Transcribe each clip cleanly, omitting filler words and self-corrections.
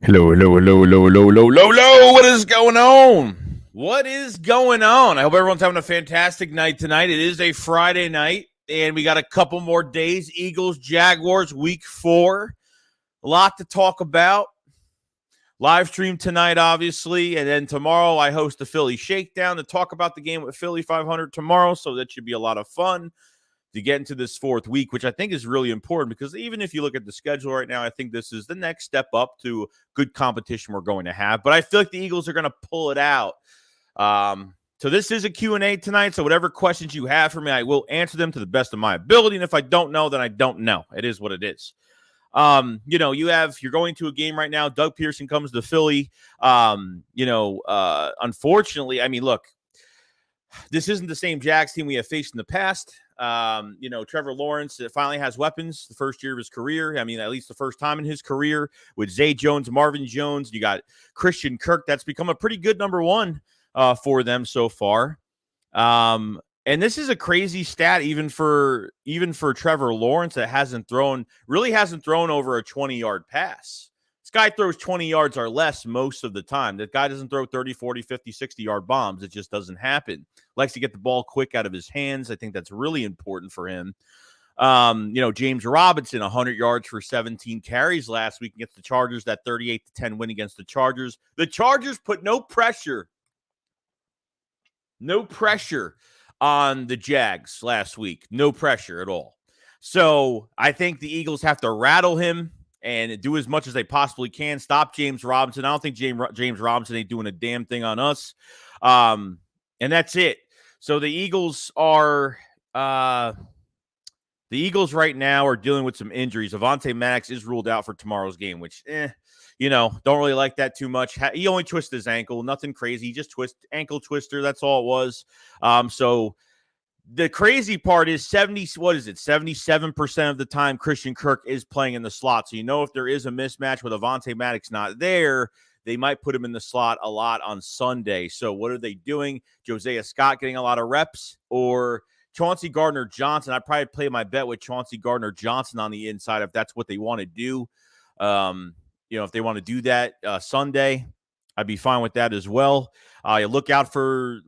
Hello, hello, hello, hello, hello, hello, hello, hello. What is going on? What is going on? I hope everyone's having a fantastic night tonight. It is a Friday night, and we got a couple more days. Eagles, Jaguars, week 4. A lot to talk about. Live stream tonight, obviously, and then tomorrow I host the Philly Shakedown to talk about the game with Philly 500 tomorrow, so that should be a lot of fun to get into this 4th week, which I think is really important because even if you look at the schedule right now, I think this is the next step up to good competition we're going to have. But I feel like the Eagles are going to pull it out. So this is a Q&A tonight, so whatever questions you have for me, I will answer them to the best of my ability, and if I don't know, then I don't know. It is what it is. You're going to a game right now. Doug Pearson comes to Philly. Unfortunately, I mean, look, this isn't the same Jags team we have faced in the past. Trevor Lawrence finally has weapons the first year of his career. I mean, at least the first time in his career with Zay Jones, Marvin Jones. You got Christian Kirk. That's become a pretty good number one for them so far. And this is a crazy stat, even for Trevor Lawrence, that hasn't thrown over a 20-yard pass. This guy throws 20 yards or less most of the time. That guy doesn't throw 30, 40, 50, 60-yard bombs. It just doesn't happen. Likes to get the ball quick out of his hands. I think that's really important for him. James Robinson, 100 yards for 17 carries last week against the Chargers, that 38-10 win against the Chargers. The Chargers put no pressure on the Jags last week. No pressure at all. So I think the Eagles have to rattle him and do as much as they possibly can. Stop James Robinson. I don't think James Robinson ain't doing a damn thing on us. And that's it. So the Eagles right now are dealing with some injuries. Avonte Maddox is ruled out for tomorrow's game, which, don't really like that too much. He only twisted his ankle. Nothing crazy. He just ankle twister. That's all it was. So the crazy part is 77% of the time Christian Kirk is playing in the slot. So if there is a mismatch with Avonte Maddox not there, they might put him in the slot a lot on Sunday. So what are they doing? Josiah Scott getting a lot of reps, or Chauncey Gardner-Johnson? I'd probably play my bet with Chauncey Gardner-Johnson on the inside if that's what they want to do. If they want to do that Sunday, I'd be fine with that as well. Look out for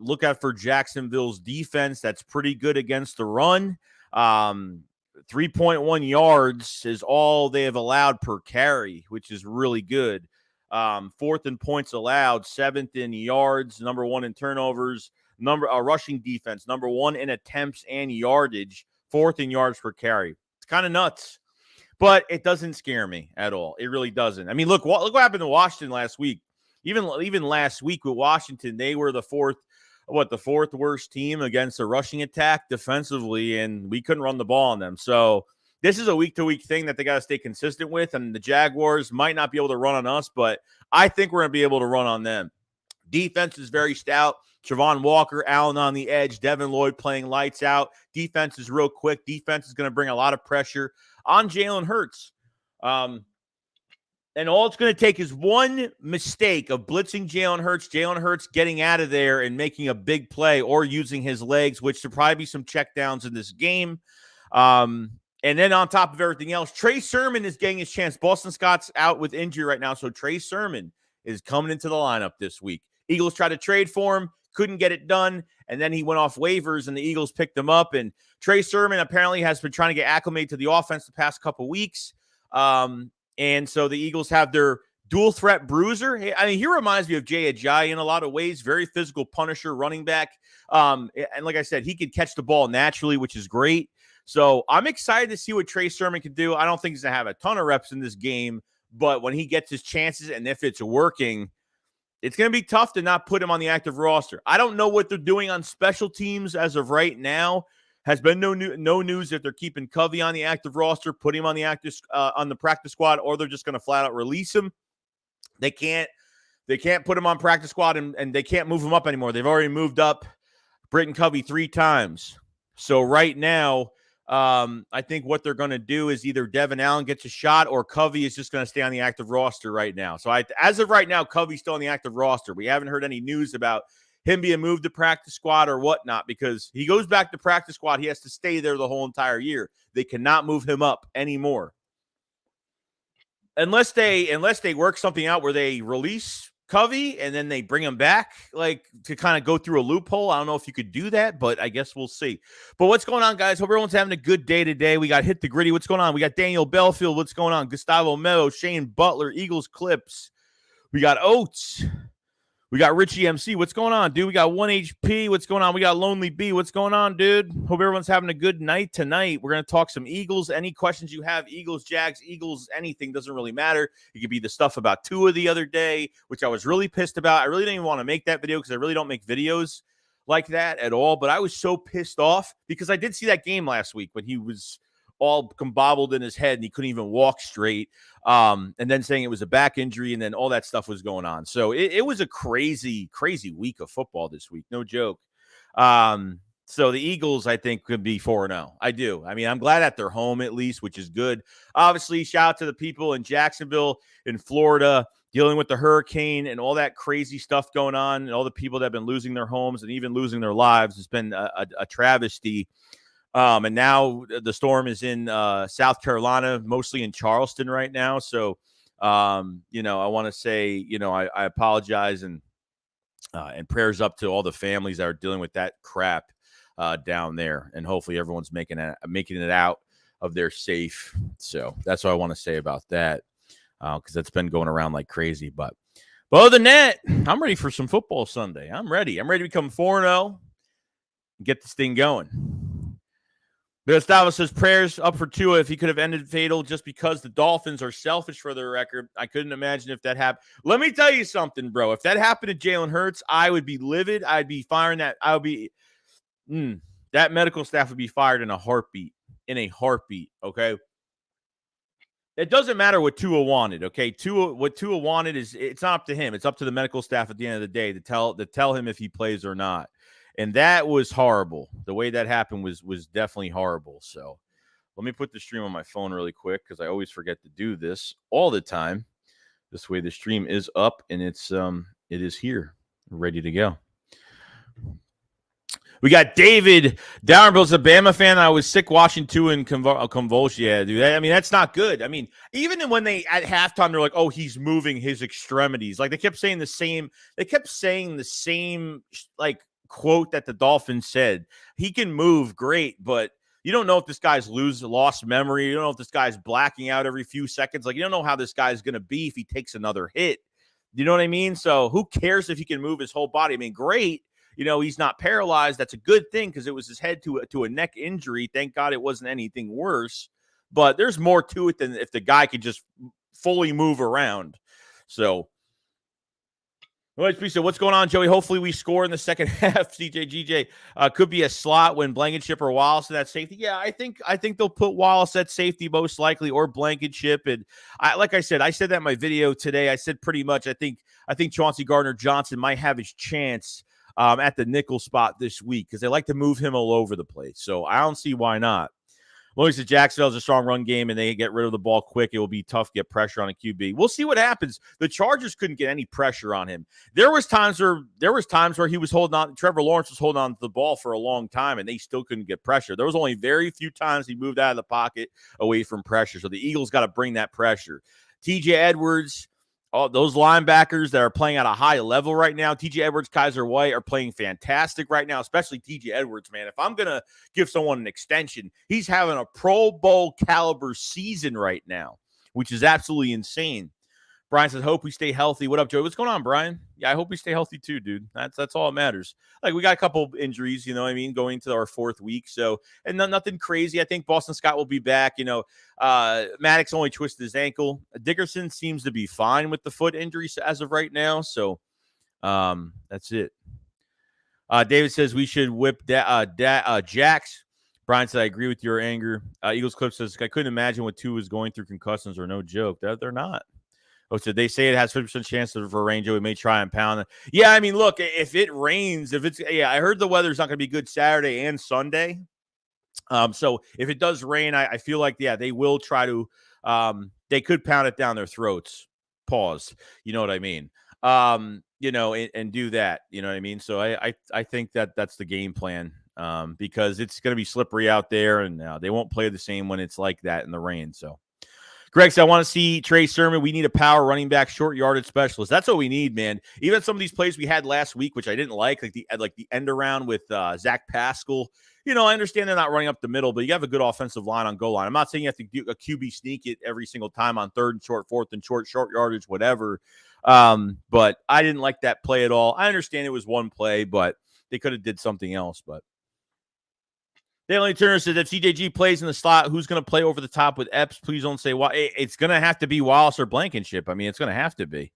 Jacksonville's defense. That's pretty good against the run. 3.1 yards is all they have allowed per carry, which is really good. 4th in points allowed, 7th in yards, number 1 in turnovers, rushing defense, number 1 in attempts and yardage, 4th in yards per carry. It's kind of nuts, but it doesn't scare me at all. It really doesn't. I mean, look what happened to Washington last week. Even last week with Washington, they were the fourth worst team against the rushing attack defensively, and we couldn't run the ball on them. So this is a week-to-week thing that they got to stay consistent with, and the Jaguars might not be able to run on us, but I think we're going to be able to run on them. Defense is very stout. Travon Walker, Allen on the edge, Devin Lloyd playing lights out. Defense is real quick. Defense is going to bring a lot of pressure on Jalen Hurts. And all it's going to take is one mistake of blitzing Jalen Hurts getting out of there and making a big play, or using his legs, which should probably be some checkdowns in this game. And then on top of everything else, Trey Sermon is getting his chance. Boston Scott's out with injury right now, so Trey Sermon is coming into the lineup this week. Eagles tried to trade for him, couldn't get it done, and then he went off waivers, and the Eagles picked him up. And Trey Sermon apparently has been trying to get acclimated to the offense the past couple weeks. And so the Eagles have their dual threat bruiser. I mean, he reminds me of Jay Ajayi in a lot of ways. Very physical punisher, running back. And like I said, he could catch the ball naturally, which is great. So I'm excited to see what Trey Sermon can do. I don't think he's going to have a ton of reps in this game, but when he gets his chances and if it's working, it's going to be tough to not put him on the active roster. I don't know what they're doing on special teams as of right now. Has been no news if they're keeping Covey on the active roster, putting him on the practice squad, or they're just going to flat out release him. They can't put him on practice squad and they can't move him up anymore. They've already moved up Britton Covey 3 times. So right now, I think what they're going to do is either Devin Allen gets a shot or Covey is just going to stay on the active roster right now. So as of right now, Covey's still on the active roster. We haven't heard any news about him being moved to practice squad or whatnot, because he goes back to practice squad. He has to stay there the whole entire year. They cannot move him up anymore. unless they work something out where they release Covey and then they bring him back, like to kind of go through a loophole. I don't know if you could do that, but I guess we'll see. But what's going on, guys? Hope everyone's having a good day today. We got Hit the Gritty. What's going on? We got Daniel Belfield. What's going on? Gustavo Mello, Shane Butler, Eagles Clips. We got Oates. We got Richie MC. What's going on, dude? We got 1HP. What's going on? We got Lonely B. What's going on, dude? Hope everyone's having a good night tonight. We're going to talk some Eagles. Any questions you have, Eagles, Jags, Eagles, anything, doesn't really matter. It could be the stuff about Tua the other day, which I was really pissed about. I really didn't even want to make that video because I really don't make videos like that at all. But I was so pissed off because I did see that game last week when he was all combobbled in his head and he couldn't even walk straight. And then saying it was a back injury and then all that stuff was going on. So it was a crazy, crazy week of football this week. No joke. So the Eagles, I think, could be 4-0. I do. I mean, I'm glad that they're home at least, which is good. Obviously, shout out to the people in Jacksonville, in Florida, dealing with the hurricane and all that crazy stuff going on and all the people that have been losing their homes and even losing their lives. It's been a travesty. And now the storm is in South Carolina, mostly in Charleston right now. So, I want to say, I apologize and prayers up to all the families that are dealing with that crap down there. And hopefully everyone's making it out of there safe. So that's what I want to say about that because that's been going around like crazy. But other than that, I'm ready for some football Sunday. I'm ready. I'm ready to become 4-0 and get this thing going. Gustavo says prayers up for Tua if he could have ended fatal just because the Dolphins are selfish for their record. I couldn't imagine if that happened. Let me tell you something, bro. If that happened to Jalen Hurts, I would be livid. I'd be firing that. I would be that medical staff would be fired in a heartbeat. Okay. It doesn't matter what Tua wanted. Okay. What Tua wanted it's not up to him. It's up to the medical staff at the end of the day to tell him if he plays or not. And that was horrible. The way that happened was definitely horrible. So let me put the stream on my phone really quick because I always forget to do this all the time. This way the stream is up and it is here, ready to go. We got David Downbill's a Bama fan. I was sick watching Tua and convulsion. Yeah, dude. I mean, that's not good. I mean, even when they at halftime, they're like, "Oh, he's moving his extremities." Like they kept saying the same. They kept saying the same like quote that the Dolphins said. He can move great, but you don't know if this guy's lost memory. You don't know if this guy's blacking out every few seconds. Like you don't know how this guy's going to be if he takes another hit. You know what I mean? So who cares if he can move his whole body? I mean, great. He's not paralyzed. That's a good thing because it was his head to a neck injury. Thank God it wasn't anything worse. But there's more to it than if the guy could just fully move around. So, what's going on, Joey? Hopefully we score in the second half. CJ GJ could be a slot when Blankenship or Wallace at that safety. Yeah, I think they'll put Wallace at safety most likely or Blankenship. And like I said that in my video today. I said pretty much I think Chauncey Gardner-Johnson might have his chance at the nickel spot this week because they like to move him all over the place. So I don't see why not. Long as the Jacksonville's a strong run game and they get rid of the ball quick, it will be tough to get pressure on a QB. We'll see what happens. The Chargers couldn't get any pressure on him. There was times where he was holding on. Trevor Lawrence was holding on to the ball for a long time, and they still couldn't get pressure. There was only very few times he moved out of the pocket away from pressure. So the Eagles got to bring that pressure. TJ Edwards. Oh, those linebackers that are playing at a high level right now, TJ Edwards, Kaiser White, are playing fantastic right now, especially TJ Edwards, man. If I'm going to give someone an extension, he's having a Pro Bowl caliber season right now, which is absolutely insane. Brian says, hope we stay healthy. What up, Joey? What's going on, Brian? Yeah, I hope we stay healthy too, dude. That's all that matters. Like, we got a couple injuries, going into our fourth week. So, and nothing crazy. I think Boston Scott will be back. Maddox only twisted his ankle. Dickerson seems to be fine with the foot injury as of right now. So, that's it. David says we should whip Jax. Brian said, I agree with your anger. Eagles Clip says, I couldn't imagine what Tua was going through concussions or no joke. They're not. Oh, so they say it has 50% chance for rain. Joey may try and pound it. Yeah, I mean, look, if it rains, I heard the weather's not going to be good Saturday and Sunday. So if it does rain, I feel like, they will try to, they could pound it down their throats. Pause. You know what I mean? And do that. You know what I mean? So I think that's the game plan. Because it's going to be slippery out there and they won't play the same when it's like that in the rain. So. Greg said, I want to see Trey Sermon. We need a power running back, short yardage specialist. That's what we need, man. Even some of these plays we had last week, which I didn't like the end around with Zach Pascal. You know, I understand they're not running up the middle, but you have a good offensive line on goal line. I'm not saying you have to do a QB sneak it every single time on third and short, fourth and short yardage, whatever. But I didn't like that play at all. I understand it was one play, but they could have did something else. But Dale Turner says, if CJG plays in the slot, who's going to play over the top with Epps? Please don't say why. It's going to have to be Wallace or Blankenship. I mean, it's going to have to be.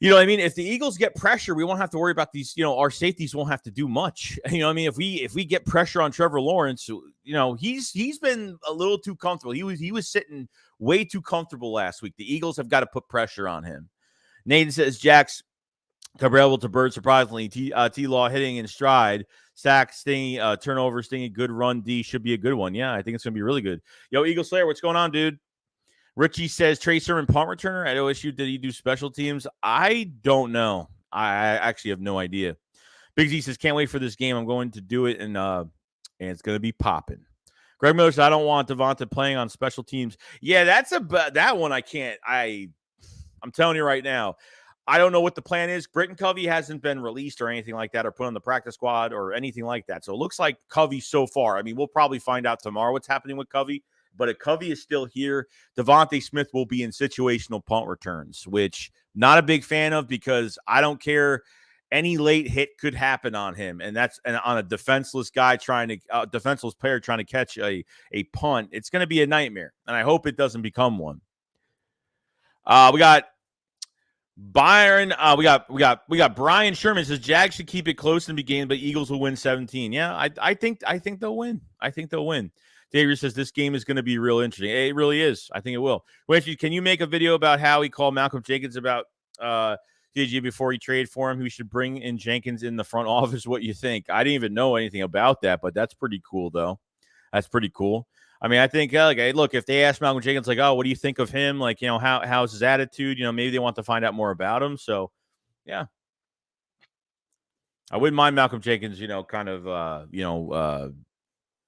You know what I mean? If the Eagles get pressure, we won't have to worry about these, our safeties won't have to do much. You know what I mean? If we get pressure on Trevor Lawrence, he's been a little too comfortable. He was sitting way too comfortable last week. The Eagles have got to put pressure on him. Nathan says, Jax Cabral to Bird, surprisingly. T-Law hitting in stride. Sack, stingy, turnover, stingy, good run D should be a good one. Yeah, I think it's going to be really good. Yo, Eagle Slayer, what's going on, dude? Richie says, Trey Sermon punt returner at OSU. Did he do special teams? I don't know. I actually have no idea. Big Z says, can't wait for this game. I'm going to do it, and it's going to be popping. Greg Miller says, I don't want Devonta playing on special teams. Yeah, that one I can't. I'm telling you right now. I don't know what the plan is. Britton Covey hasn't been released or anything like that or put on the practice squad or anything like that. So it looks like Covey so far. I mean, we'll probably find out tomorrow what's happening with Covey. But if Covey is still here, Devontae Smith will be in situational punt returns, which not a big fan of because I don't care. Any late hit could happen on him. And on a defenseless guy defenseless player trying to catch a punt. It's going to be a nightmare. And I hope it doesn't become one. We got Byron, we got Brian Sherman says Jags should keep it close in the beginning, but Eagles will win 17. Yeah, I think they'll win. I think they'll win. David says this game is going to be real interesting. It really is. I think it will. Wait, can you make a video about how he called Malcolm Jenkins about DG before he traded for him? Who should bring in Jenkins in the front office? What you think? I didn't even know anything about that, but that's pretty cool, though. That's pretty cool. I mean, I think, look, if they ask Malcolm Jenkins, like, oh, what do you think of him? Like, how's his attitude? Maybe they want to find out more about him. So, yeah. I wouldn't mind Malcolm Jenkins,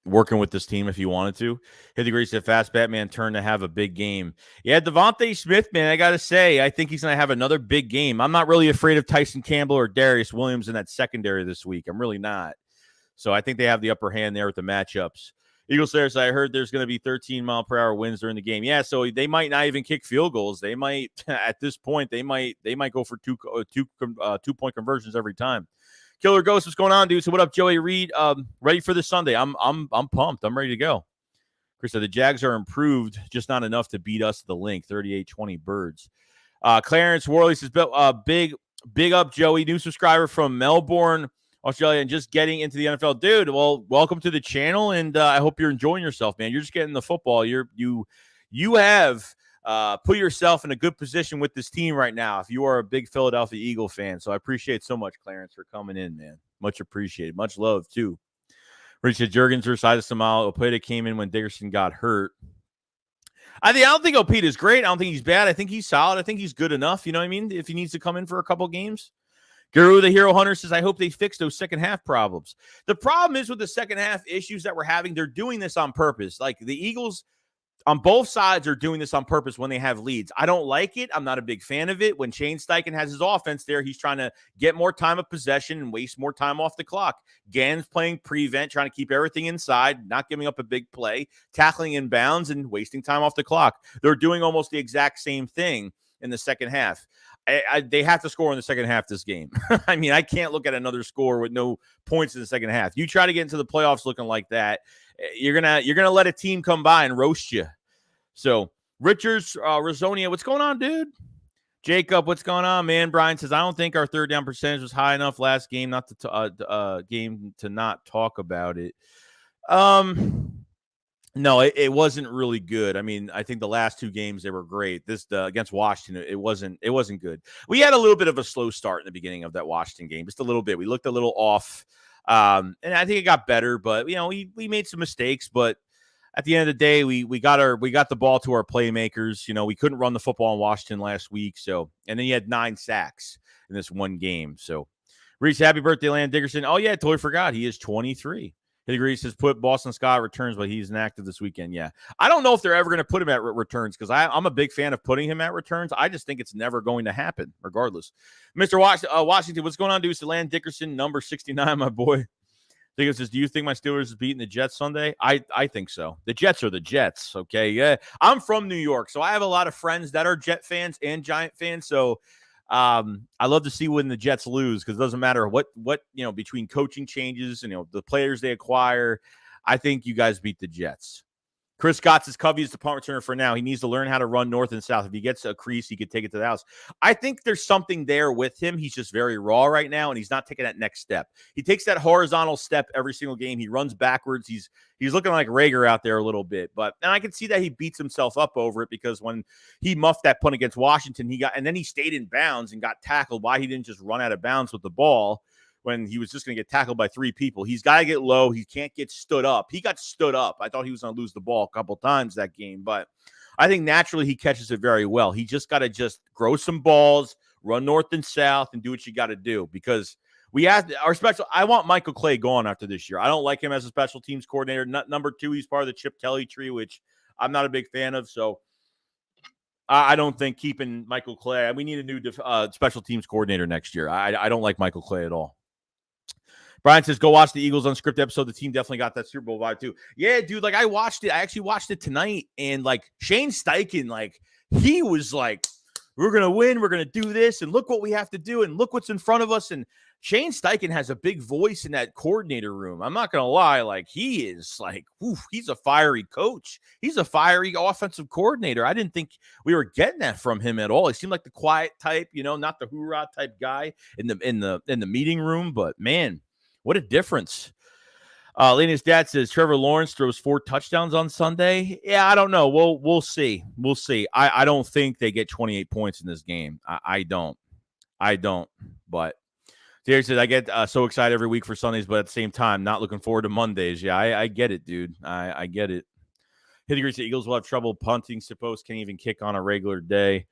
working with this team if he wanted to. Hit the grease, fast Batman turn to have a big game. Yeah, Devontae Smith, man, I got to say, I think he's going to have another big game. I'm not really afraid of Tyson Campbell or Darius Williams in that secondary this week. I'm really not. So I think they have the upper hand there with the matchups. Eagles Slayer, I heard there's going to be 13-mile-per-hour winds during the game. Yeah, so they might not even kick field goals. They might, at this point, they might go for two-point conversions every time. Killer Ghost, what's going on, dude? So what up, Joey Reed? Ready for this Sunday? I'm pumped. I'm ready to go. Chris said the Jags are improved, just not enough to beat us to the link. 38-20 Birds. Clarence Worley says, big up, Joey. New subscriber from Melbourne, Australia, and just getting into the NFL. Dude, well, welcome to the channel, and I hope you're enjoying yourself, man. You're just getting the football. You have put yourself in a good position with this team right now if you are a big Philadelphia Eagle fan. So I appreciate so much, Clarence, for coming in, man. Much appreciated. Much love, too. Richard Jurgens versus Samal. Opeta came in when Dickerson got hurt. I don't think Opeta's great. I don't think he's bad. I think he's solid. I think he's good enough, you know what I mean, if he needs to come in for a couple games. Guru the Hero Hunter says, I hope they fix those second half problems. The problem is with the second half issues that we're having, they're doing this on purpose. Like the Eagles on both sides are doing this on purpose when they have leads. I don't like it. I'm not a big fan of it. When Shane Steichen has his offense there, he's trying to get more time of possession and waste more time off the clock. Gannon's playing prevent, trying to keep everything inside, not giving up a big play, tackling in bounds, and wasting time off the clock. They're doing almost the exact same thing in the second half. They have to score in the second half this game. I mean, I can't look at another score with no points in the second half. You try to get into the playoffs looking like that, you're gonna let a team come by and roast you. So, Richards, Rosonia, what's going on, dude? Jacob, what's going on, man? Brian says, I don't think our third down percentage was high enough last game not to not talk about it. No, it wasn't really good. I mean, I think the last two games, they were great. This against Washington, it wasn't good. We had a little bit of a slow start in the beginning of that Washington game, just a little bit. We looked a little off, and I think it got better. But we made some mistakes. But at the end of the day, we got the ball to our playmakers. We couldn't run the football in Washington last week. So, and then he had 9 sacks in this one game. So, Reese, happy birthday, Landon Dickerson. Oh yeah, I totally forgot. He is 23. He agrees. Says put Boston Scott returns, but he's inactive this weekend. Yeah, I don't know if they're ever going to put him at returns because I'm a big fan of putting him at returns. I just think it's never going to happen, regardless. Mr. Washington, what's going on, dude? Landon Dickerson, number 69, my boy. Diego says, do you think my Steelers is beating the Jets Sunday? I think so. The Jets are the Jets, okay? Yeah, I'm from New York, so I have a lot of friends that are Jet fans and Giant fans, so I love to see when the Jets lose because it doesn't matter what between coaching changes and the players they acquire. I think you guys beat the Jets. Chris Scott says Covey is the punt returner for now. He needs to learn how to run north and south. If he gets a crease, he could take it to the house. I think there's something there with him. He's just very raw right now, and he's not taking that next step. He takes that horizontal step every single game. He runs backwards. He's looking like Rager out there a little bit. And I can see that he beats himself up over it because when he muffed that punt against Washington, and then he stayed in bounds and got tackled. Why he didn't just run out of bounds with the ball when he was just going to get tackled by 3 people. He's got to get low. He can't get stood up. He got stood up. I thought he was going to lose the ball a couple times that game, but I think naturally he catches it very well. He just got to just grow some balls, run north and south, and do what you got to do because we have our special. I want Michael Clay gone after this year. I don't like him as a special teams coordinator. Number 2, he's part of the Chip Kelly tree, which I'm not a big fan of. So I don't think keeping Michael Clay. We need a new special teams coordinator next year. I don't like Michael Clay at all. Brian says, go watch the Eagles Unscripted episode. The team definitely got that Super Bowl vibe, too. Yeah, dude, I watched it. I actually watched it tonight, and, Shane Steichen, he was like, we're going to win. We're going to do this, and look what we have to do, and look what's in front of us. And Shane Steichen has a big voice in that coordinator room. I'm not going to lie. He is, he's a fiery coach. He's a fiery offensive coordinator. I didn't think we were getting that from him at all. He seemed like the quiet type, not the hoorah type guy in the meeting room, but, man, what a difference. Lena's dad says Trevor Lawrence throws 4 touchdowns on Sunday. Yeah, I don't know. We'll see. We'll see. I don't think they get 28 points in this game. I don't. But Derek says I get so excited every week for Sundays, but at the same time, not looking forward to Mondays. Yeah, I get it, dude. I get it. Hitting agrees the Eagles will have trouble punting. Suppose can't even kick on a regular day.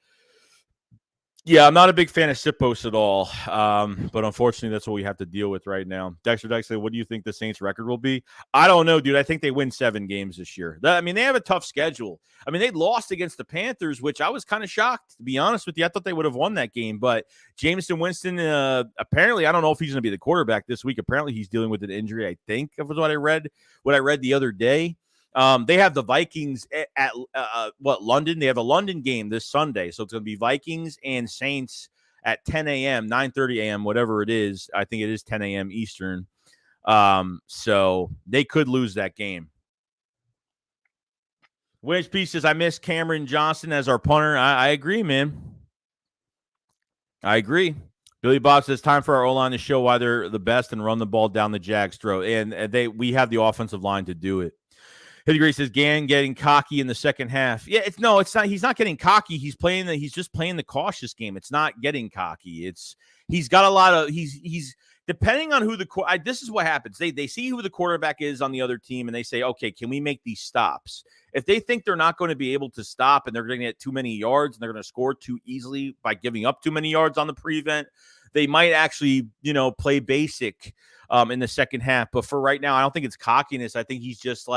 Yeah, I'm not a big fan of Sipos at all, but unfortunately, that's what we have to deal with right now. Dexter, what do you think the Saints' record will be? I don't know, dude. I think they win 7 games this year. They have a tough schedule. They lost against the Panthers, which I was kind of shocked, to be honest with you. I thought they would have won that game, but Jameson Winston, apparently, I don't know if he's going to be the quarterback this week. Apparently, he's dealing with an injury, I think, was what I read the other day. They have the Vikings at London. They have a London game this Sunday. So it's going to be Vikings and Saints at 10 a.m., 9:30 a.m., whatever it is. I think it is 10 a.m. Eastern. So they could lose that game. Which piece says, I miss Cameron Johnson as our punter. I agree, man. I agree. Billy Bob says, time for our O-line to show why they're the best and run the ball down the Jags' throat. And we have the offensive line to do it. Hitty says Gann getting cocky in the second half. Yeah, it's not. He's not getting cocky. He's just playing the cautious game. It's not getting cocky. He's got a lot of he's depending on who this is what happens. They see who the quarterback is on the other team and they say, okay, can we make these stops? If they think they're not going to be able to stop and they're going to get too many yards and they're going to score too easily by giving up too many yards on the prevent, they might actually, play basic in the second half. But for right now, I don't think it's cockiness. I think he's just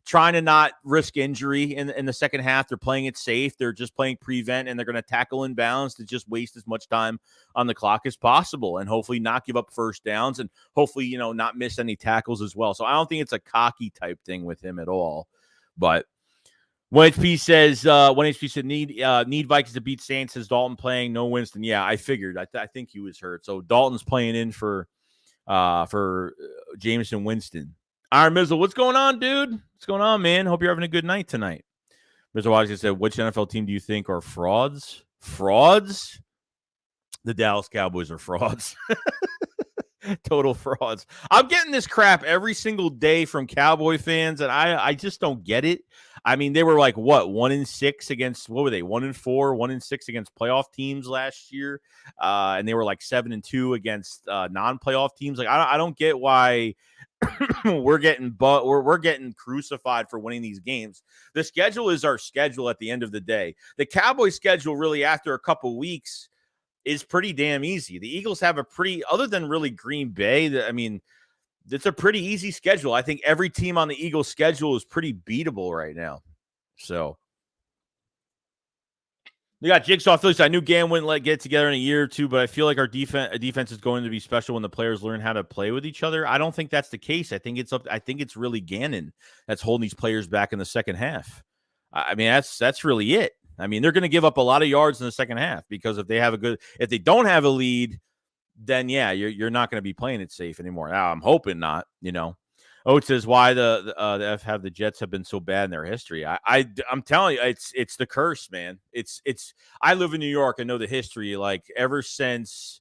trying to not risk injury in the second half. They're playing it safe. They're just playing prevent, and they're going to tackle in bounds to just waste as much time on the clock as possible and hopefully not give up first downs and hopefully, not miss any tackles as well. So I don't think it's a cocky type thing with him at all. But 1HP said need Vikings to beat Saints. Says Dalton playing, no Winston. Yeah, I figured. I think he was hurt. So Dalton's playing in for Jameson Winston. Iron Mizzle, what's going on, dude? What's going on, man? Hope you're having a good night tonight. Mr. Washington said, which NFL team do you think are frauds? Frauds? The Dallas Cowboys are frauds. Total frauds. I'm getting this crap every single day from Cowboy fans, and I just don't get it. They were 1-6 against, what were they? 1-4, 1-6 against playoff teams last year. And they were 7-2 against non-playoff teams. I don't get why we're getting crucified for winning these games. The schedule is our schedule at the end of the day. The Cowboys schedule really after a couple weeks is pretty damn easy. The Eagles have other than really Green Bay, it's a pretty easy schedule. I think every team on the Eagles schedule is pretty beatable right now. So we got Jigsaw Phillies. I knew Gam wouldn't get together in a year or two, but I feel like our defense is going to be special when the players learn how to play with each other. I don't think that's the case. I think it's really Gannon that's holding these players back in the second half. I mean, that's really it. I mean, they're going to give up a lot of yards in the second half because if they don't have a lead, then yeah, you're not going to be playing it safe anymore. Now, I'm hoping not, Oates says why the Jets have been so bad in their history. I'm telling you, it's the curse, man. It's I live in New York. I know the history. Like ever since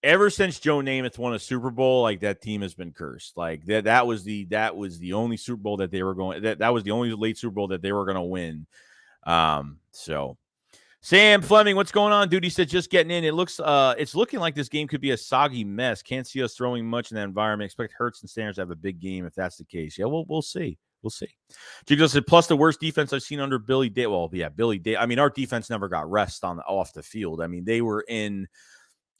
Joe Namath won a Super Bowl, like that team has been cursed. Like that was the only Super Bowl that they were going. That was the only late Super Bowl that they were going to win. So Sam Fleming, what's going on, dude? He said just getting in. It's looking like this game could be a soggy mess. Can't see us throwing much in that environment. Expect Hurts and Sanders to have a big game if that's the case. Yeah, we'll see. We'll see. Jigsaw said, plus the worst defense I've seen under Billy Day. Well, yeah, Billy Day. I mean, our defense never got rest off the field. I mean, they were in.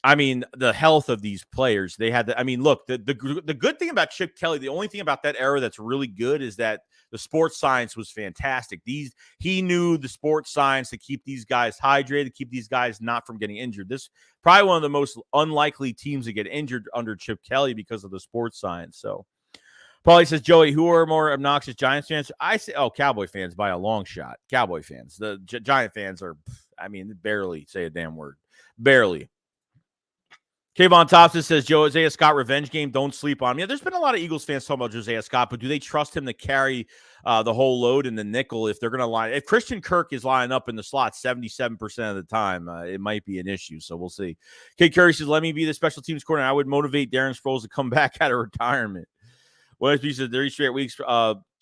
I mean, the health of these players, they had. Look, the good thing about Chip Kelly, the only thing about that era that's really good is that the sports science was fantastic. He knew the sports science to keep these guys hydrated, to keep these guys not from getting injured. This probably one of the most unlikely teams to get injured under Chip Kelly because of the sports science. So, Paulie says, Joey, who are more obnoxious, Giants fans? I say, Cowboy fans by a long shot. Cowboy fans. The Giant fans are, barely say a damn word. Barely. Kayvon Thompson says, Joe, Isaiah Scott revenge game. Don't sleep on him. Yeah, there's been a lot of Eagles fans talking about Isaiah Scott, but do they trust him to carry the whole load in the nickel if they're going to line? If Christian Kirk is lining up in the slot 77% of the time, it might be an issue. So we'll see. Kate Curry says, let me be the special teams coordinator. I would motivate Darren Sproles to come back out of retirement. Well, he said 30 straight weeks.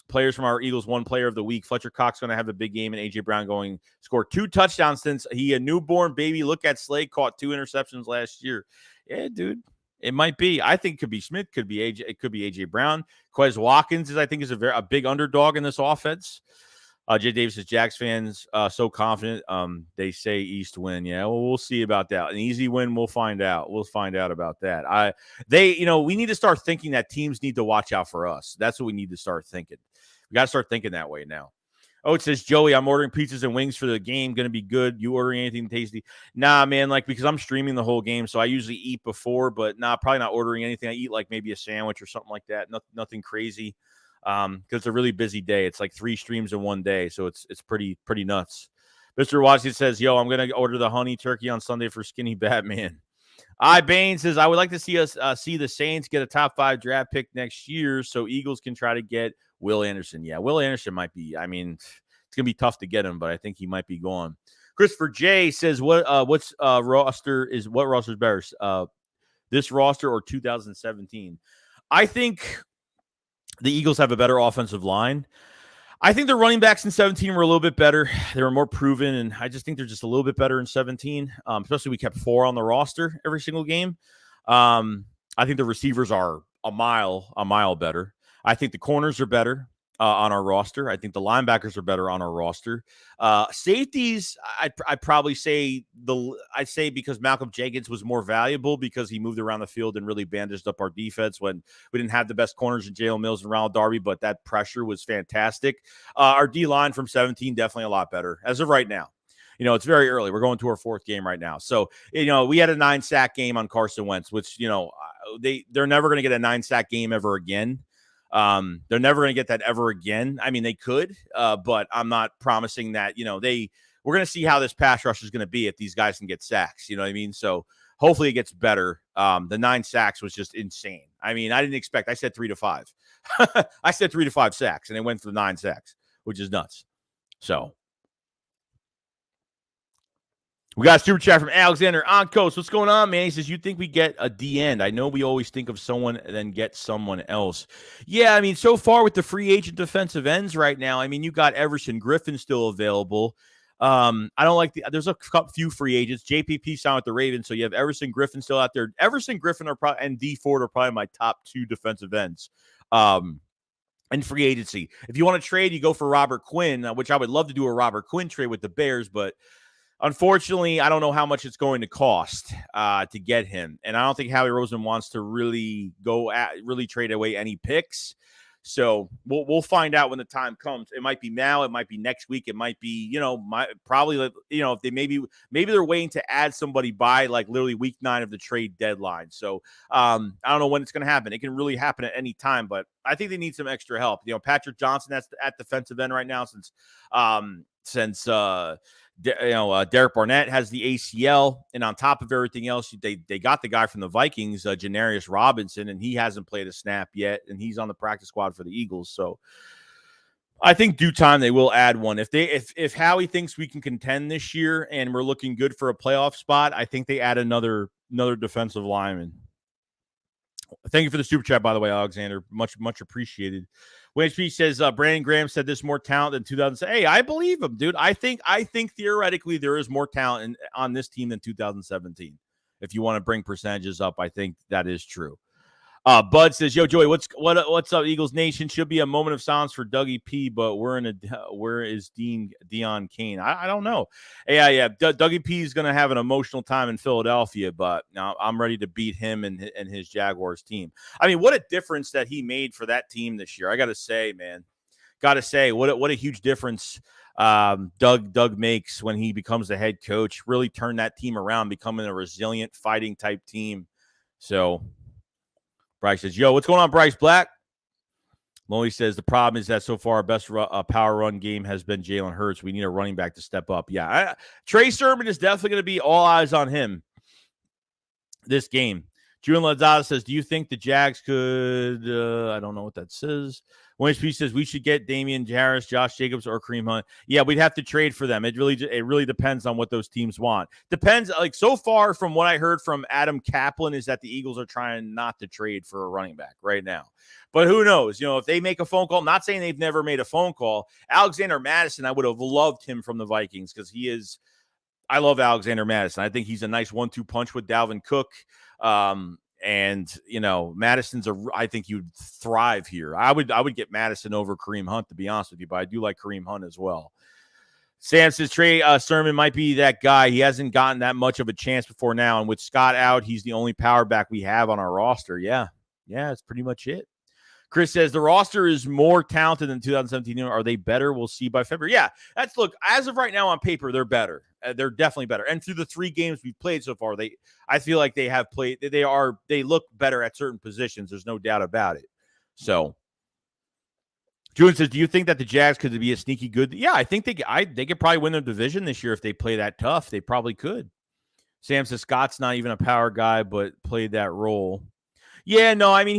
Players from our Eagles, one player of the week. Fletcher Cox going to have a big game, and A.J. Brown scored 2 touchdowns since he a newborn baby. Look at Slade, caught 2 interceptions last year. Yeah, dude, it might be. I think it could be Smith, could be AJ. It could be A.J. Brown. Quez Watkins is a big underdog in this offense. Jay Davis says, Jags fans so confident. They say East win. Yeah, well, we'll see about that. An easy win, we'll find out. We'll find out about that. We need to start thinking that teams need to watch out for us. That's what we need to start thinking. We got to start thinking that way now. Oh, it says, Joey, I'm ordering pizzas and wings for the game. Going to be good. You ordering anything tasty? Nah, man, because I'm streaming the whole game, so I usually eat before, but probably not ordering anything. I eat maybe a sandwich or something like that. Nothing crazy. Because it's a really busy day. It's like 3 streams in one day, so it's pretty nuts. Mr. Washington says, yo, I'm going to order the honey turkey on Sunday for Skinny Batman. Bain says, I would like to see us see the Saints get a top 5 draft pick next year so Eagles can try to get Will Anderson. Yeah, Will Anderson might be. It's going to be tough to get him, but I think he might be gone. Christopher J says, what roster is better? This roster or 2017? I think the Eagles have a better offensive line. I think the running backs in 17 were a little bit better. They were more proven, and I just think they're just a little bit better in 17. Especially we kept 4 on the roster every single game. I think the receivers are a mile better. I think the corners are better on our roster. I think the linebackers are better on our roster. Safeties, I'd probably say because Malcolm Jenkins was more valuable because he moved around the field and really bandaged up our defense when we didn't have the best corners in Jalen Mills and Ronald Darby, but that pressure was fantastic. Our D-line from 17, definitely a lot better as of right now. It's very early. We're going to our 4th game right now. So, we had a 9-sack game on Carson Wentz, which, they're never going to get a 9-sack game ever again. They're never going to get that ever again. They could, but I'm not promising that, we're going to see how this pass rush is going to be if these guys can get sacks. You know what I mean? So hopefully it gets better. The 9 sacks was just insane. I didn't expect, I said 3 to 5. I said 3 to 5 sacks and it went for the 9 sacks, which is nuts. So we got a super chat from Alexander Onkos. What's going on, man? He says, you think we get a D-end? I know we always think of someone and then get someone else. Yeah, so far with the free agent defensive ends right now, you got Everson Griffin still available. I don't like there's a few free agents. JPP signed with the Ravens, so you have Everson Griffin still out there. Everson Griffin and D Ford are probably my top 2 defensive ends. And free agency. If you want to trade, you go for Robert Quinn, which I would love to do a Robert Quinn trade with the Bears, but Unfortunately, I don't know how much it's going to cost to get him, and I don't think Howie Roseman wants to really trade away any picks. So we'll find out when the time comes. It might be now, it might be next week, it might be probably if they maybe they're waiting to add somebody by like literally week 9 of the trade deadline. So I don't know when it's going to happen. It can really happen at any time, but I think they need some extra help. Patrick Johnson that's at defensive end right now since Derek Barnett has the ACL, and on top of everything else, they got the guy from the Vikings, Janarius Robinson, and he hasn't played a snap yet, and he's on the practice squad for the Eagles. So I think due time they will add one. If Howie thinks we can contend this year and we're looking good for a playoff spot, I think they add another defensive lineman. Thank you for the super chat, by the way, Alexander. Much appreciated. WHP says Brandon Graham said there's more talent than 2007. Hey, I believe him, dude. I think theoretically there is more talent on this team than 2017. If you want to bring percentages up, I think that is true. Bud says, "Yo, Joey, what's up, Eagles Nation? Should be a moment of silence for Dougie P, but where is Deion Kane? I don't know. Yeah. Dougie P is going to have an emotional time in Philadelphia, but now I'm ready to beat him and his Jaguars team. I mean, what a difference that he made for that team this year. I got to say, man, what a huge difference Doug makes when he becomes the head coach. Really turned that team around, becoming a resilient, fighting type team. So." Bryce says, "Yo, what's going on, Bryce Black?" Lonely says, "The problem is that so far our best power run game has been Jalen Hurts. We need a running back to step up." Yeah, Trey Sermon is definitely going to be all eyes on him this game. Julian Lazada says, "Do you think the Jags could?" I don't know what that says. One HP says, "We should get Damian Harris, Josh Jacobs, or Kareem Hunt." Yeah, we'd have to trade for them. It really depends on what those teams want. Depends. Like so far from what I heard from Adam Kaplan is that the Eagles are trying not to trade for a running back right now. But who knows? If they make a phone call, I'm not saying they've never made a phone call. Alexander Mattison, I would have loved him from the Vikings because I love Alexander Mattison. I think he's a nice 1-2 punch with Dalvin Cook. Madison's I think you'd thrive here. I would get Madison over Kareem Hunt, to be honest with you, but I do like Kareem Hunt as well. Sam says Trey Sermon might be that guy. He hasn't gotten that much of a chance before now, and with Scott out, he's the only power back we have on our roster. Yeah, that's pretty much it. Chris says the roster is more talented than 2017. Are they better? We'll see by February. Yeah, look, as of right now on paper, they're better. They're definitely better. And through the 3 games we've played so far, I feel like they have played. They look better at certain positions. There's no doubt about it. So, Julian says, "Do you think that the Jags could be a sneaky good?" Yeah, I think they could probably win their division this year if they play that tough. They probably could. Sam says Scott's not even a power guy, but played that role. Yeah, no, I mean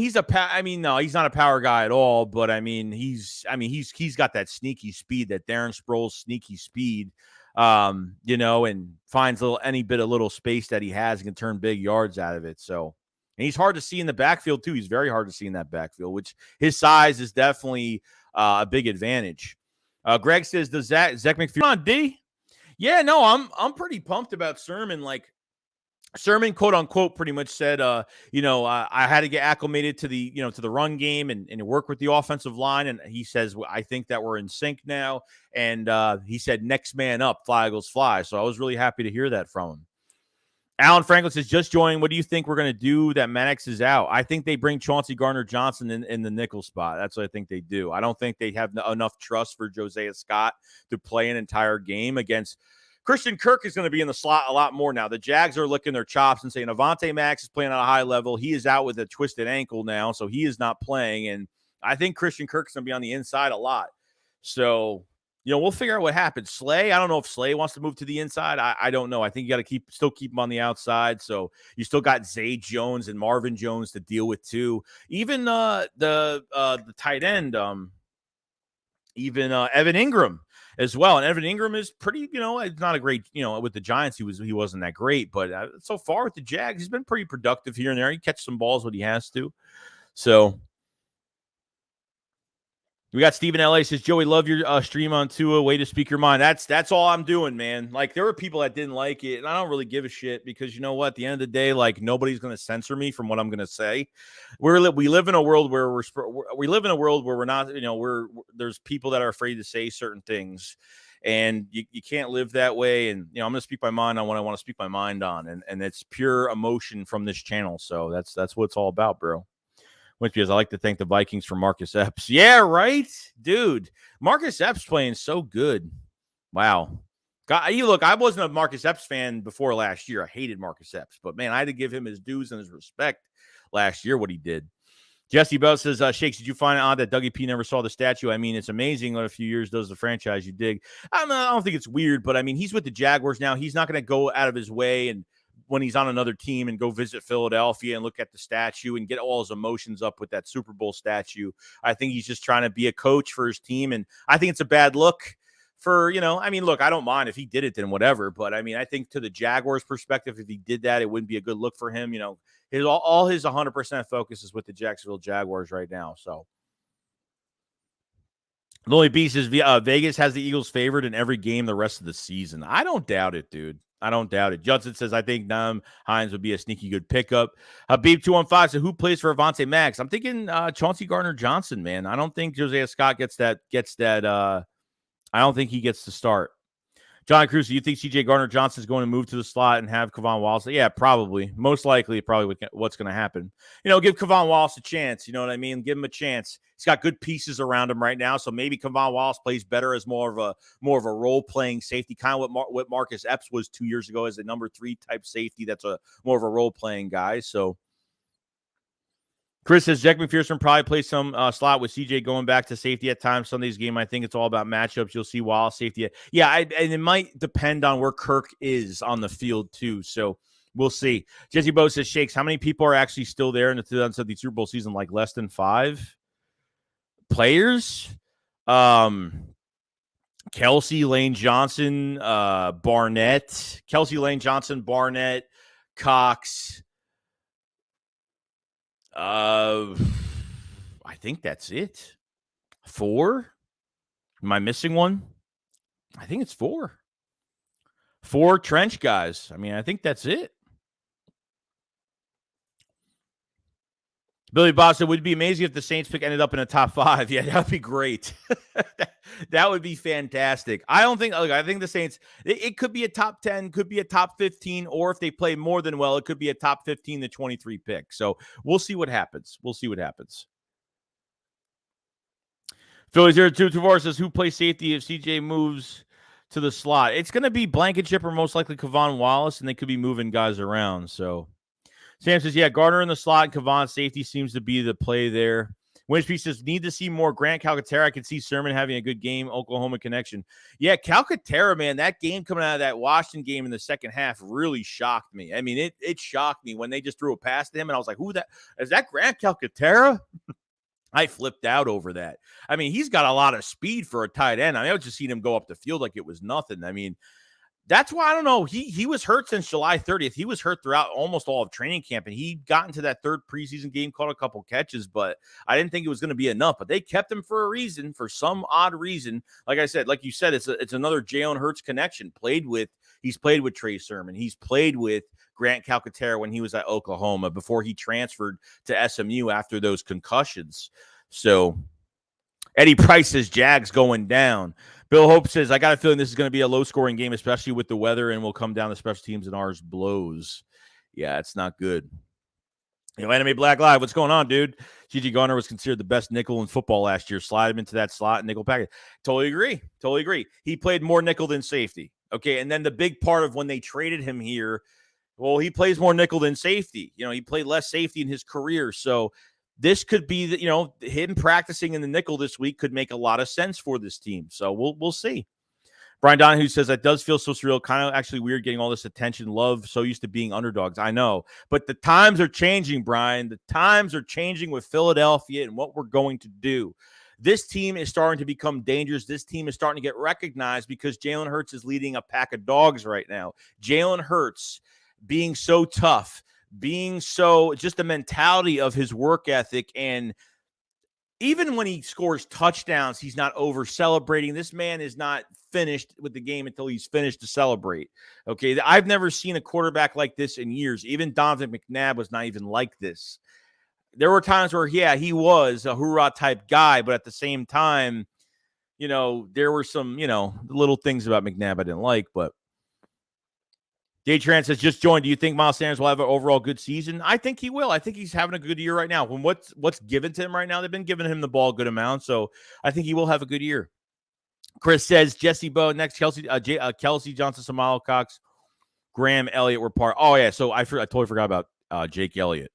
no, he's not a power guy at all. But he's got that sneaky speed, that Darren Sproles sneaky speed, and finds any bit of little space that he has and can turn big yards out of it. So, and he's hard to see in the backfield too. He's very hard to see in that backfield, which his size is definitely a big advantage. Greg says, "Does Zach McPherson on D?" Yeah, no, I'm pretty pumped about Sermon. Like, Sermon, quote unquote, pretty much said, I had to get acclimated to the run game and work with the offensive line. And he says, I think that we're in sync now. And he said, next man up, fly Eagles fly. So I was really happy to hear that from him. Alan Franklin says, just joining. What do you think we're going to do that Maddox is out? I think they bring Chauncey Gardner-Johnson in the nickel spot. That's what I think they do. I don't think they have enough trust for Josiah Scott to play an entire game against Christian Kirk. Is going to be in the slot a lot more now. The Jags are licking their chops and saying Avonte Max is playing at a high level. He is out with a twisted ankle now, so he is not playing. And I think Christian Kirk is going to be on the inside a lot. So, we'll figure out what happens. Slay, I don't know if Slay wants to move to the inside. I don't know. I think you got to still keep him on the outside. So you still got Zay Jones and Marvin Jones to deal with too. Even the tight end, Evan Ingram as well. And Evan Ingram is pretty, it's not a great, with the Giants, he wasn't that great, but so far with the Jags, he's been pretty productive here and there. He catches some balls when he has to. So we got Stephen L.A. says, Joey, love your stream on Tua. Way to speak your mind. That's all I'm doing, man. Like, there were people that didn't like it, and I don't really give a shit because you know what? At the end of the day, like, nobody's going to censor me from what I'm going to say. We live in a world where we're not, there's people that are afraid to say certain things. And you can't live that way. And, I'm going to speak my mind on what I want to speak my mind on. And it's pure emotion from this channel. So that's what it's all about, bro. Which is I like to thank the Vikings for Marcus Epps. Yeah, right? Dude, Marcus Epps playing so good. Wow. God, look, I wasn't a Marcus Epps fan before last year. I hated Marcus Epps. But, man, I had to give him his dues and his respect last year, what he did. Jesse Bell says, Shakes, did you find it odd that Dougie P never saw the statue? I mean, it's amazing what a few years does the franchise you dig. I don't think it's weird, but, I mean, he's with the Jaguars now. He's not going to go out of his way and when he's on another team and go visit Philadelphia and look at the statue and get all his emotions up with that Super Bowl statue. I think he's just trying to be a coach for his team, and I think it's a bad look for, I mean, look, I don't mind if he did it, then whatever, but, I mean, I think to the Jaguars' perspective, if he did that, it wouldn't be a good look for him, all his 100% focus is with the Jacksonville Jaguars right now. So, Lily B says Vegas has the Eagles favored in every game the rest of the season. I don't doubt it, dude. I don't doubt it. Judson says, I think Nam Hines would be a sneaky good pickup. Habib215 says, who plays for Avonte Max? I'm thinking Chauncey Gardner-Johnson, man. I don't think Josiah Scott gets that. I don't think he gets to start. John Cruz, do you think C.J. Gardner-Johnson is going to move to the slot and have Kevon Wallace? Yeah, probably. Most likely, probably what's going to happen. Give Kevon Wallace a chance. You know what I mean? Give him a chance. He's got good pieces around him right now, so maybe Kevon Wallace plays better as more of a role-playing safety, kind of what Marcus Epps was 2 years ago as a number 3 type safety. That's a more of a role-playing guy. So Chris says Jack McPherson probably plays some slot with CJ going back to safety at times. Sunday's game, I think it's all about matchups. You'll see Wallace safety. Yeah, and it might depend on where Kirk is on the field too. So we'll see. Jesse Bo says, Shakes, how many people are actually still there in the 2017 Super Bowl season? Like less than 5 players? Kelsey, Lane Johnson, Barnett. Kelsey, Lane Johnson, Barnett, Cox. I think that's it. 4? Am I missing one? I think it's 4. 4 trench guys. I mean, I think that's it. Billy Bob said, would it be amazing if the Saints pick ended up in a top 5? Yeah, that would be great. That would be fantastic. I think the Saints, it could be a top 10, could be a top 15, or if they play more than well, it could be a top 15 to 23 pick. So we'll see what happens. Philly 0224 says, who plays safety if CJ moves to the slot? It's going to be Blankenship or most likely Kevon Wallace, and they could be moving guys around. So Sam says, yeah, Gardner in the slot and Kevon safety seems to be the play there. Winchby says, need to see more Grant Calcaterra. I can see Sermon having a good game. Oklahoma connection. Yeah, Calcaterra, man, that game coming out of that Washington game in the second half really shocked me. I mean, it shocked me when they just threw a pass to him, and I was like, is that Grant Calcaterra? I flipped out over that. I mean, he's got a lot of speed for a tight end. I mean, I was just seeing him go up the field like it was nothing. I mean, that's why I don't know. He was hurt since July 30th. He was hurt throughout almost all of training camp, and he got into that 3rd preseason game, caught a couple catches, but I didn't think it was going to be enough. But they kept him for a reason, for some odd reason. Like I said, like you said, it's another Jalen Hurts connection. He's played with Trey Sermon. He's played with Grant Calcaterra when he was at Oklahoma before he transferred to SMU after those concussions. So Eddie Price says Jags going down. Bill Hope says, I got a feeling this is going to be a low-scoring game, especially with the weather, and will come down to special teams and ours blows. Yeah, it's not good. Anime Black Live, what's going on, dude? G.G. Garner was considered the best nickel in football last year. Slide him into that slot nickel package. Totally agree. He played more nickel than safety. Okay, and then the big part of when they traded him here, well, he plays more nickel than safety. He played less safety in his career, so this could be, him practicing in the nickel this week could make a lot of sense for this team. So we'll see. Brian Donahue says that does feel so surreal. Kind of actually weird getting all this attention. Love, so used to being underdogs. I know. But the times are changing, Brian. The times are changing with Philadelphia and what we're going to do. This team is starting to become dangerous. This team is starting to get recognized because Jalen Hurts is leading a pack of dogs right now. Jalen Hurts being so tough, being so just the mentality of his work ethic, and even when he scores touchdowns, he's not over celebrating. This man is not finished with the game until he's finished to celebrate. Okay, I've never seen a quarterback like this in years. Even Donovan McNabb was not even like this. There were times where, yeah, he was a hoorah type guy, but at the same time, there were some, little things about McNabb I didn't like, but Day Tran says, just joined. Do you think Miles Sanders will have an overall good season? I think he will. I think he's having a good year right now. When what's given to him right now, they've been giving him the ball a good amount, so I think he will have a good year. Chris says, Jesse Bowe, next Kelsey Johnson, Samalo Cox, Graham Elliott were part. Oh, yeah, so I totally forgot about Jake Elliott.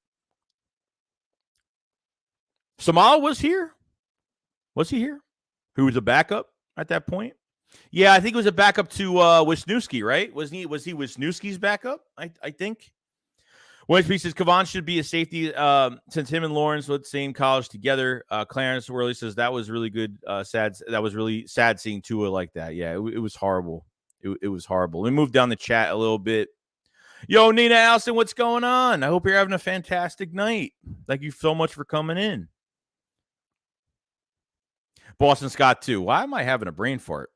Samalo was here? Was he here? Who was a backup at that point? Yeah, I think it was a backup to Wisniewski, right? Was he Wisniewski's backup? I think. Wednesday says Kavan should be a safety since him and Lawrence were the same college together. Clarence Worley says that was really good. That was really sad seeing Tua like that. Yeah, it was horrible. It was horrible. We moved down the chat a little bit. Yo, Nina Allison, what's going on? I hope you're having a fantastic night. Thank you so much for coming in. Boston Scott too. Why am I having a brain fart?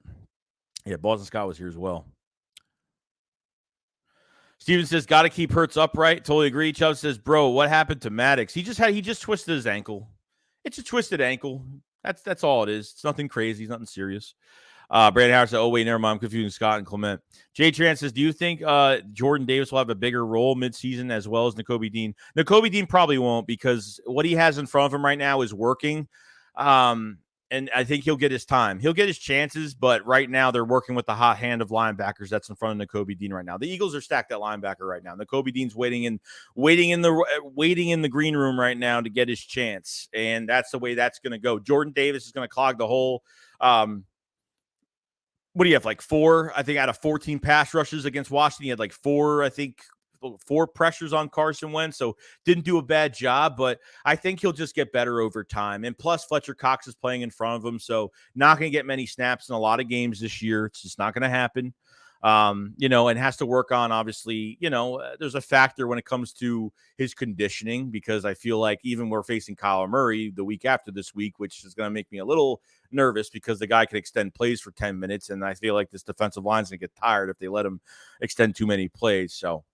Yeah, Boston Scott was here as well. Steven says, got to keep Hurts upright. Totally agree. Chubb says, bro, what happened to Maddox? He just twisted his ankle. It's a twisted ankle. That's all it is. It's nothing crazy. It's nothing serious. Brandon Howard said, oh, wait, never mind. I'm confusing Scott and Clement. Jay Tran says, do you think Jordan Davis will have a bigger role midseason as well as Nakobe Dean? Nakobe Dean probably won't because what he has in front of him right now is working. And I think he'll get his time. He'll get his chances, but right now they're working with the hot hand of linebackers that's in front of Nakobe Dean right now. The Eagles are stacked at linebacker right now. Nakobe Dean's waiting in the green room right now to get his chance, and that's the way that's going to go. Jordan Davis is going to clog the hole. What do you have, like 4? I think out of 14 pass rushes against Washington, he had like 4 pressures on Carson Wentz, so didn't do a bad job, but I think he'll just get better over time. And plus, Fletcher Cox is playing in front of him, so not going to get many snaps in a lot of games this year. It's just not going to happen. And has to work on, obviously, there's a factor when it comes to his conditioning, because I feel like even we're facing Kyler Murray the week after this week, which is going to make me a little nervous because the guy can extend plays for 10 minutes, and I feel like this defensive line's going to get tired if they let him extend too many plays. So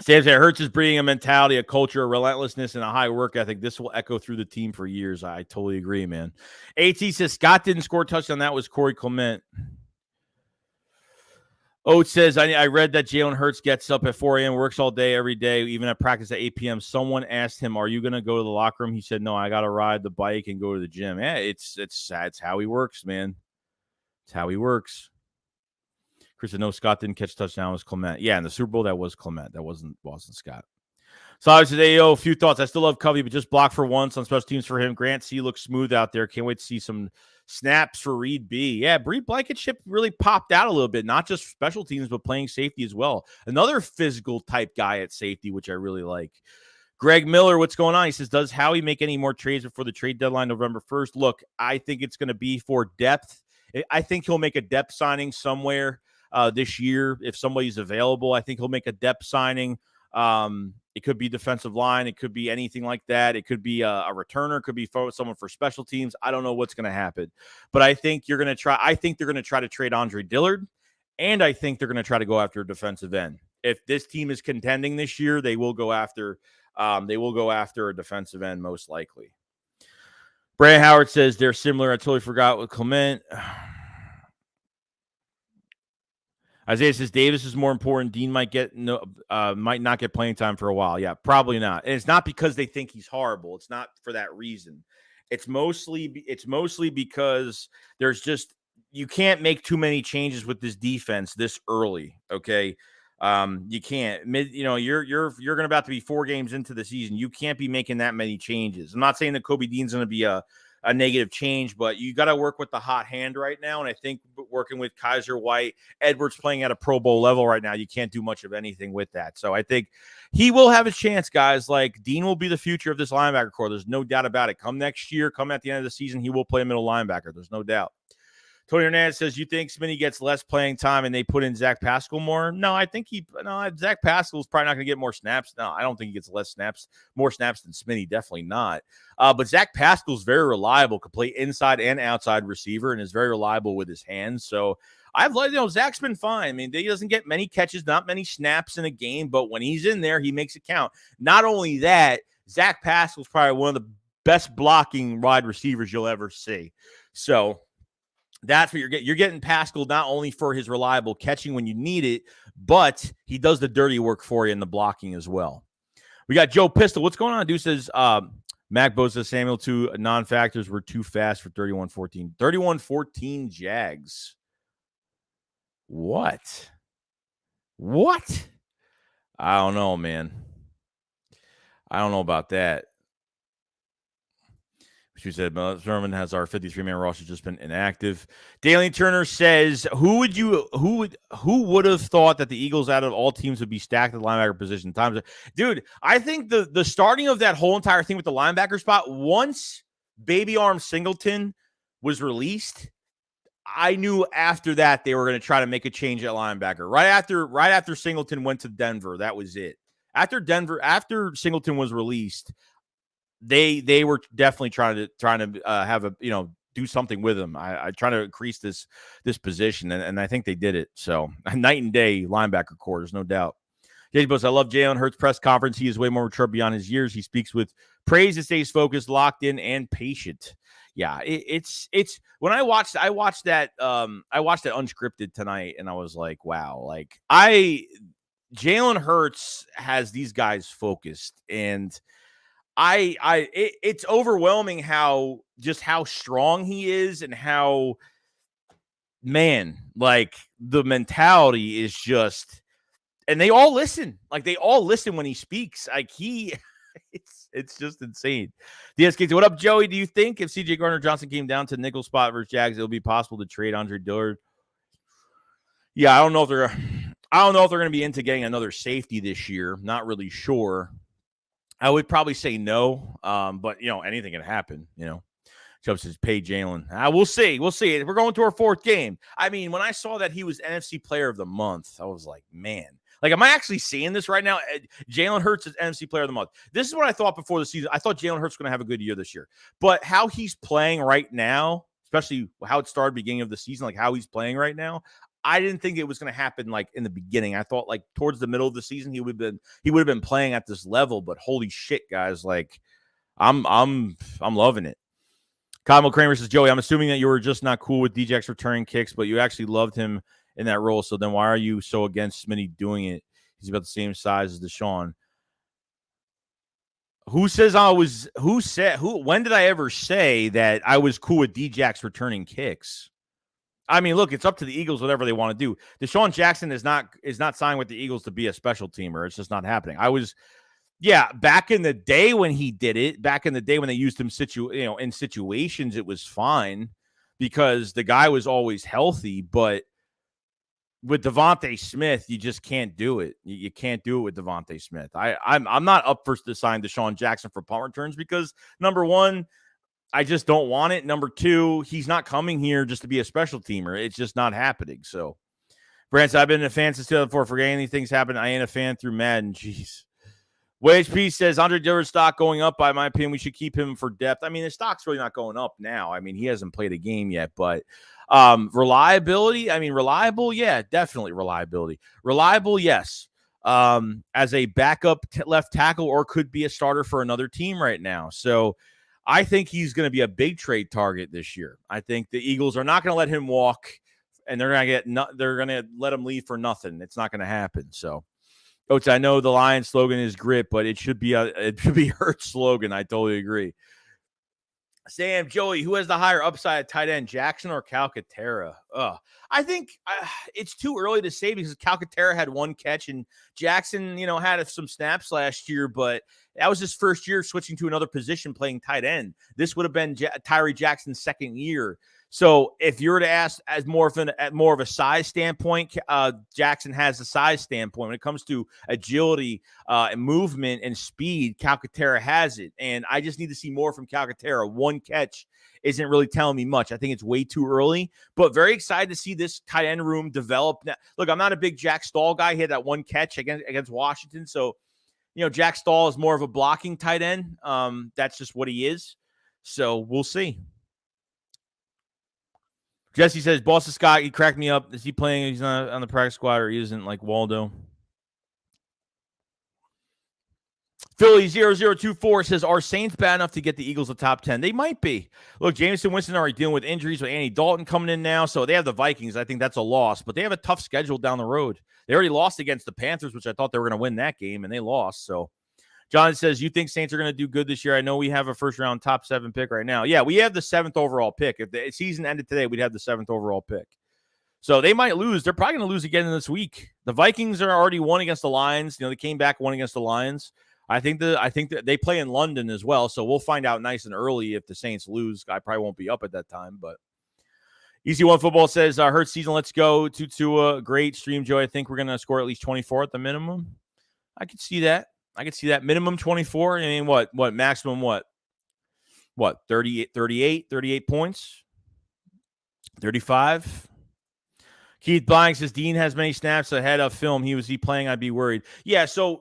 Sam said, Hurts is breeding a mentality, a culture, a relentlessness, and a high work ethic. This will echo through the team for years. I totally agree, man. AT says, Scott didn't score a touchdown. That was Corey Clement. Oates says, I read that Jalen Hurts gets up at 4 a.m., works all day, every day, even at practice at 8 p.m. Someone asked him, are you going to go to the locker room? He said, no, I got to ride the bike and go to the gym. Yeah, it's sad. It's how he works, man. It's how he works. Chris said, no, Scott didn't catch a touchdown. It was Clement. Yeah, in the Super Bowl, that was Clement. That wasn't Scott. So I would say, a few thoughts. I still love Covey, but just block for once on special teams for him. Grant C looks smooth out there. Can't wait to see some snaps for Reed B. Yeah, Reed Blankenship really popped out a little bit, not just special teams, but playing safety as well. Another physical type guy at safety, which I really like. Greg Miller, what's going on? He says, does Howie make any more trades before the trade deadline November 1st? Look, I think it's going to be for depth. I think he'll make a depth signing somewhere this year if somebody's available. I think he'll make a depth signing. It could be defensive line. It could be anything like that. It could be a returner. It could be someone for special teams. I don't know what's going to happen, but I think they're going to try to trade Andre Dillard, and I think they're going to try to go after a defensive end. If this team is contending this year, they will go after a defensive end most likely. Brandon Howard says they're similar. I totally forgot with Clement. Isaiah says Davis is more important. Dean might not get playing time for a while. Yeah, probably not. And it's not because they think he's horrible. It's not for that reason. It's mostly because there's just, you can't make too many changes with this defense this early. Okay, you can't. You're going to about to be 4 games into the season. You can't be making that many changes. I'm not saying that Kobe Dean's going to be a negative change, but you got to work with the hot hand right now. And I think working with Kaiser White, Edwards playing at a Pro Bowl level right now, you can't do much of anything with that. So I think he will have a chance, guys. Like, Dean will be the future of this linebacker core. There's no doubt about it. Come next year, come at the end of the season, he will play middle linebacker. There's no doubt. Tony Hernandez says, you think Smitty gets less playing time and they put in Zach Pascal more? No, I think Zach Pascal's probably not going to get more snaps. No, I don't think he gets more snaps than Smitty. Definitely not. But Zach Pascal's very reliable, can play inside and outside receiver, and is very reliable with his hands. So Zach's been fine. I mean, he doesn't get many catches, not many snaps in a game, but when he's in there, he makes it count. Not only that, Zach Pascal's probably one of the best blocking wide receivers you'll ever see. So that's what you're getting. You're getting Pascal not only for his reliable catching when you need it, but he does the dirty work for you in the blocking as well. We got Joe Pistol. What's going on? Dude says, Mac Bosa, Samuel, 2 non-factors were too fast for 31-14. 31-14 Jags. What? I don't know, man. I don't know about that. She said, Sherman has our 53-man roster just been inactive. Daly Turner says, who would have thought that the Eagles out of all teams would be stacked at the linebacker position? Dude, I think the starting of that whole entire thing with the linebacker spot, once Baby Arm Singleton was released, I knew after that they were going to try to make a change at linebacker. Right after Singleton went to Denver, that was it. After Singleton was released, they were definitely trying to have a, do something with him. I try to increase this position, and I think they did it. So night and day linebacker core, there's no doubt. Jay Bus, I love Jalen Hurts' press conference. He is way more mature beyond his years. He speaks with praise and stays focused, locked in, and patient. Yeah, it's when I watched that unscripted tonight, and I was like, wow, like Jalen Hurts has these guys focused, and it's overwhelming how strong he is, and how, man, like the mentality is just, and they all listen when he speaks. Like it's just insane. DSK, what up, Joey? Do you think if CJ Gardner-Johnson came down to nickel spot versus Jags, it'll be possible to trade Andre Dillard? Yeah, I don't know if they're going to be into getting another safety this year. Not really sure. I would probably say no, but anything can happen. Chubb says, pay Jalen. We'll see. We're going to our 4th game. I mean, when I saw that he was NFC Player of the Month, I was like, man. Like, am I actually seeing this right now? Jalen Hurts is NFC Player of the Month. This is what I thought before the season. I thought Jalen Hurts was going to have a good year this year. But how he's playing right now, especially how it started beginning of the season, like how he's playing right now, I didn't think it was going to happen like in the beginning. I thought like towards the middle of the season he would have been playing at this level. But holy shit, guys! Like, I'm loving it. Kyle Kramer says, Joey, I'm assuming that you were just not cool with DJX returning kicks, but you actually loved him in that role. So then why are you so against Smitty doing it? He's about the same size as Deshaun. When did I ever say that I was cool with DJX returning kicks? I mean, look, it's up to the Eagles, whatever they want to do. Deshaun Jackson is not signed with the Eagles to be a special teamer. It's just not happening. Back in the day when he did it, back in the day when they used him in situations, it was fine because the guy was always healthy. But with Devontae Smith, you just can't do it. You can't do it with Devontae Smith. I'm not up for to sign Deshaun Jackson for punt returns because, number one, I just don't want it. Number two, he's not coming here just to be a special teamer. It's just not happening. So, Branson, I've been a fan since 2004. Forgetting anything's happened. I ain't a fan through Madden. Jeez. WHP says Andre Dillard's stock going up. By my opinion, we should keep him for depth. I mean, his stock's really not going up now. I mean, he hasn't played a game yet, but reliability. I mean, reliable, yeah, definitely reliability. Reliable, yes. As a backup left tackle, or could be a starter for another team right now. So I think he's going to be a big trade target this year. I think the Eagles are not going to let him walk, and they're going to let him leave for nothing. It's not going to happen. So, Coach, I know the Lions slogan is grit, but it should be Hurts slogan. I totally agree. Sam, Joey, who has the higher upside at tight end, Jackson or Calcaterra? I think it's too early to say because Calcaterra had 1 catch and Jackson, had some snaps last year, but that was his first year switching to another position playing tight end. This would have been Tyree Jackson's second year. So if you were to ask as more of a size standpoint, Jackson has a size standpoint. When it comes to agility and movement and speed, Calcaterra has it. And I just need to see more from Calcaterra. 1 catch isn't really telling me much. I think it's way too early, but very excited to see this tight end room develop. Now, look, I'm not a big Jack Stahl guy. He had that 1 catch against Washington. So, Jack Stahl is more of a blocking tight end. That's just what he is. So we'll see. Jesse says, Boston Scott, he cracked me up. Is he playing? He's not on the practice squad, or he isn't like Waldo? Philly0024 says, are Saints bad enough to get the Eagles a top 10? They might be. Look, Jameson Winston already dealing with injuries with Andy Dalton coming in now, so they have the Vikings. I think that's a loss, but they have a tough schedule down the road. They already lost against the Panthers, which I thought they were going to win that game, and they lost. So John says, you think Saints are going to do good this year? I know we have a first-round top 7 pick right now. Yeah, we have the 7th overall pick. If the season ended today, we'd have the 7th overall pick. So they might lose. They're probably going to lose again this week. The Vikings are already won against the Lions. They came back, won against the Lions. I think that they play in London as well, so we'll find out nice and early if the Saints lose. I probably won't be up at that time, but Easy One Football says, Hurts season, let's go. Tua, great stream, Joe. I think we're going to score at least 24 at the minimum. I could see that. Minimum 24. I mean, what maximum, what 38 points, 35. Keith Blank says Dean has many snaps ahead of film. Was he playing? I'd be worried. Yeah. So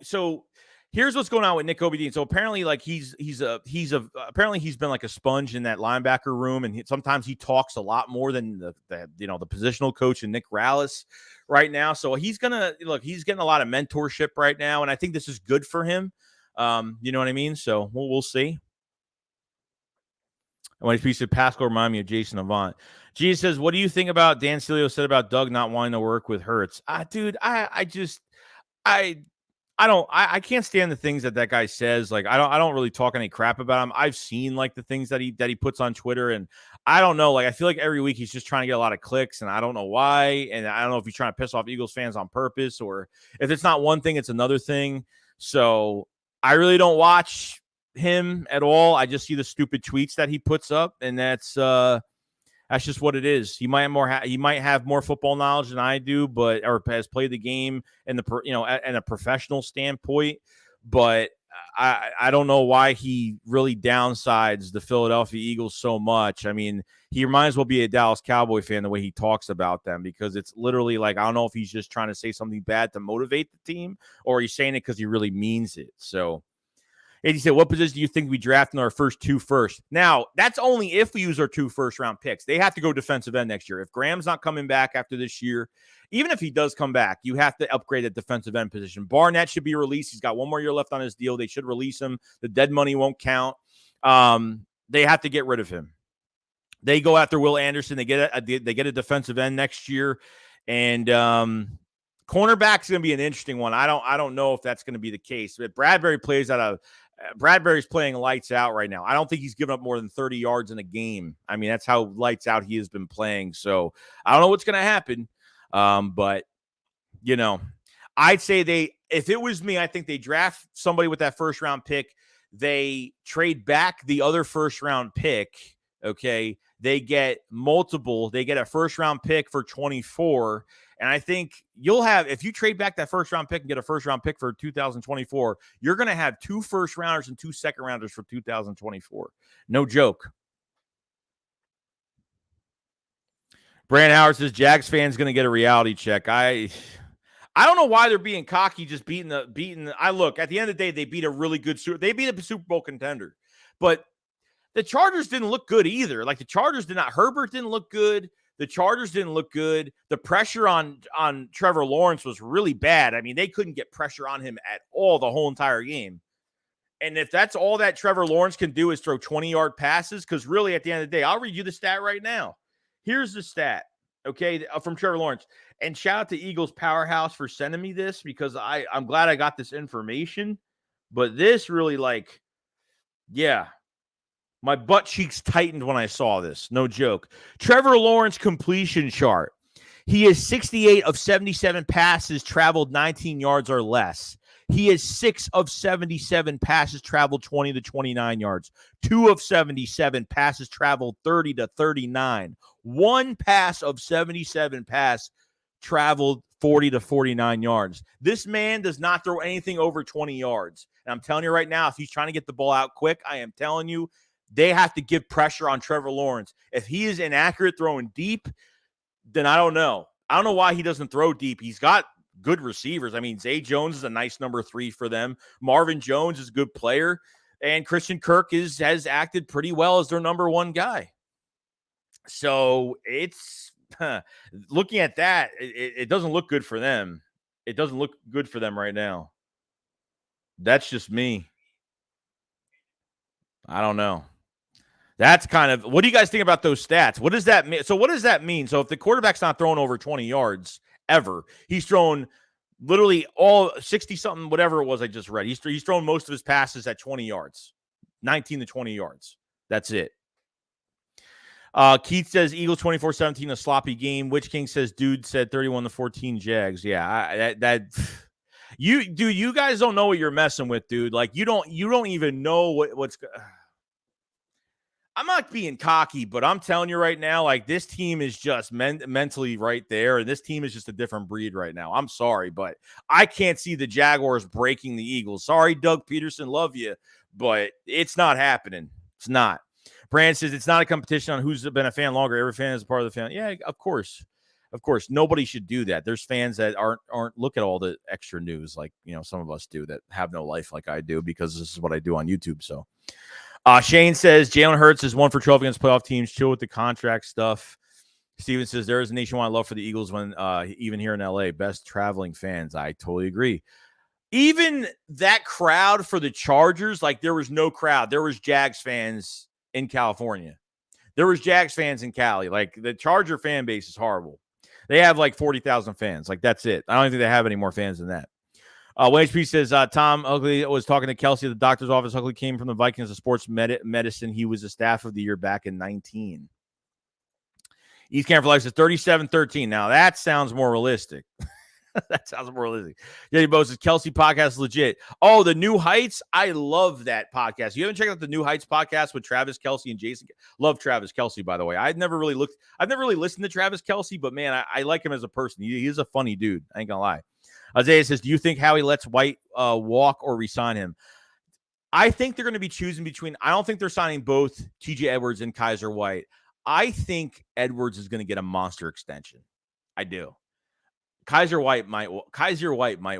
here's what's going on with Nick Dean. So apparently, like he's been like a sponge in that linebacker room, and sometimes he talks a lot more than the positional coach and Nick Rallis right now. So he's getting a lot of mentorship right now, and I think this is good for him. You know what I mean? So we'll see. And when he said Pascal remind me of Jason Avant. G says, what do you think about Dan Cilio said about Doug not wanting to work with Hurts? Dude, I can't stand the things that guy says. Like, I don't really talk any crap about him. I've seen like the things that he puts on Twitter, and I don't know. Like, I feel like every week he's just trying to get a lot of clicks, and I don't know why. And I don't know if he's trying to piss off Eagles fans on purpose, or if it's not one thing, it's another thing. So I really don't watch him at all. I just see the stupid tweets that he puts up, and that's just what it is. He might have more football knowledge than I do, or has played the game in at a professional standpoint. But I don't know why he really downsides the Philadelphia Eagles so much. I mean, he might as well be a Dallas Cowboy fan the way he talks about them, because it's literally like, I don't know if he's just trying to say something bad to motivate the team, or he's saying it because he really means it. So. And he said, what position do you think we draft in our first 2 first? Now, that's only if we use our 2 first-round picks. They have to go defensive end next year. If Graham's not coming back after this year, even if he does come back, you have to upgrade the defensive end position. Barnett should be released. He's got 1 more year left on his deal. They should release him. The dead money won't count. They have to get rid of him. They go after Will Anderson. They get a defensive end next year. And cornerback's going to be an interesting one. I don't know if that's going to be the case. But Bradbury's playing lights out right now. I don't think he's given up more than 30 yards in a game. I mean, that's how lights out he has been playing. So I don't know what's going to happen. But, I'd say if it was me, I think they draft somebody with that first-round pick. They trade back the other first-round pick, okay? They get a first-round pick for 24. And I think if you trade back that first-round pick and get a first-round pick for 2024, you're going to have 2 first-rounders and 2 second-rounders for 2024. No joke. Brand Howard says, Jags fans going to get a reality check. I don't know why they're being cocky, just beating. Look, at the end of the day, they beat a Super Bowl contender. But the Chargers didn't look good either. Like, Herbert didn't look good. The Chargers didn't look good. The pressure on Trevor Lawrence was really bad. I mean, they couldn't get pressure on him at all the whole entire game. And if that's all that Trevor Lawrence can do is throw 20-yard passes, because really at the end of the day, I'll read you the stat right now. Here's the stat, okay, from Trevor Lawrence. And shout out to Eagles Powerhouse for sending me this, because I'm glad I got this information. But this really, my butt cheeks tightened when I saw this. No joke. Trevor Lawrence completion chart. He is 68 of 77 passes traveled 19 yards or less. He is 6 of 77 passes traveled 20 to 29 yards. 2 of 77 passes traveled 30 to 39. 1 pass of 77 pass traveled 40 to 49 yards. This man does not throw anything over 20 yards. And I'm telling you right now, if he's trying to get the ball out quick, I am telling you, they have to give pressure on Trevor Lawrence. If he is inaccurate throwing deep, then I don't know. I don't know why he doesn't throw deep. He's got good receivers. I mean, Zay Jones is a nice number 3 for them. Marvin Jones is a good player. And Christian Kirk has acted pretty well as their number 1 guy. So it's looking at that, it doesn't look good for them. It doesn't look good for them right now. That's just me. I don't know. That's kind of, what do you guys think about those stats? What does that mean? So what does that mean? So if the quarterback's not throwing over 20 yards ever, he's thrown literally all 60 something, whatever it was I just read. He's thrown most of his passes at 20 yards, 19 to 20 yards. That's it. Keith says Eagles 24-17, a sloppy game. Witch King says dude said 31-14 Jags. Yeah, you guys don't know what you're messing with, dude. Like you don't even know what's. I'm not being cocky, but I'm telling you right now, like this team is just mentally right there, and this team is just a different breed right now. I'm sorry, but I can't see the Jaguars breaking the Eagles. Sorry, Doug Peterson, love you, but it's not happening. It's not. Brand says it's not a competition on who's been a fan longer. Every fan is a part of the fan. Yeah, of course. Of course, nobody should do that. There's fans that aren't look at all the extra news like, some of us do that have no life like I do because this is what I do on YouTube. So Shane says Jalen Hurts is 1 for 12 against playoff teams. Chill with the contract stuff. Steven says there is a nationwide love for the Eagles when even here in LA, best traveling fans. I totally agree. Even that crowd for the Chargers, like there was no crowd. There was Jags fans in California. There was Jags fans in Cali. Like the Charger fan base is horrible. They have like 40,000 fans. Like that's it. I don't think they have any more fans than that. HP says Tom Ugly was talking to Kelsey at the doctor's office. Ugly came from the Vikings of sports medicine. He was a staff of the year back in 19. East Camp for Life says 37-13. Now that sounds more realistic. That sounds more realistic. Jenny Bo says Kelsey podcast is legit. Oh, the New Heights. I love that podcast. You haven't checked out the New Heights podcast with Travis Kelsey and Jason? Love Travis Kelsey, by the way. I've never really listened to Travis Kelsey, but man, I like him as a person. He's a funny dude. I ain't gonna lie. Isaiah says, do you think Howie lets White walk or resign him? I think they're going to be choosing between. I don't think they're signing both TJ Edwards and Kaiser White. I think Edwards is going to get a monster extension. I do. Kaiser White might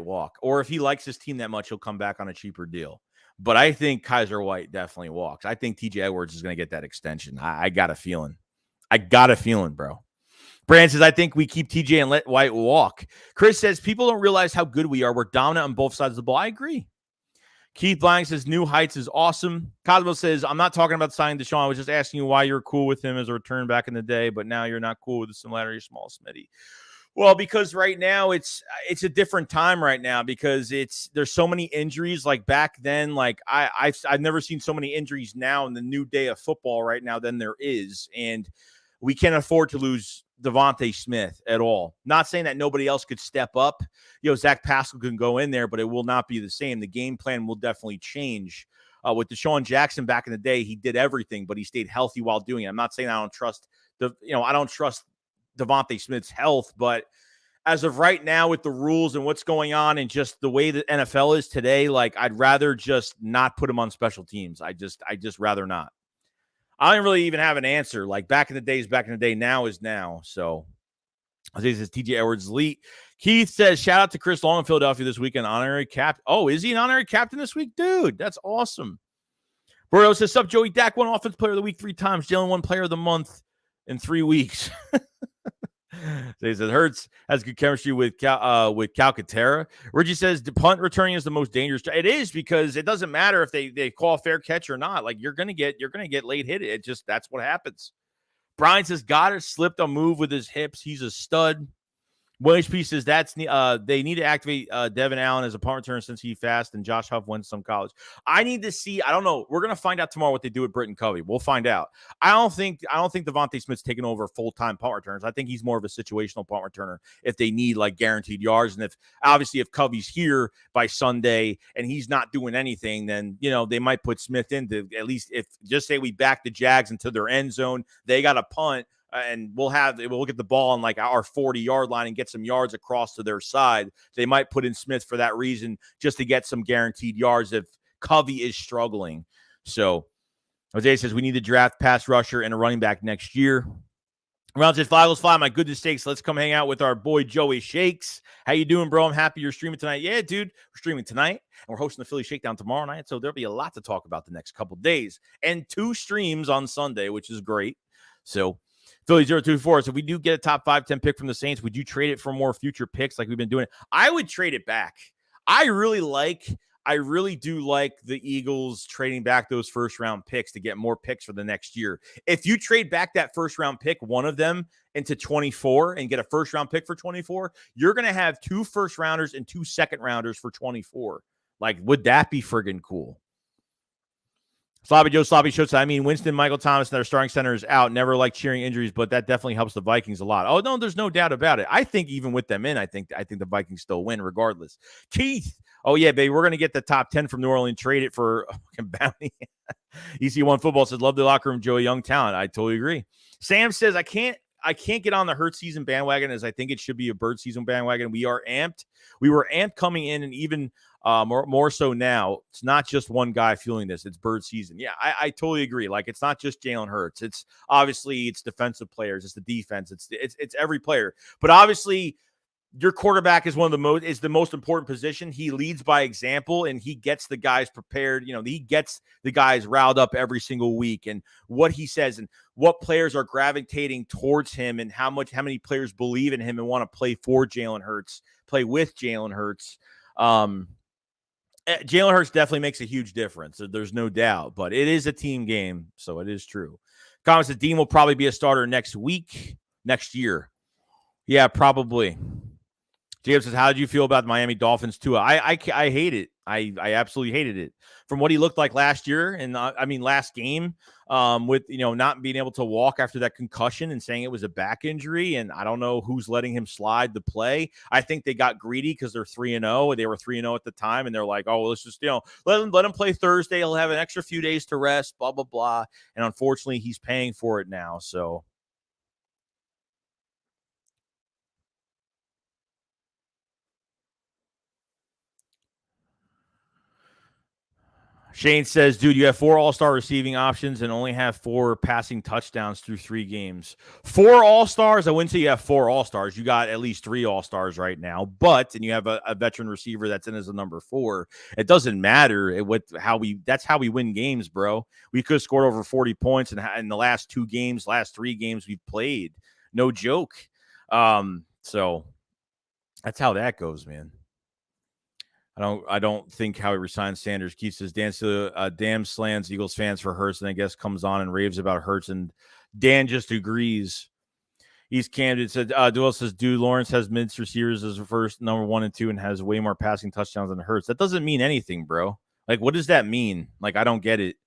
walk, or if he likes his team that much, he'll come back on a cheaper deal. But I think Kaiser White definitely walks. I think TJ Edwards is going to get that extension. I got a feeling. Bro. Brand says, I think we keep TJ and let White walk. Chris says, people don't realize how good we are. We're dominant on both sides of the ball. I agree. Keith Blank says, New Heights is awesome. Cosmo says, I'm not talking about signing Deshaun. I was just asking you why you're cool with him as a return back in the day, but now you're not cool with the similarity of Small Smitty. Well, because right now it's a different time right now because there's so many injuries. Like back then, like I've never seen so many injuries now in the new day of football right now than there is. And we can't afford to lose Devontae Smith at all. Not saying that nobody else could step up. Zach Pascal can go in there, but it will not be the same. The game plan will definitely change. With Deshaun Jackson back in the day, he did everything, but he stayed healthy while doing it. I'm not saying I don't trust Devontae Smith's health, but as of right now with the rules and what's going on and just the way the NFL is today, like I'd rather just not put him on special teams. I just rather not. I don't really even have an answer. Like back in the day, now is now. So Isaiah says TJ Edwards elite. Keith says, shout out to Chris Long in Philadelphia this weekend. Honorary captain. Oh, is he an honorary captain this week? Dude, that's awesome. Burrow says, sup, Joey? Dak won Offensive Player of the Week 3 times. Jalen won Player of the Month in 3 weeks. So he says Hurts has good chemistry with Calcaterra. Reggie says the punt returning is the most dangerous. It is because it doesn't matter if they call a fair catch or not. Like you're gonna get late hit. It just that's what happens. Brian says Goddard slipped a move with his hips. He's a stud. HP says they need to activate Devin Allen as a punt returner since he fast and Josh Huff wins some college. I need to see. I don't know. We're gonna find out tomorrow what they do with Britton Covey. We'll find out. I don't think Devontae Smith's taking over full-time punt returners. I think he's more of a situational punt returner if they need like guaranteed yards. And if Covey's here by Sunday and he's not doing anything, then they might put Smith into at least if just say we back the Jags into their end zone. They got a punt. And we'll get the ball on like our 40-yard line and get some yards across to their side. They might put in Smith for that reason, just to get some guaranteed yards if Covey is struggling. So Jose says we need to draft pass rusher and a running back next year. Round says fly, let's fly. My goodness sakes, let's come hang out with our boy Joey Shakes. How you doing, bro? I'm happy you're streaming tonight. Yeah, dude, we're streaming tonight, and we're hosting the Philly Shakedown tomorrow night. So there'll be a lot to talk about the next couple days, and 2 streams on Sunday, which is great. So. Philly 024. So if we do get a top 5-10 pick from the Saints, would you trade it for more future picks like we've been doing? I would trade it back. I really like I really do like the Eagles trading back those first-round picks to get more picks for the next year. If you trade back that first-round pick, one of them, into 24 and get a first-round pick for 24, you're going to have 2 first-rounders and 2 second-rounders for 24. Like, would that be friggin' cool? Sloppy Joe, Sloppy Show said, I mean, Winston, Michael Thomas, their starting center is out. Never like cheering injuries, but that definitely helps the Vikings a lot. Oh, no, there's no doubt about it. I think even with them in, I think the Vikings still win regardless. Keith, oh, yeah, baby, we're going to get the top 10 from New Orleans, trade it for a bounty. EC1 Football says, love the locker room, Joey, young talent. I totally agree. Sam says, I can't get on the Hurt season bandwagon as I think it should be a Bird season bandwagon. We are amped. We were amped coming in, and even more so now. It's not just one guy fueling this. It's Bird season. Yeah, I totally agree. Like, it's not just Jalen Hurts. It's obviously it's defensive players. It's the defense. It's every player. But obviously, your quarterback is the most important position. He leads by example, and he gets the guys prepared. You know, he gets the guys riled up every single week, and what he says and what players are gravitating towards him, and how many players believe in him and want to play for Jalen Hurts, play with Jalen Hurts. Jalen Hurts definitely makes a huge difference. There's no doubt, but it is a team game, so it is true. Comments that Dean will probably be a starter next year. Yeah, probably. James says, how did you feel about the Miami Dolphins Tua? I hate it. I absolutely hated it. From what he looked like last year, and last game, with not being able to walk after that concussion and saying it was a back injury, and I don't know who's letting him slide the play. I think they got greedy because they're 3-0. They were 3-0 at the time, and they're like, oh, well, let's just let him play Thursday. He'll have an extra few days to rest. Blah blah blah. And unfortunately, he's paying for it now. So. Shane says, dude, you have 4 all-star receiving options and only have 4 passing touchdowns through 3 games. 4 all-stars? I wouldn't say you have 4 all-stars. You got at least 3 all-stars right now. And you have a veteran receiver that's in as a number 4. It doesn't matter that's how we win games, bro. We could have scored over 40 points in the last 3 games we've played. No joke. So that's how that goes, man. I don't think how he resigns Sanders. Keith says, damn slams Eagles fans for Hurts, and I guess comes on and raves about Hurts, and Dan just agrees. East Camden said, Duel says, dude, Lawrence has mid receivers as the first number 1 and 2 and has way more passing touchdowns than Hurts. That doesn't mean anything, bro. Like, what does that mean? Like, I don't get it.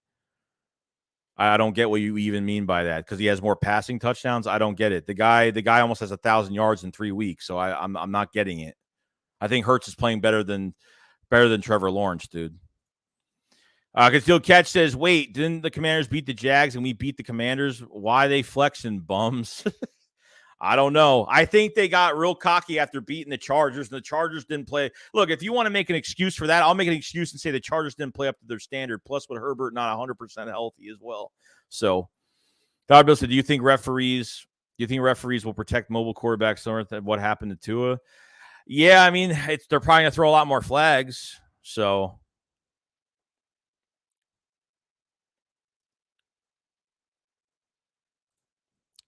I don't get what you even mean by that, because he has more passing touchdowns. I don't get it. The guy almost has 1,000 yards in 3 weeks, so I'm not getting it. I think Hurts is playing better than Trevor Lawrence, dude. Concealed Catch says, wait, didn't the Commanders beat the Jags and we beat the Commanders? Why are they flexing, bums? I don't know. I think they got real cocky after beating the Chargers, and the Chargers didn't play. Look, if you want to make an excuse for that, I'll make an excuse and say the Chargers didn't play up to their standard, plus with Herbert not 100% healthy as well. So, God Bill said, do you think referees will protect mobile quarterbacks similar to what happened to Tua? Yeah, I mean, they're probably going to throw a lot more flags. So,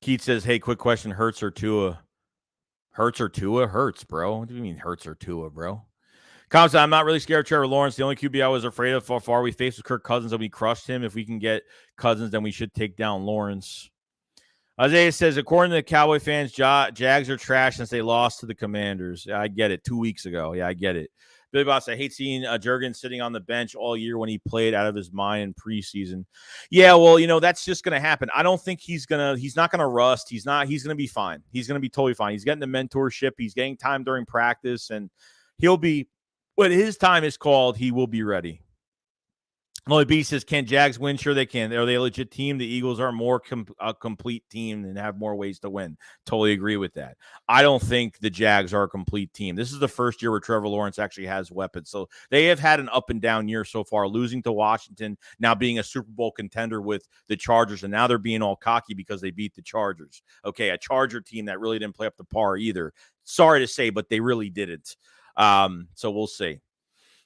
Keith says, hey, quick question, Hurts or Tua? Hurts or Tua? Hurts, bro. What do you mean Hurts or Tua, bro? Comes, I'm not really scared of Trevor Lawrence. The only QB I was afraid of so far we faced was Kirk Cousins, and we crushed him. If we can get Cousins, then we should take down Lawrence. Isaiah says, according to the Cowboy fans, Jags are trash since they lost to the Commanders. Yeah, I get it. 2 weeks ago. Yeah, I get it. Billy Boss, I hate seeing Jurgens sitting on the bench all year when he played out of his mind in preseason. Yeah, well, that's just going to happen. I don't think he's not going to rust. He's going to be fine. He's going to be totally fine. He's getting the mentorship. He's getting time during practice, and he'll be, when his time is called, he will be ready. Molly B says, can Jags win? Sure they can. Are they a legit team? The Eagles are more a complete team and have more ways to win. Totally agree with that. I don't think the Jags are a complete team. This is the first year where Trevor Lawrence actually has weapons. So they have had an up and down year so far, losing to Washington, now being a Super Bowl contender with the Chargers, and now they're being all cocky because they beat the Chargers. Okay, a Charger team that really didn't play up to par either. Sorry to say, but they really didn't. So we'll see.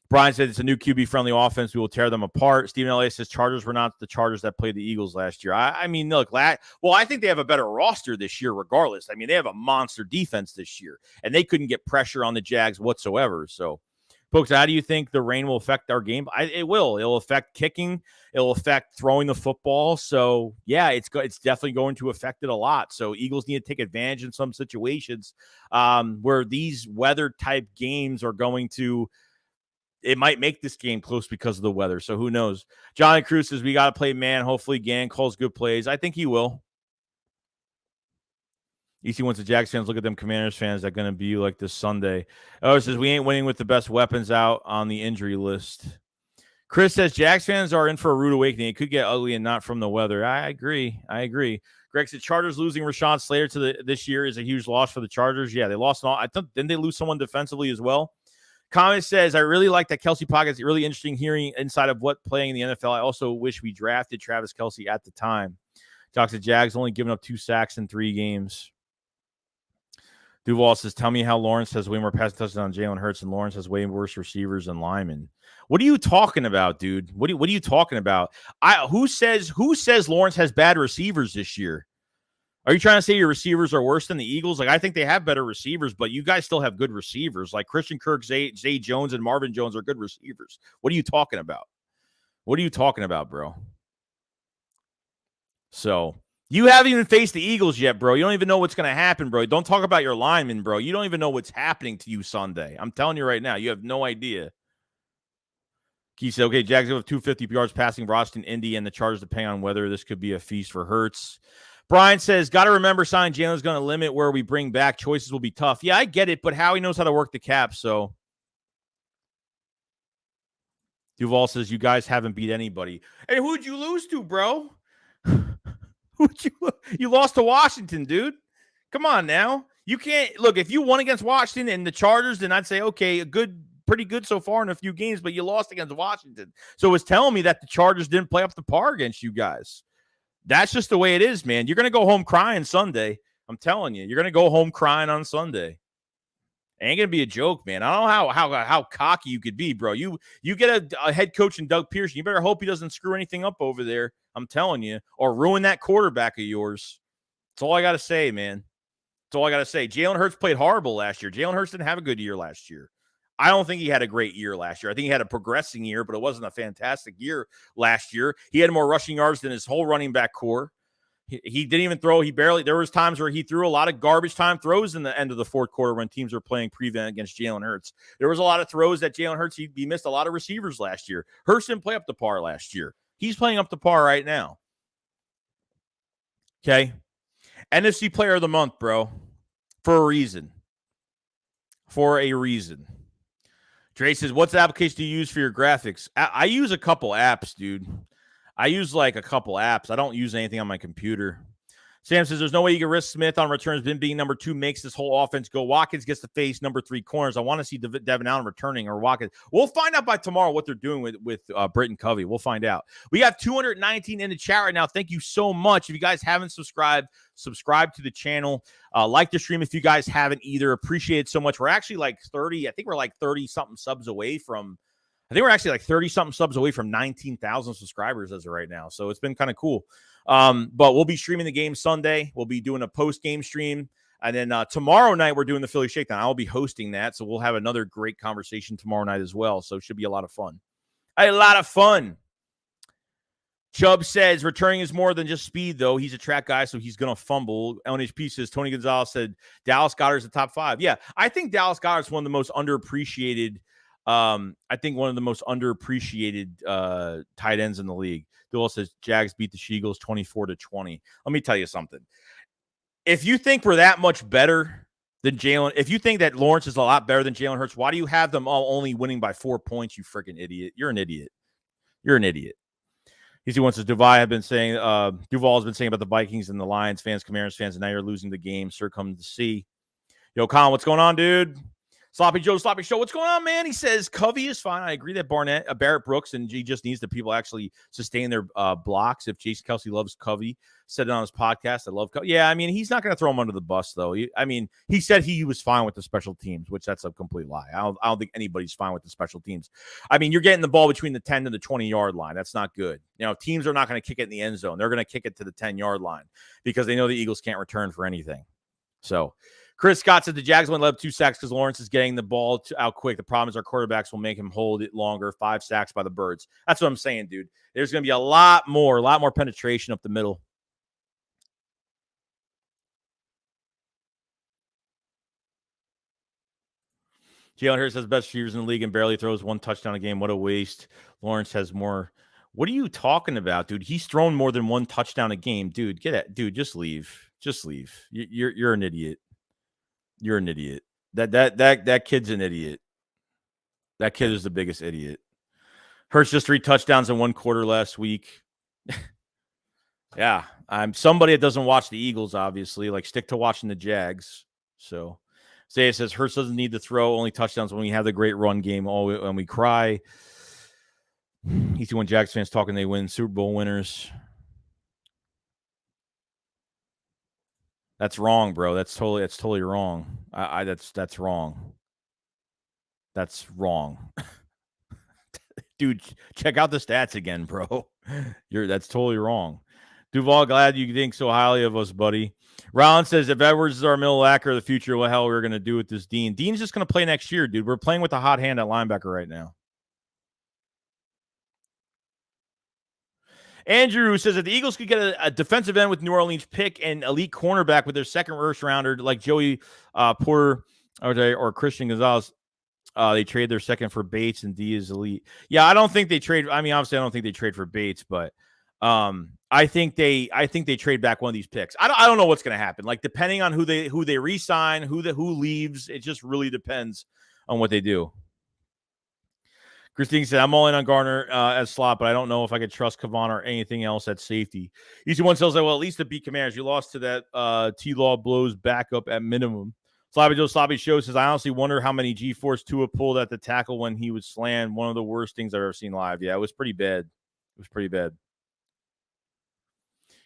Brian said it's a new QB-friendly offense. We will tear them apart. Stephen L.A. says Chargers were not the Chargers that played the Eagles last year. I mean, look, I think they have a better roster this year regardless. I mean, they have a monster defense this year, and they couldn't get pressure on the Jags whatsoever. So Folks, how do you think the rain will affect our game? It will. It'll affect kicking. It'll affect throwing the football. So, yeah, it's definitely going to affect it a lot. So, Eagles need to take advantage in some situations where these weather-type games are going to – it might make this game close because of the weather. So, who knows? Johnny Cruz says, we got to play man. Hopefully, Gann calls good plays. I think he will. EC wants the Jags fans. Look at them Commanders fans. They're going to be like this Sunday. Oh, it says we ain't winning with the best weapons out on the injury list. Chris says Jags fans are in for a rude awakening. It could get ugly and not from the weather. I agree. Greg said Chargers losing Rashawn Slater to this year is a huge loss for the Chargers. Yeah, they lost all. I think didn't they lose someone defensively as well? Comment says I really like that Kelsey pocket. It's really interesting hearing inside of what playing in the NFL. I also wish we drafted Travis Kelce at the time. Talks to Jags only giving up 2 sacks in 3 games. Duval says, tell me how Lawrence has way more passing touchdowns than Jalen Hurts, and Lawrence has way worse receivers than Lyman. What are you talking about, dude? What are you talking about? Who says Lawrence has bad receivers this year? Are you trying to say your receivers are worse than the Eagles? Like, I think they have better receivers, but you guys still have good receivers. Like Christian Kirk, Zay Jones, and Marvin Jones are good receivers. What are you talking about? What are you talking about, bro? So you haven't even faced the Eagles yet, bro. You don't even know what's going to happen, bro. Don't talk about your linemen, bro. You don't even know what's happening to you Sunday. I'm telling you right now, you have no idea. He said, okay, Jags have 250 yards passing Washington, Indy, and the Chargers depending on whether this could be a feast for Hurts. Brian says, got to remember signing Jalen's going to limit where we bring back. Choices will be tough. Yeah, I get it, but Howie knows how to work the cap, so. Duval says, you guys haven't beat anybody. Hey, who'd you lose to, bro? You lost to Washington, dude. Come on now. You can't look if you won against Washington and the Chargers, then I'd say okay, pretty good so far in a few games, but you lost against Washington. So it's telling me that the Chargers didn't play up to par against you guys. That's just the way it is, man. You're gonna go home crying Sunday. I'm telling you, you're gonna go home crying on Sunday. It ain't gonna be a joke, man. I don't know how cocky you could be, bro. You get a head coach in Doug Pearson. You better hope he doesn't screw anything up over there. I'm telling you, or ruin that quarterback of yours. That's all I gotta say, man. That's all I gotta say. Jalen Hurts played horrible last year. Jalen Hurts didn't have a good year last year. I don't think he had a great year last year. I think he had a progressing year, but it wasn't a fantastic year last year. He had more rushing yards than his whole running back core. He didn't even throw. There was times where he threw a lot of garbage time throws in the end of the fourth quarter when teams were playing prevent against Jalen Hurts. There was a lot of throws that Jalen Hurts, he missed a lot of receivers last year. Hurts didn't play up to par last year. He's playing up to par right now. Okay. NFC Player of the Month, bro. For a reason. Dre says, what's the application do you use for your graphics? I use a couple apps, dude. I use like a couple apps. I don't use anything on my computer. Sam says, there's no way you can risk Smith on returns. Him being number 2 makes this whole offense go. Watkins gets to face number 3 corners. I want to see Devin Allen returning or Watkins. We'll find out by tomorrow what they're doing with Britton Covey. We'll find out. We have 219 in the chat right now. Thank you so much. If you guys haven't subscribed, subscribe to the channel. Like the stream if you guys haven't either. Appreciate it so much. We're actually like 30. I think we're like 30-something subs away from I think we're actually like 30-something subs away from 19,000 subscribers as of right now. So it's been kind of cool. But we'll be streaming the game Sunday. We'll be doing a post-game stream. And then tomorrow night, we're doing the Philly Shakedown. I'll be hosting that. So we'll have another great conversation tomorrow night as well. So it should be a lot of fun. A lot of fun. Chubb says returning is more than just speed, though. He's a track guy, so he's going to fumble. LNHP says Tony Gonzalez said Dallas Goedert's the top 5. Yeah, I think Dallas Goedert's one of the most underappreciated tight ends in the league. Duel says Jags beat the Sheagles 24-20. Let me tell you something. If you think we're that much better than Jalen, if you think that Lawrence is a lot better than Jalen Hurts, why do you have them all only winning by 4 points, you freaking idiot? You're an idiot. He wants to Duval has been saying about the Vikings and the Lions fans, Commanders fans, and now you're losing the game. Sir, come to see. Yo, Colin, what's going on, dude? Sloppy Joe, Sloppy Show. What's going on, man? He says Covey is fine. I agree that Barrett Brooks, and he just needs the people actually sustain their blocks. If Jason Kelce loves Covey, said it on his podcast. I love Covey. Yeah, I mean, he's not going to throw him under the bus, though. He said he was fine with the special teams, which that's a complete lie. I don't think anybody's fine with the special teams. I mean, you're getting the ball between the 10 to the 20-yard line. That's not good. Teams are not going to kick it in the end zone. They're going to kick it to the 10-yard line because they know the Eagles can't return for anything. So, Chris Scott said the Jags won't let up 2 sacks because Lawrence is getting the ball out quick. The problem is our quarterbacks will make him hold it longer. 5 sacks by the Birds. That's what I'm saying, dude. There's going to be a lot more penetration up the middle. Jalen Hurts has the best receivers in the league and barely throws 1 touchdown a game. What a waste. Lawrence has more. What are you talking about, dude? He's thrown more than 1 touchdown a game, dude. Get it, dude. Just leave. Just leave. You're an idiot. You're an idiot. That kid's an idiot. That kid is the biggest idiot. Hurts just 3 touchdowns in 1 quarter last week. Yeah, I'm somebody that doesn't watch the Eagles, obviously. Like, stick to watching the Jags. So, Zaya says Hurts doesn't need to throw, only touchdowns when we have the great run game. And we cry. You see when Jags fans talking, they win Super Bowl winners. That's wrong, bro. That's totally wrong. That's wrong. That's wrong. Dude, check out the stats again, bro. That's totally wrong. Duval, glad you think so highly of us, buddy. Rollins says, if Edwards is our middle linebacker of the future, what the hell we're going to do with this Dean? Dean's just going to play next year, dude. We're playing with a hot hand at linebacker right now. Andrew says that the Eagles could get a defensive end with New Orleans pick and elite cornerback with their second first rounder like Joey Porter or Christian Gonzalez. They trade their second for Bates and D is elite. Yeah, I don't think they trade. I mean, obviously, I don't think they trade for Bates, but I think they trade back one of these picks. I don't know what's going to happen. Like, depending on who they re-sign, who leaves, it just really depends on what they do. Christine said, I'm all in on Garner as slot, but I don't know if I could trust Kavan or anything else at safety. Easy one says, well, at least to beat Commanders. You lost to that T-Law blows backup at minimum. Sloppy Joe Sloppy Show says, I honestly wonder how many G-Force Tua pulled at the tackle when he was slammed. One of the worst things I've ever seen live. Yeah, it was pretty bad. It was pretty bad.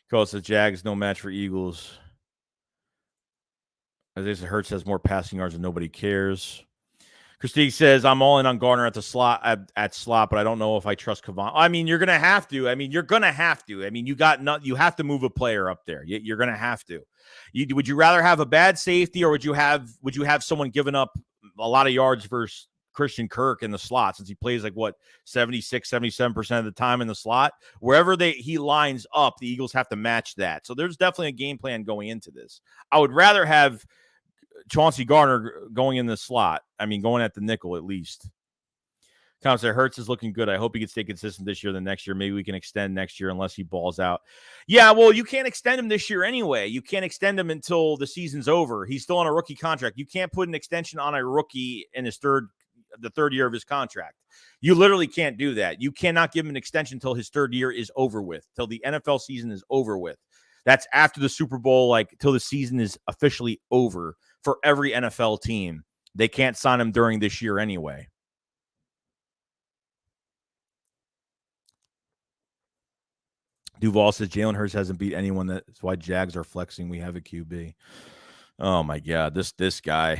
Cole says, Jags, no match for Eagles. As I said, Hurts has more passing yards and nobody cares. Christine says, I'm all in on Garner at the slot at slot, but I don't know if I trust Kavan. I mean, you're gonna have to. I mean, you have to move a player up there. You're gonna have to. Would you rather have a bad safety, or would you have someone giving up a lot of yards versus Christian Kirk in the slot, since he plays like 76, 77% of the time in the slot? Wherever he lines up, the Eagles have to match that. So there's definitely a game plan going into this. I would rather have Chauncey Garner going in the slot. I mean, going at the nickel at least. Counselor Hurts is looking good. I hope he can stay consistent this year than next year. Maybe we can extend next year unless he balls out. Yeah, well, you can't extend him this year anyway. You can't extend him until the season's over. He's still on a rookie contract. You can't put an extension on a rookie in the third year of his contract. You literally can't do that. You cannot give him an extension until his third year is over with, till the NFL season is over with. That's after the Super Bowl, like till the season is officially over for every NFL team. They can't sign him during this year anyway. Duval says Jalen Hurts hasn't beat anyone. That's why Jags are flexing. We have a QB. Oh my God, this guy,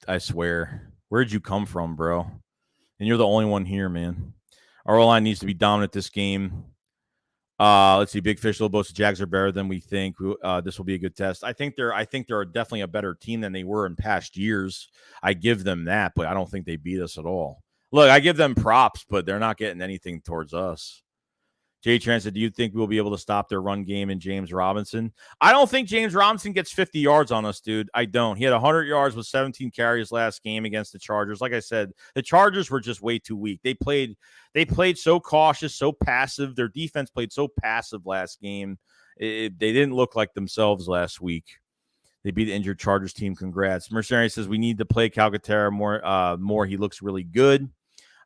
I swear. Where'd you come from, bro? And you're the only one here, man. Our O-line needs to be dominant this game. Let's see. Big Fish, Little Boats, the Jags are better than we think. This will be a good test. I think they're definitely a better team than they were in past years. I give them that, but I don't think they beat us at all. Look, I give them props, but they're not getting anything towards us. Jay Trent said, do you think we'll be able to stop their run game in James Robinson? I don't think James Robinson gets 50 yards on us, dude. I don't. He had 100 yards with 17 carries last game against the Chargers. Like I said, the Chargers were just way too weak. They played so cautious, so passive. Their defense played so passive last game. They didn't look like themselves last week. They beat the injured Chargers team. Congrats. Mercenary says, we need to play Calcaterra more. He looks really good.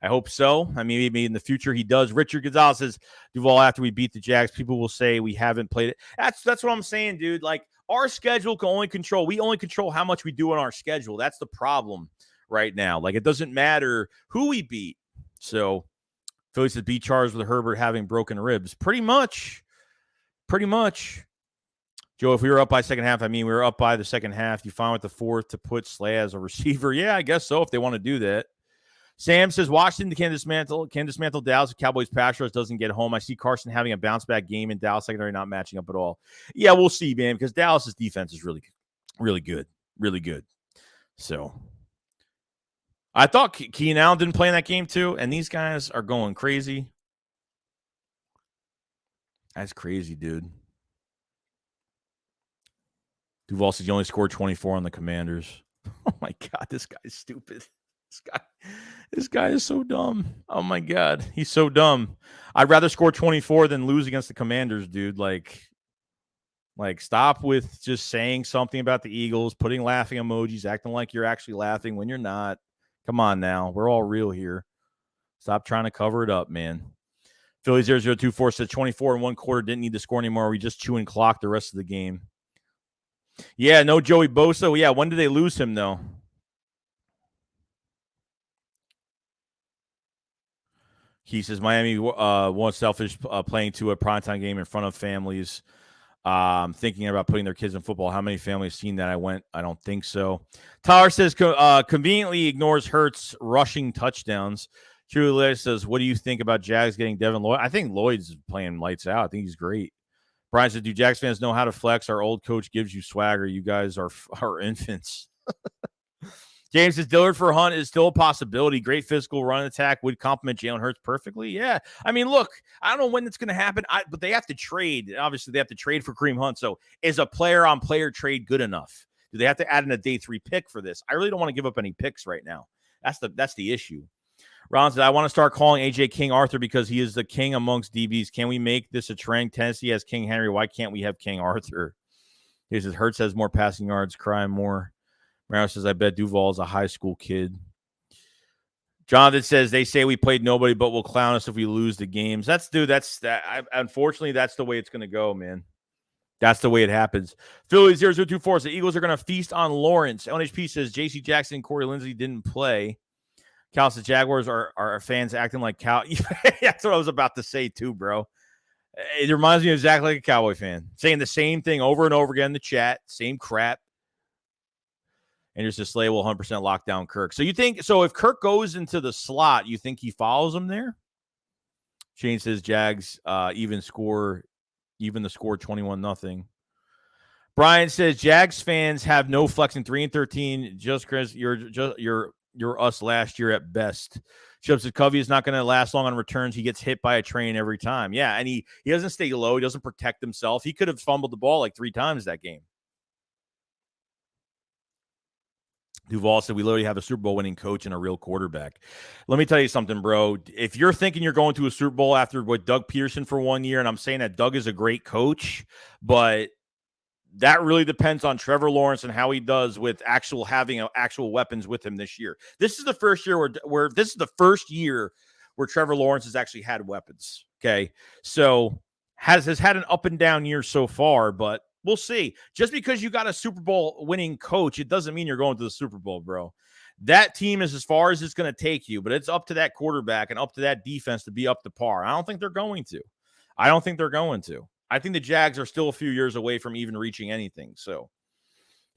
I hope so. I mean, maybe in the future he does. Richard Gonzalez says, Duval, after we beat the Jags, people will say we haven't played it. That's what I'm saying, dude. Like, our schedule we only control how much we do on our schedule. That's the problem right now. Like, it doesn't matter who we beat. So Philly says, be charged with Herbert having broken ribs. Pretty much. Joe, if we were up by second half, we were up by the second half. You fine with the fourth to put Slay as a receiver? Yeah, I guess so, if they want to do that. Sam says, Washington can dismantle Dallas if Cowboys pass rush doesn't get home. I see Carson having a bounce-back game in Dallas secondary not matching up at all. Yeah, we'll see, man, because Dallas's defense is really Really good. Really good. So I thought Keenan Allen didn't play in that game too, and these guys are going crazy. That's crazy, dude. Duval says you only scored 24 on the Commanders. Oh my God, this guy's stupid. This guy is so dumb. Oh my God, he's so dumb. I'd rather score 24 than lose against the Commanders, dude. Like stop with just saying something about the Eagles, putting laughing emojis, acting like you're actually laughing when you're not. Come on now, we're all real here. Stop trying to cover it up, man. Philly 0024 says 24 in one quarter, didn't need to score anymore. We just chewing clock the rest of the game. Yeah, no Joey Bosa. Yeah, when did they lose him, though? He says Miami wants selfish playing to a primetime game in front of families, thinking about putting their kids in football. How many families seen that? I don't think so. Tyler says conveniently ignores Hurts rushing touchdowns. Truly says, what do you think about Jags getting Devin Lloyd? I think Lloyd's playing lights out. I think he's great. Brian said, do Jags fans know how to flex? Our old coach gives you swagger. You guys are infants. James says, Dillard for Hunt is still a possibility. Great physical run attack would complement Jalen Hurts perfectly. Yeah. I mean, look, I don't know when it's going to happen, but they have to trade. Obviously, they have to trade for Kareem Hunt. So is a player-on-player trade good enough? Do they have to add in a day 3 pick for this? I really don't want to give up any picks right now. That's the issue. Ron said, I want to start calling AJ King Arthur because he is the king amongst DBs. Can we make this a trend? Tennessee has King Henry. Why can't we have King Arthur? He says, Hurts has more passing yards, crying more. Mario says, I bet Duval is a high school kid. Jonathan says, they say we played nobody, but will clown us if we lose the games. Unfortunately, that's the way it's going to go, man. That's the way it happens. Philly 0024 says, the Eagles are going to feast on Lawrence. LNHP says, J.C. Jackson and Corey Lindsey didn't play. Cal says, Jaguars are fans acting like Cal. That's what I was about to say too, bro. It reminds me of exactly like a Cowboy fan. Saying the same thing over and over again in the chat. Same crap. And just Slay will 100% lock down Kirk. So you think, so if Kirk goes into the slot, you think he follows him there? Shane says Jags even the score 21-0. Brian says Jags fans have no flexing 3-13. Just Chris, you're us last year at best. Chubb said Covey is not going to last long on returns. He gets hit by a train every time. Yeah, and he doesn't stay low. He doesn't protect himself. He could have fumbled the ball like 3 times that game. Duval said we literally have a Super Bowl winning coach and a real quarterback. Let me tell you something, bro. If you're thinking you're going to a Super Bowl after with Doug Peterson for 1 year, and I'm saying that Doug is a great coach, but that really depends on Trevor Lawrence and how he does with having actual weapons with him this year. This is the first year where Trevor Lawrence has actually had weapons. Okay. So has had an up and down year so far, but we'll see. Just because you got a Super Bowl winning coach, it doesn't mean you're going to the Super Bowl, bro. That team is as far as it's going to take you, but it's up to that quarterback and up to that defense to be up to par. I don't think they're going to. I think the Jags are still a few years away from even reaching anything. So,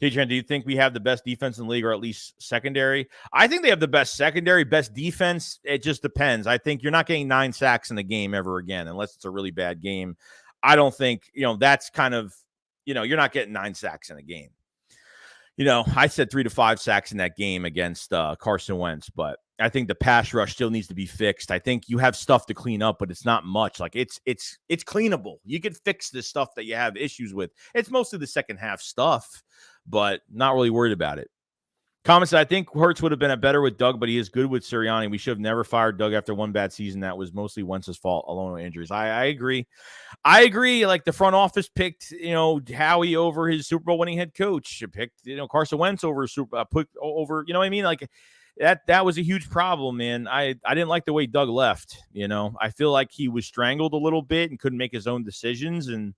T-Tran, do you think we have the best defense in the league or at least secondary? I think they have the best secondary, best defense. It just depends. I think you're not getting 9 sacks in the game ever again unless it's a really bad game. I don't think, that's kind of, you're not getting 9 sacks in a game. I said 3 to 5 sacks in that game against Carson Wentz, but I think the pass rush still needs to be fixed. I think you have stuff to clean up, but it's not much. Like it's cleanable. You can fix this stuff that you have issues with. It's mostly the second half stuff, but not really worried about it. Comment said, I think Hurts would have been better with Doug, but he is good with Sirianni. We should have never fired Doug after one bad season. That was mostly Wentz's fault, alone with injuries. I agree. Like the front office picked, Howie over his Super Bowl winning head coach. Picked, Carson Wentz over over, you know what I mean? Like that was a huge problem, man. I didn't like the way Doug left. I feel like he was strangled a little bit and couldn't make his own decisions, and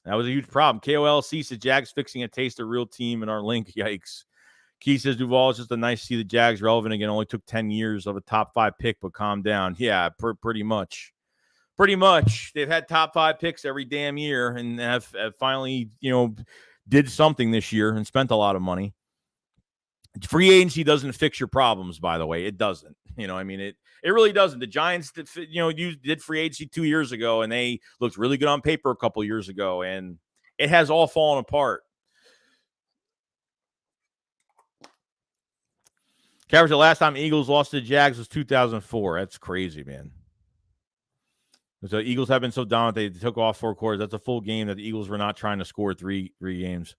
that was a huge problem. KOLC said Jags fixing a taste of real team in our link. Yikes. Key says Duval is just a nice to see the Jags relevant again. Only took 10 years of a top 5 pick, but calm down. Yeah, pretty much. Pretty much. They've had top 5 picks every damn year and have finally, did something this year and spent a lot of money. Free agency doesn't fix your problems, by the way. It doesn't. It really doesn't. The Giants, did free agency 2 years ago, and they looked really good on paper a couple years ago, and it has all fallen apart. Cameron, the last time Eagles lost to the Jags was 2004. That's crazy, man. The Eagles have been so dominant, they took off 4 quarters. That's a full game that the Eagles were not trying to score three games.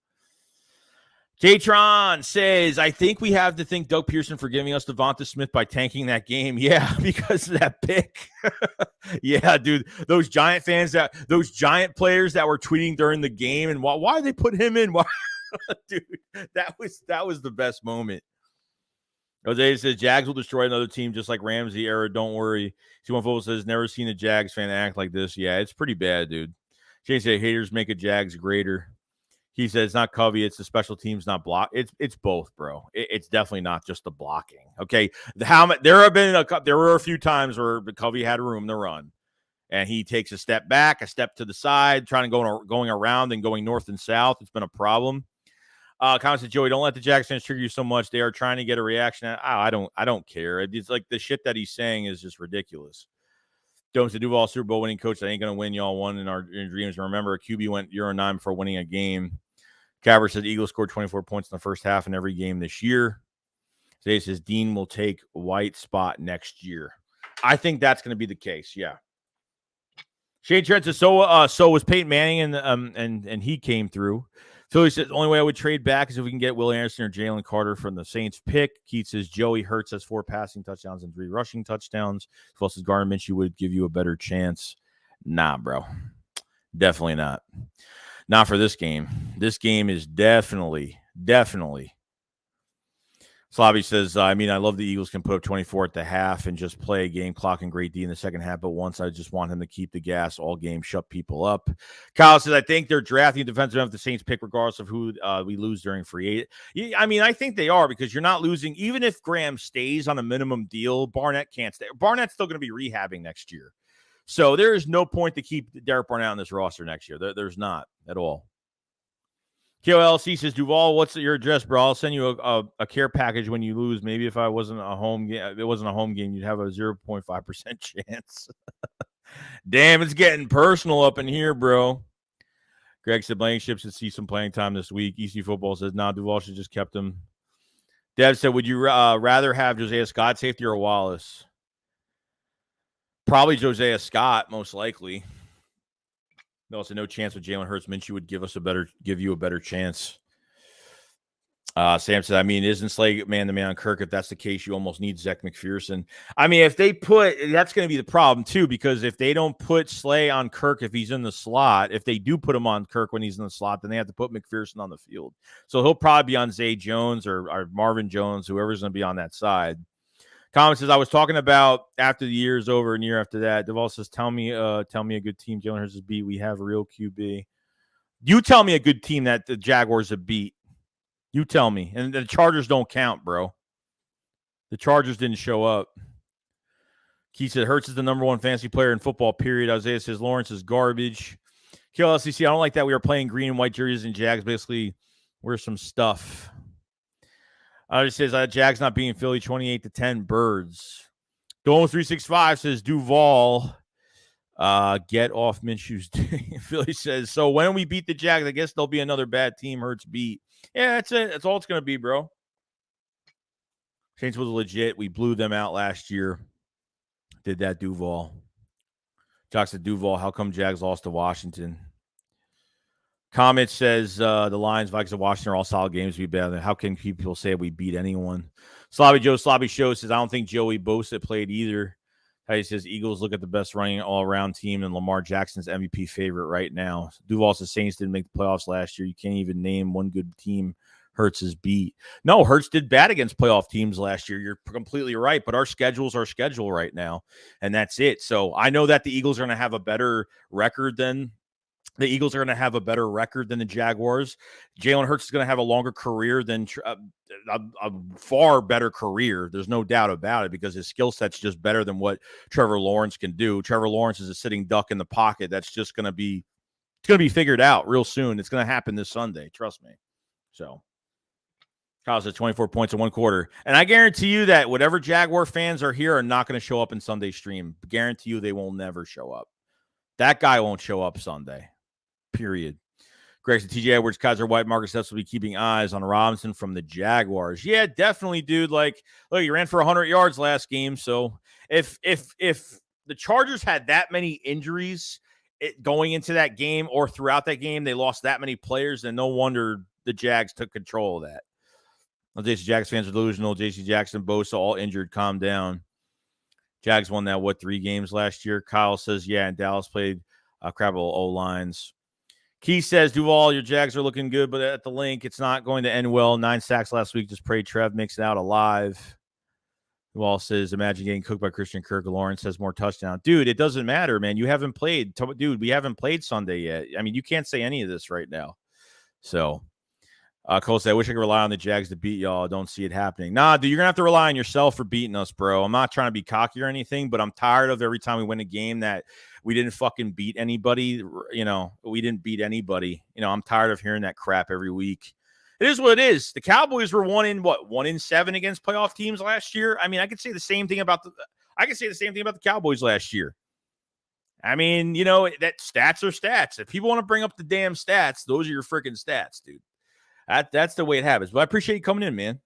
J-Tron says, I think we have to thank Doug Pearson for giving us Devonta Smith by tanking that game. Yeah, because of that pick. Yeah, dude. Those Giant players that were tweeting during the game, and why did they put him in? Why? Dude, that was the best moment. Jose says, Jags will destroy another team just like Ramsey era. Don't worry. C1 Football says, never seen a Jags fan act like this. Yeah, it's pretty bad, dude. Jay said, haters make a Jags greater. He says, it's not Covey, it's the special teams, not block. It's both, bro. It's definitely not just the blocking. Okay, there were a few times where Covey had room to run, and he takes a step back, a step to the side, trying to going around and going north and south. It's been a problem. Comments to Joey, don't let the Jags fans trigger you so much. They are trying to get a reaction. I don't care. It's like the shit that he's saying is just ridiculous. Jones, the Duval Super Bowl winning coach that ain't going to win. Y'all won in our dreams. Remember, a QB went 0-9 before winning a game. Cabber says Eagles scored 24 points in the first half in every game this year. Today says Dean will take White spot next year. I think that's going to be the case. Yeah. Shane Trent says so was Peyton Manning and he came through. Philly says the only way I would trade back is if we can get Will Anderson or Jalen Carter from the Saints pick. Keith says Joey Hurts has 4 passing touchdowns and 3 rushing touchdowns. Who else says Gardner Minshew would give you a better chance? Nah, bro. Definitely not. Not for this game. This game is definitely. Slobby says, I love the Eagles can put up 24 at the half and just play a game clock and great D in the second half. But once I just want him to keep the gas all game, shut people up. Kyle says, I think they're drafting defensive end of the Saints pick regardless of who we lose during free agent. I think they are because you're not losing. Even if Graham stays on a minimum deal, Barnett can't stay. Barnett's still going to be rehabbing next year. So there is no point to keep Derek Barnett on this roster next year. There's not at all. KOLC says, Duval, what's your address, bro? I'll send you a care package when you lose. Maybe if it wasn't a home game, you'd have a 0.5% chance. Damn, it's getting personal up in here, bro. Greg said Blankenship should see some playing time this week. EC Football says, Duval should just kept him. Dev said, would you rather have Josiah Scott safety or Wallace? Probably Josiah Scott, most likely. Also, no chance with Jalen Hurts. Minshew would give you a better chance. Sam said, isn't Slay man-to-man on Kirk? If that's the case, you almost need Zach McPherson. If they that's going to be the problem too, because if they don't put Slay on Kirk if he's in the slot, if they do put him on Kirk when he's in the slot, then they have to put McPherson on the field. So he'll probably be on Zay Jones or Marvin Jones, whoever's going to be on that side. Comment says, I was talking about after the year is over and year after that. Deval says, tell me a good team Jalen Hurts has beat. We have a real QB. You tell me a good team that the Jaguars have beat. You tell me. And the Chargers don't count, bro. The Chargers didn't show up. Keith said, Hurts is the number 1 fantasy player in football, period. Isaiah says, Lawrence is garbage. KLSCC, I don't like that we are playing green and white jerseys and Jags. Basically, wear some stuff. It says Jags not being Philly 28-10 birds. Dome365 says Duval get off Minshew's day. Philly says, so when we beat the Jags, I guess there'll be another bad team Hurts beat. Yeah, that's it. That's all it's going to be, bro. Saints was legit. We blew them out last year. Did that Duval. Jock said Duval, how come Jags lost to Washington? Comment says the Lions, Vikings, and Washington are all solid games. To be better. How can people say we beat anyone? Slobby Joe Slobby Show says, I don't think Joey Bosa played either. He says Eagles look at the best running all-around team, and Lamar Jackson's MVP favorite right now. Duval says Saints didn't make the playoffs last year. You can't even name one good team Hurts has beat. No, Hurts did bad against playoff teams last year. You're completely right, but our schedule's our schedule right now, and that's it. So I know that the Eagles are going to have a better record than the Jaguars. Jalen Hurts is going to have a longer career than a far better career. There's no doubt about it because his skill set's just better than what Trevor Lawrence can do. Trevor Lawrence is a sitting duck in the pocket. That's just going to be figured out real soon. It's going to happen this Sunday. Trust me. So Kyle said 24 points in 1 quarter. And I guarantee you that whatever Jaguar fans are here are not going to show up in Sunday stream. Guarantee you they will never show up. That guy won't show up Sunday. Period. Greg said, TJ Edwards, Kaiser White, Marcus Epps will be keeping eyes on Robinson from the Jaguars. Yeah, definitely, dude. Like, look, he ran for 100 yards last game. So if the Chargers had that many injuries going into that game or throughout that game, they lost that many players, then no wonder the Jags took control of that. Well, JC Jags fans are delusional. JC Jackson, Bosa, all injured. Calm down. Jags won that, 3 games last year? Kyle says, yeah, and Dallas played crap O-lines. Key says, Duval, your Jags are looking good, but at the link, it's not going to end well. 9 sacks last week. Just pray Trev makes it out alive. Duval says, imagine getting cooked by Christian Kirk. Lawrence says more touchdown. Dude, it doesn't matter, man. You haven't played. Dude, we haven't played Sunday yet. I mean, you can't say any of this right now. So, Cole said, I wish I could rely on the Jags to beat y'all. I don't see it happening. Nah, dude, you're going to have to rely on yourself for beating us, bro. I'm not trying to be cocky or anything, but I'm tired of every time we win a game that we didn't fucking beat anybody. You know, we didn't beat anybody. You know, I'm tired of hearing that crap every week. It is what it is. The Cowboys were 1-7 against playoff teams last year. I mean, I could say the same thing about the Cowboys last year. I mean, you know, that stats are stats. If people want to bring up the damn stats, those are your freaking stats, dude. That's the way it happens. But I appreciate you coming in, man.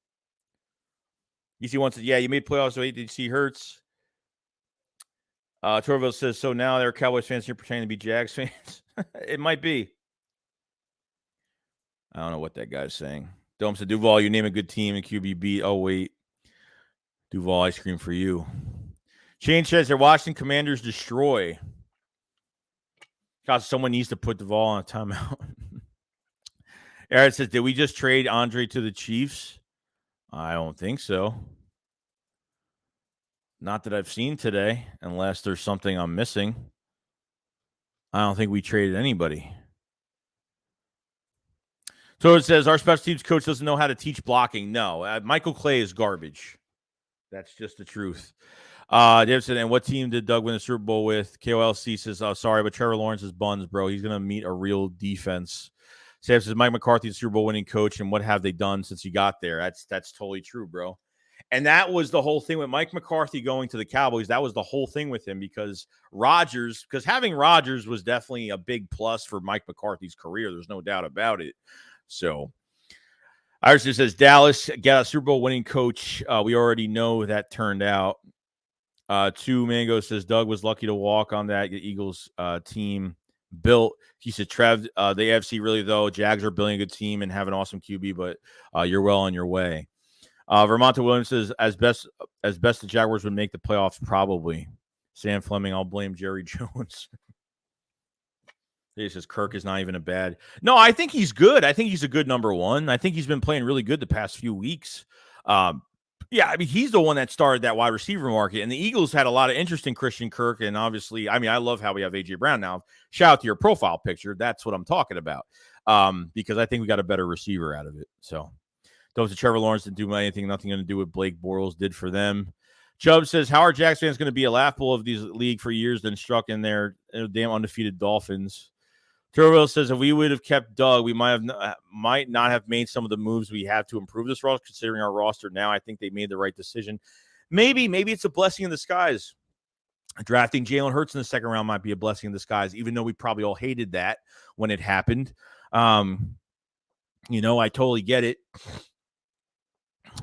EC wants to, yeah, you made playoffs with ADC Hurts. Torville says, so now they're Cowboys fans and you're pretending to be Jags fans. It might be. I don't know what that guy's saying. Dome said, Duval, you name a good team and QB beat. Oh, wait. Duval, ice cream for you. Shane says they're watching Commanders destroy. God, someone needs to put Duval on a timeout. Eric says, did we just trade Andre to the Chiefs? I don't think so. Not that I've seen today, unless there's something I'm missing. I don't think we traded anybody. So it says, our special teams coach doesn't know how to teach blocking. No, Michael Clay is garbage. That's just the truth. Dave said, and what team did Doug win the Super Bowl with? KOLC says, sorry, but Trevor Lawrence is buns, bro. He's going to meet a real defense. Sam says, Mike McCarthy's Super Bowl winning coach, and what have they done since he got there? That's totally true, bro. And that was the whole thing with Mike McCarthy going to the Cowboys. That was the whole thing with him because having Rodgers was definitely a big plus for Mike McCarthy's career. There's no doubt about it. So Iris just says, Dallas got a Super Bowl winning coach. We already know that turned out. 2 Mango says, Doug was lucky to walk on that Eagles team built. He said, Trev, the AFC really, though, Jags are building a good team and have an awesome QB, but you're well on your way. Vermonta Williams says, as best the Jaguars would make the playoffs, probably. Sam Fleming, I'll blame Jerry Jones. He says Kirk is not even a bad. No, I think he's good. I think he's a good number one. I think he's been playing really good the past few weeks. Yeah, I mean, he's the one that started that wide receiver market, and the Eagles had a lot of interest in Christian Kirk, and obviously, I mean, I love how we have A.J. Brown now. Shout out to your profile picture. That's what I'm talking about, because I think we got a better receiver out of it. So, those Trevor Lawrence didn't do anything, nothing going to do what Blake Bortles did for them. Chubb says, how are Jags fans going to be a laughable of these league for years, then struck in their damn undefeated Dolphins? Turville says, if we would have kept Doug, we might not have made some of the moves we have to improve this roster, considering our roster now. I think they made the right decision. Maybe it's a blessing in disguise. Drafting Jalen Hurts in the second round might be a blessing in disguise, even though we probably all hated that when it happened. I totally get it.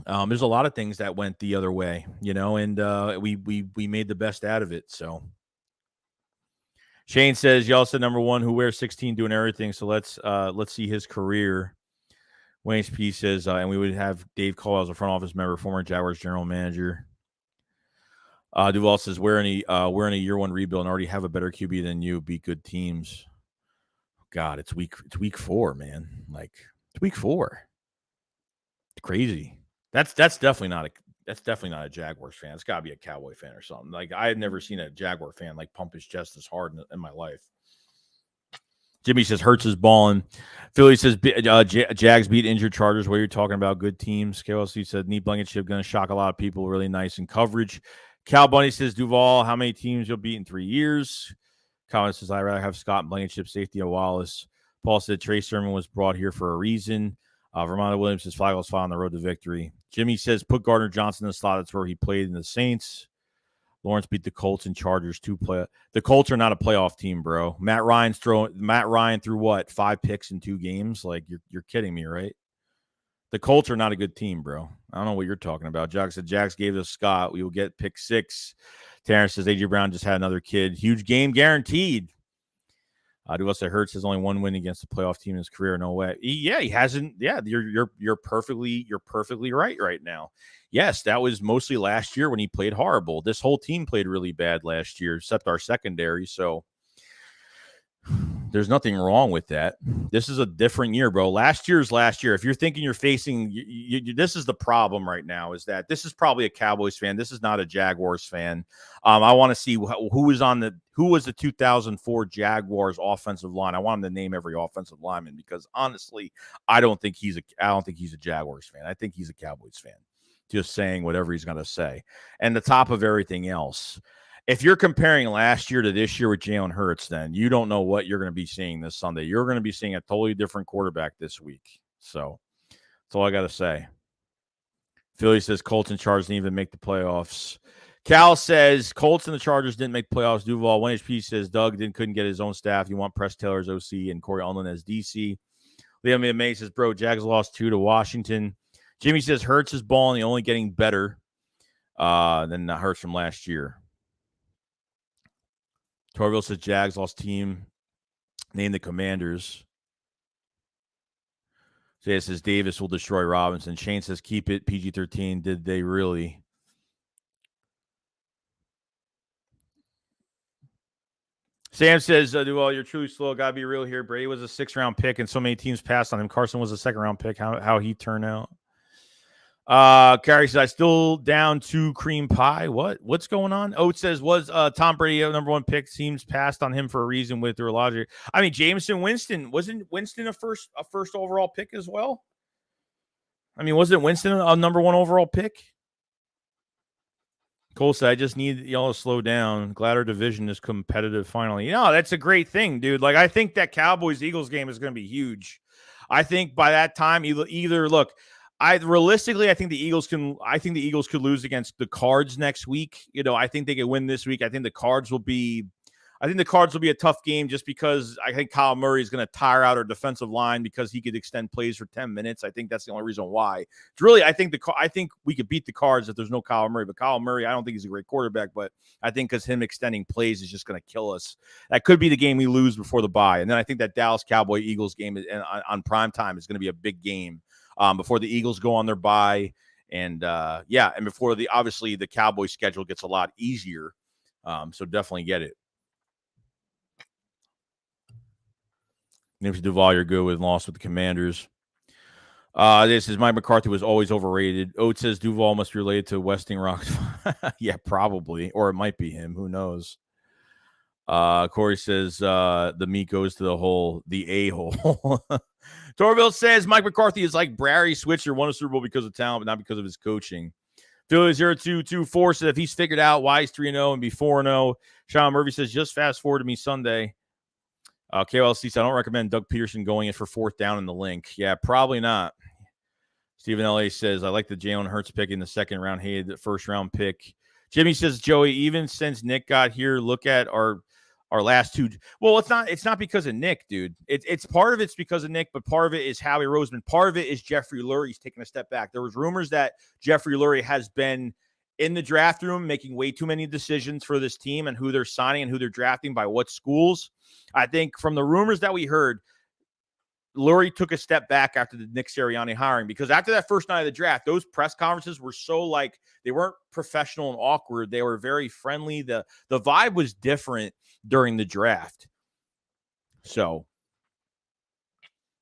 There's a lot of things that went the other way, and we made the best out of it, so. Shane says, y'all said number one, who wears 16 doing everything. So let's see his career. Wayne's P says, and we would have Dave Caldwell as a front office member, former Jaguars general manager. Duval says, we're in a year one rebuild and already have a better QB than you. Beat good teams. God, it's week 4, man. Like, it's week 4. It's crazy. That's definitely not a Jaguars fan. It's got to be a Cowboy fan or something. Like, I had never seen a Jaguar fan like pump his chest this hard in my life. Jimmy says Hurts is balling. Philly says Jags beat injured Chargers. What you're talking about, good teams. KLC said neat Blankenship going to shock a lot of people. Really nice in coverage. Cal Bunny says Duval, how many teams you'll beat in 3 years? Colin says I'd rather have Scott and Blankenship safety of Wallace. Paul said Trey Sermon was brought here for a reason. Vermonta Williams says Flagell's file on the road to victory. Jimmy says put Gardner Johnson in the slot. That's where he played in the Saints. Lawrence beat the Colts and Chargers The Colts are not a playoff team, bro. Matt Ryan threw what, 5 picks in 2 games? Like you're kidding me, right? The Colts are not a good team, bro. I don't know what you're talking about. Jack said Jax gave us Scott. We will get pick 6. Terrence says A.J. Brown just had another kid. Huge game guaranteed. Duval said Hurts has only 1 win against a playoff team in his career. No way. He hasn't. Yeah, you're perfectly right now. Yes, that was mostly last year when he played horrible. This whole team played really bad last year, except our secondary. So there's nothing wrong with that. This is a different year, bro. Last year's last year. If you're thinking you're facing, this is the problem right now, is that this is probably a Cowboys fan. This is not a Jaguars fan. I want to see who was the 2004 Jaguars offensive line. I want him to name every offensive lineman, because honestly, I don't think he's a Jaguars fan. I think he's a Cowboys fan, just saying whatever he's going to say. And the top of everything else, if you're comparing last year to this year with Jalen Hurts, then you don't know what you're going to be seeing this Sunday. You're going to be seeing a totally different quarterback this week. So that's all I got to say. Philly says Colts and Chargers didn't even make the playoffs. Cal says Colts and the Chargers didn't make the playoffs. Duval 1HP says Doug couldn't get his own staff. You want Press Taylor as OC and Corey Unlin as DC. Liam May says, bro, Jags lost 2 to Washington. Jimmy says Hurts is balling, only getting better than Hurts from last year. Torville says Jags lost team. Name the Commanders. Jay says Davis will destroy Robinson. Shane says keep it PG-13. Did they really? Sam says, Duval, you're truly slow. Gotta be real here. Brady was a 6th-round pick, and so many teams passed on him. Carson was a 2nd-round pick. How he turned out? Carrie says, I still down 2 cream pie. What's going on? Oates says, was Tom Brady a number 1 pick? Teams passed on him for a reason with their logic. I mean, Winston, wasn't Winston a first overall pick as well? I mean, wasn't Winston a number 1 overall pick? Cole said, I just need y'all to slow down. Glad our division is competitive finally. You know, that's a great thing, dude. Like, I think that Cowboys-Eagles game is going to be huge. I think by that time, either look, realistically, I think the Eagles could lose against the Cards next week. You know, I think they could win this week. I think the Cards will be a tough game, just because I think Kyle Murray is going to tire out our defensive line, because he could extend plays for 10 minutes. I think that's the only reason why. It's really, I think we could beat the Cards if there's no Kyle Murray. But Kyle Murray, I don't think he's a great quarterback, but I think because him extending plays is just going to kill us. That could be the game we lose before the bye. And then I think that Dallas Cowboy-Eagles game on prime time is going to be a big game. Before the Eagles go on their bye. And and before obviously the Cowboys schedule gets a lot easier. So definitely get it. Nancy Duval, you're good with loss with the Commanders. This is Mike McCarthy was always overrated. Oates says Duval must be related to Westing Rock. Yeah, probably. Or it might be him. Who knows? Corey says the meat goes to the a-hole. Torville says Mike McCarthy is like Barry Switzer, won a Super Bowl because of talent, but not because of his coaching. Philly 0224 says if he's figured out why he's 3-0 and be 4-0. Sean Murphy says just fast forward to me Sunday. KLC says I don't recommend Doug Peterson going in for 4th down in the link. Yeah, probably not. Stephen L.A. says I like the Jalen Hurts pick in the 2nd round. Hated the 1st-round pick. Jimmy says, Joey, even since Nick got here, look at our last 2. Well, it's not because of Nick, dude. It's part of it's because of Nick, but part of it is Howie Roseman. Part of it is Jeffrey Lurie's taking a step back. There was rumors that Jeffrey Lurie has been in the draft room making way too many decisions for this team and who they're signing and who they're drafting by what schools. I think from the rumors that we heard, Lurie took a step back after the Nick Sirianni hiring, because after that first night of the draft, those press conferences were so like they weren't professional and awkward. They were very friendly. The vibe was different during the draft. So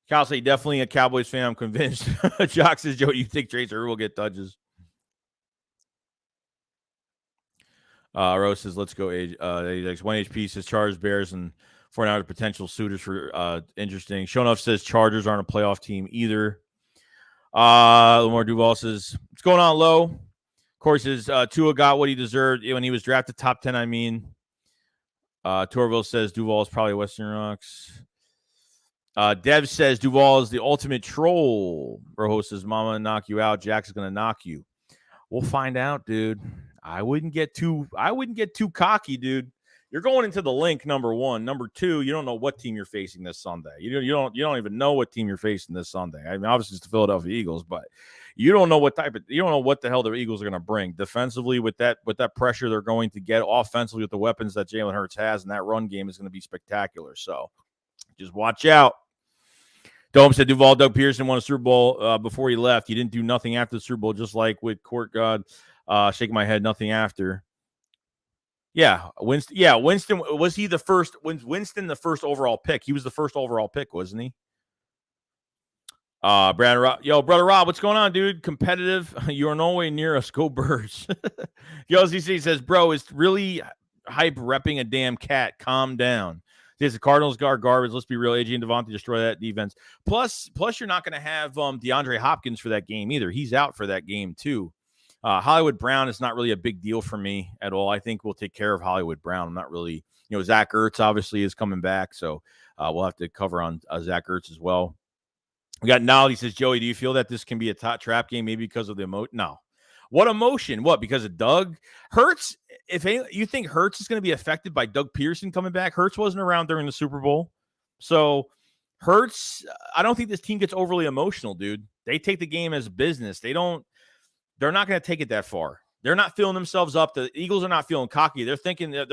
Cal say definitely a Cowboys fan. I'm convinced. Jock says, Joe, you think Tracer will get touches? Rose says, let's go. 1 HP says Chargers, Bears, and 49ers potential suitors for interesting. Shonuff says Chargers aren't a playoff team either. Lamar Duval says, what's going on, Low? Corey says, Tua got what he deserved when he was drafted top 10, I mean. Torville says Duval is probably Western Rocks. Dev says Duval is the ultimate troll. Rojo says, Mama knock you out. Jax is going to knock you. We'll find out, dude. I wouldn't get too cocky, dude. You're going into the link, number one. Number two, you don't know what team you're facing this Sunday. You don't even know what team you're facing this Sunday. I mean, obviously it's the Philadelphia Eagles, but you don't know what the hell the Eagles are going to bring defensively with that pressure they're going to get, offensively with the weapons that Jalen Hurts has, and that run game is going to be spectacular. So just watch out. Dome said Doug Pearson won a Super Bowl before he left. He didn't do nothing after the Super Bowl, just like with Court God. Shaking my head, nothing after. Yeah, Winston. Yeah, Winston. Was he the first? Was Winston the first overall pick? He was the first overall pick, wasn't he? Brad, brother Rob, what's going on, dude? Competitive. You are no way near us. Go Birds. LCC says, bro, it's really hype repping a damn cat. Calm down. The Cardinals are garbage. Let's be real. AJ and Devontae destroy that defense. Plus, you're not going to have DeAndre Hopkins for that game either. He's out for that game too. Hollywood Brown is not really a big deal for me at all. I think we'll take care of Hollywood Brown. I'm not really, Zach Ertz obviously is coming back, so we'll have to cover on Zach Ertz as well. We got Nolly says, Joey, do you feel that this can be a trap game maybe because of the emotion? No. What emotion? What, because of Doug? Hurts, you think Hurts is going to be affected by Doug Pearson coming back? Hurts wasn't around during the Super Bowl. So Hurts, I don't think this team gets overly emotional, dude. They take the game as business. They're not going to take it that far. They're not feeling themselves up. The Eagles are not feeling cocky. They're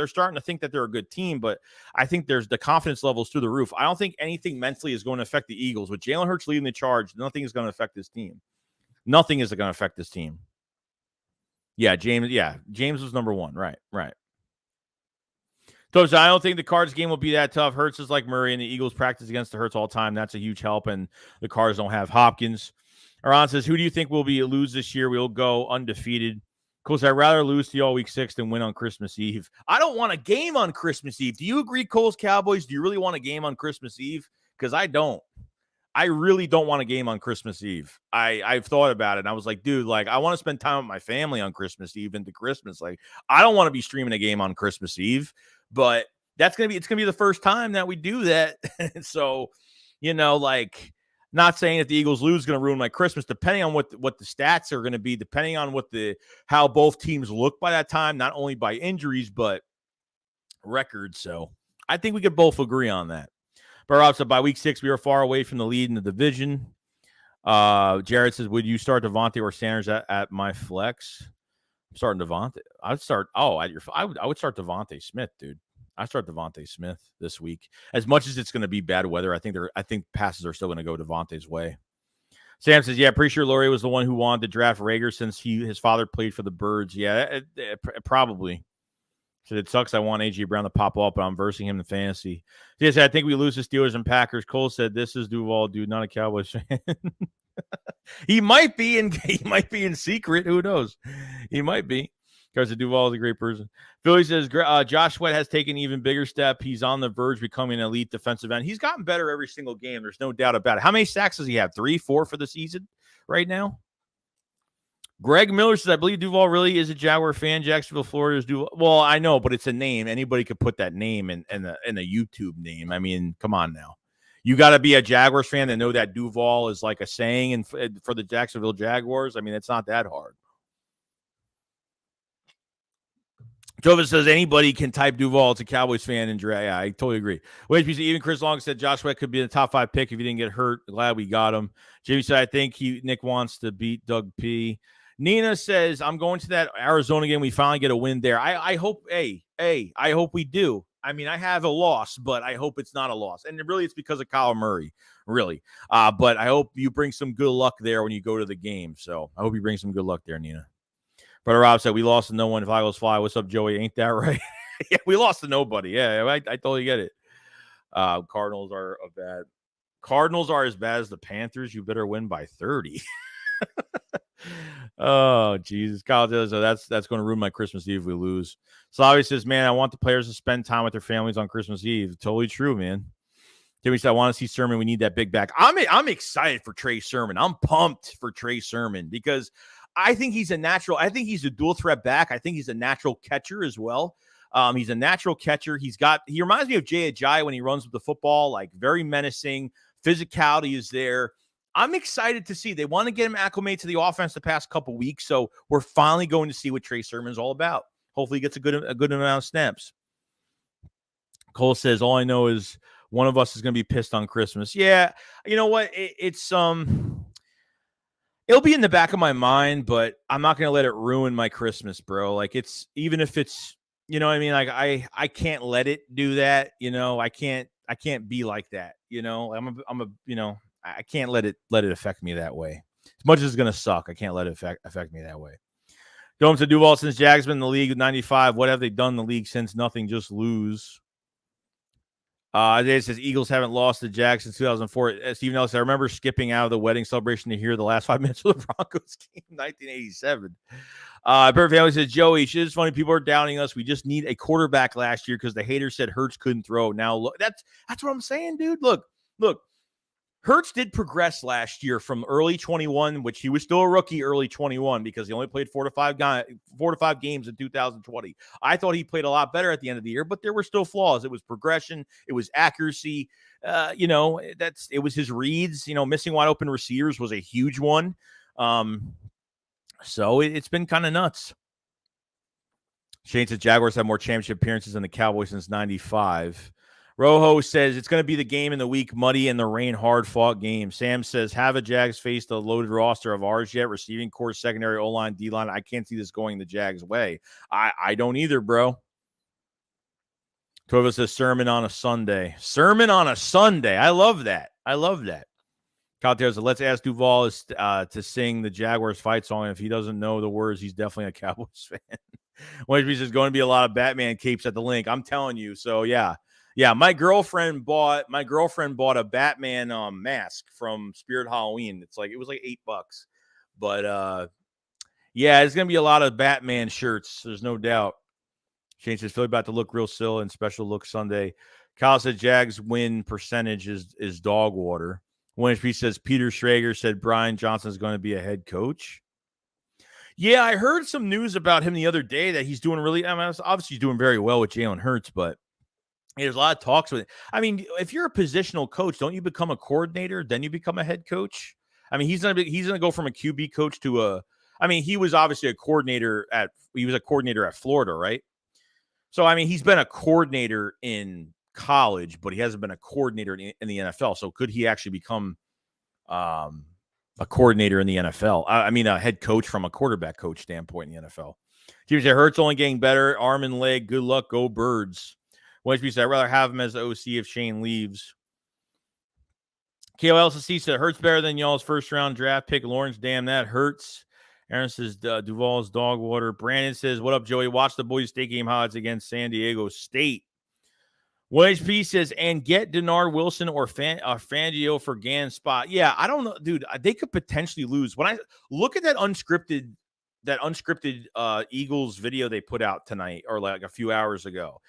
starting to think that they're a good team, but I think there's the confidence levels through the roof. I don't think anything mentally is going to affect the Eagles. With Jalen Hurts leading the charge, nothing is going to affect this team. Nothing is going to affect this team. Yeah, James was number one. Right. So I don't think the Cards game will be that tough. Hurts is like Murray, and the Eagles practice against the Hurts all the time. That's a huge help, and the Cards don't have Hopkins. Aron says, who do you think will lose this year? We'll go undefeated. Of course, I'd rather lose to y'all week 6 than win on Christmas Eve. I don't want a game on Christmas Eve. Do you agree, Coles Cowboys? Do you really want a game on Christmas Eve? Because I don't. I really don't want a game on Christmas Eve. I've thought about it, and I was like, dude, I want to spend time with my family on Christmas Eve into Christmas. I don't want to be streaming a game on Christmas Eve, but it's gonna be the first time that we do that. So, not saying that the Eagles lose is going to ruin my Christmas, depending on what the stats are going to be, depending on how both teams look by that time, not only by injuries, but records. So I think we could both agree on that. But Rob said by week 6, we are far away from the lead in the division. Jared says, would you start Devontae or Sanders at my flex? I'm starting Devontae. I would start Devontae Smith, dude. I start Devontae Smith this week. As much as it's going to be bad weather, I think passes are still going to go Devontae's way. Sam says, yeah, pretty sure Laurie was the one who wanted to draft Rager since his father played for the Birds. Yeah, probably. So it sucks. I want A.J. Brown to pop up, but I'm versing him in fantasy. Yes, I think we lose to Steelers and Packers. Cole said, this is Duval, dude, not a Cowboys fan. He might be in secret. Who knows? He might be. Because Duval is a great person. Philly says, Josh Sweat has taken an even bigger step. He's on the verge of becoming an elite defensive end. He's gotten better every single game. There's no doubt about it. How many sacks does he have? 3, 4 for the season right now? Greg Miller says, I believe Duval really is a Jaguar fan. Jacksonville, Florida is Duval. Well, I know, but it's a name. Anybody could put that name in a YouTube name. I mean, come on now. You got to be a Jaguars fan to know that Duval is like a saying and for the Jacksonville Jaguars. I mean, it's not that hard. Jovis says anybody can type Duval. It's a Cowboys fan and yeah, I totally agree. Wait, even Chris Long said Josh Sweat could be the top 5 pick if he didn't get hurt. Glad we got him. Jamie said I think Nick wants to beat Doug P. Nina says I'm going to that Arizona game. We finally get a win there. I hope. I hope we do. I mean, I have a loss, but I hope it's not a loss. And really, it's because of Kyler Murray, really. But I hope you bring some good luck there when you go to the game. So I hope you bring some good luck there, Nina. Brother Rob said, we lost to no one if Eagles fly. What's up, Joey? Ain't that right? Yeah, we lost to nobody. Yeah, I totally get it. Cardinals are as bad as the Panthers. You better win by 30. Oh, Jesus. Kyle says, that's going to ruin my Christmas Eve if we lose. Slavi says, man, I want the players to spend time with their families on Christmas Eve. Totally true, man. Timmy said, I want to see Sermon. We need that big back. I'm excited for Trey Sermon. I'm pumped for Trey Sermon because I think he's a dual threat back. I think he's a natural catcher as well. He's a natural catcher. He reminds me of Jay Ajayi when he runs with the football, like very menacing. Physicality is there. I'm excited to see. They want to get him acclimated to the offense the past couple weeks, so we're finally going to see what Trey Sermon's all about. Hopefully, he gets a good amount of snaps. Cole says, all I know is one of us is going to be pissed on Christmas. Yeah, you know what? It'll be in the back of my mind, but I'm not going to let it ruin my Christmas, bro. Like, it's, even if it's, you know what I mean? Like, I can't let it do that. You know, I can't be like that. You know, I can't let it affect me that way. As much as it's going to suck, I can't let it affect me that way. Going to Duval, since Jags been in the league with 95, what have they done in the league since? Nothing, just lose. It says Eagles haven't lost to Jags since 2004. Stephen Ellis, I remember skipping out of the wedding celebration to hear the last 5 minutes of the Broncos game in 1987. Perfect Family says, Joey, shit is funny. People are doubting us. We just need a quarterback last year because the haters said Hurts couldn't throw. Now, look, that's what I'm saying, dude. Look. Hurts did progress last year from early 21, which he was still a rookie early 21 because he only played 4 to 5 games in 2020. I thought he played a lot better at the end of the year, but there were still flaws. It was progression. It was accuracy. It was his reads. Missing wide open receivers was a huge one. So it's been kind of nuts. Shane says Jaguars have more championship appearances than the Cowboys since 95. Rojo says it's going to be the game in the week, muddy and the rain, hard-fought game. Sam says, have a Jags faced a loaded roster of ours yet? Receiving core, secondary, O-line, D-line. I can't see this going the Jags' way. I don't either, bro. Tova says, sermon on a Sunday. Sermon on a Sunday. I love that. Kyle says, let's ask Duval to sing the Jaguars fight song. If he doesn't know the words, he's definitely a Cowboys fan. Which means there's going to be a lot of Batman capes at the link. I'm telling you. So, yeah. Yeah, my girlfriend bought a Batman mask from Spirit Halloween. It was like $8. But yeah, it's gonna be a lot of Batman shirts. There's no doubt. Shane says Philly about to look real silly and special look Sunday. Kyle said Jags win percentage is dog water. One HP says Peter Schrager said Brian Johnson is going to be a head coach. Yeah, I heard some news about him the other day that he's doing really. Obviously he's doing very well with Jalen Hurts, but there's a lot of talks with it. I mean, if you're a positional coach, don't you become a coordinator? Then you become a head coach. I mean, he's gonna go from a QB coach to he was obviously a coordinator at Florida, right? So I mean, he's been a coordinator in college, but he hasn't been a coordinator in the NFL. So could he actually become a coordinator in the NFL? I mean, a head coach from a quarterback coach standpoint in the NFL. Teams say Hurts only getting better, arm and leg. Good luck, go Birds. I'd rather have him as the OC if Shane leaves. KOLCC said Hurts better than y'all's first round draft pick. Lawrence, damn, that hurts. Aaron says Duval's dog water. Brandon says, what up, Joey? Watch the Boys State game highlights against San Diego State. HP says, and get Denard Wilson or Fangio for Gann spot. Yeah, I don't know, dude. They could potentially lose. When I look at that unscripted Eagles video they put out tonight or like a few hours ago,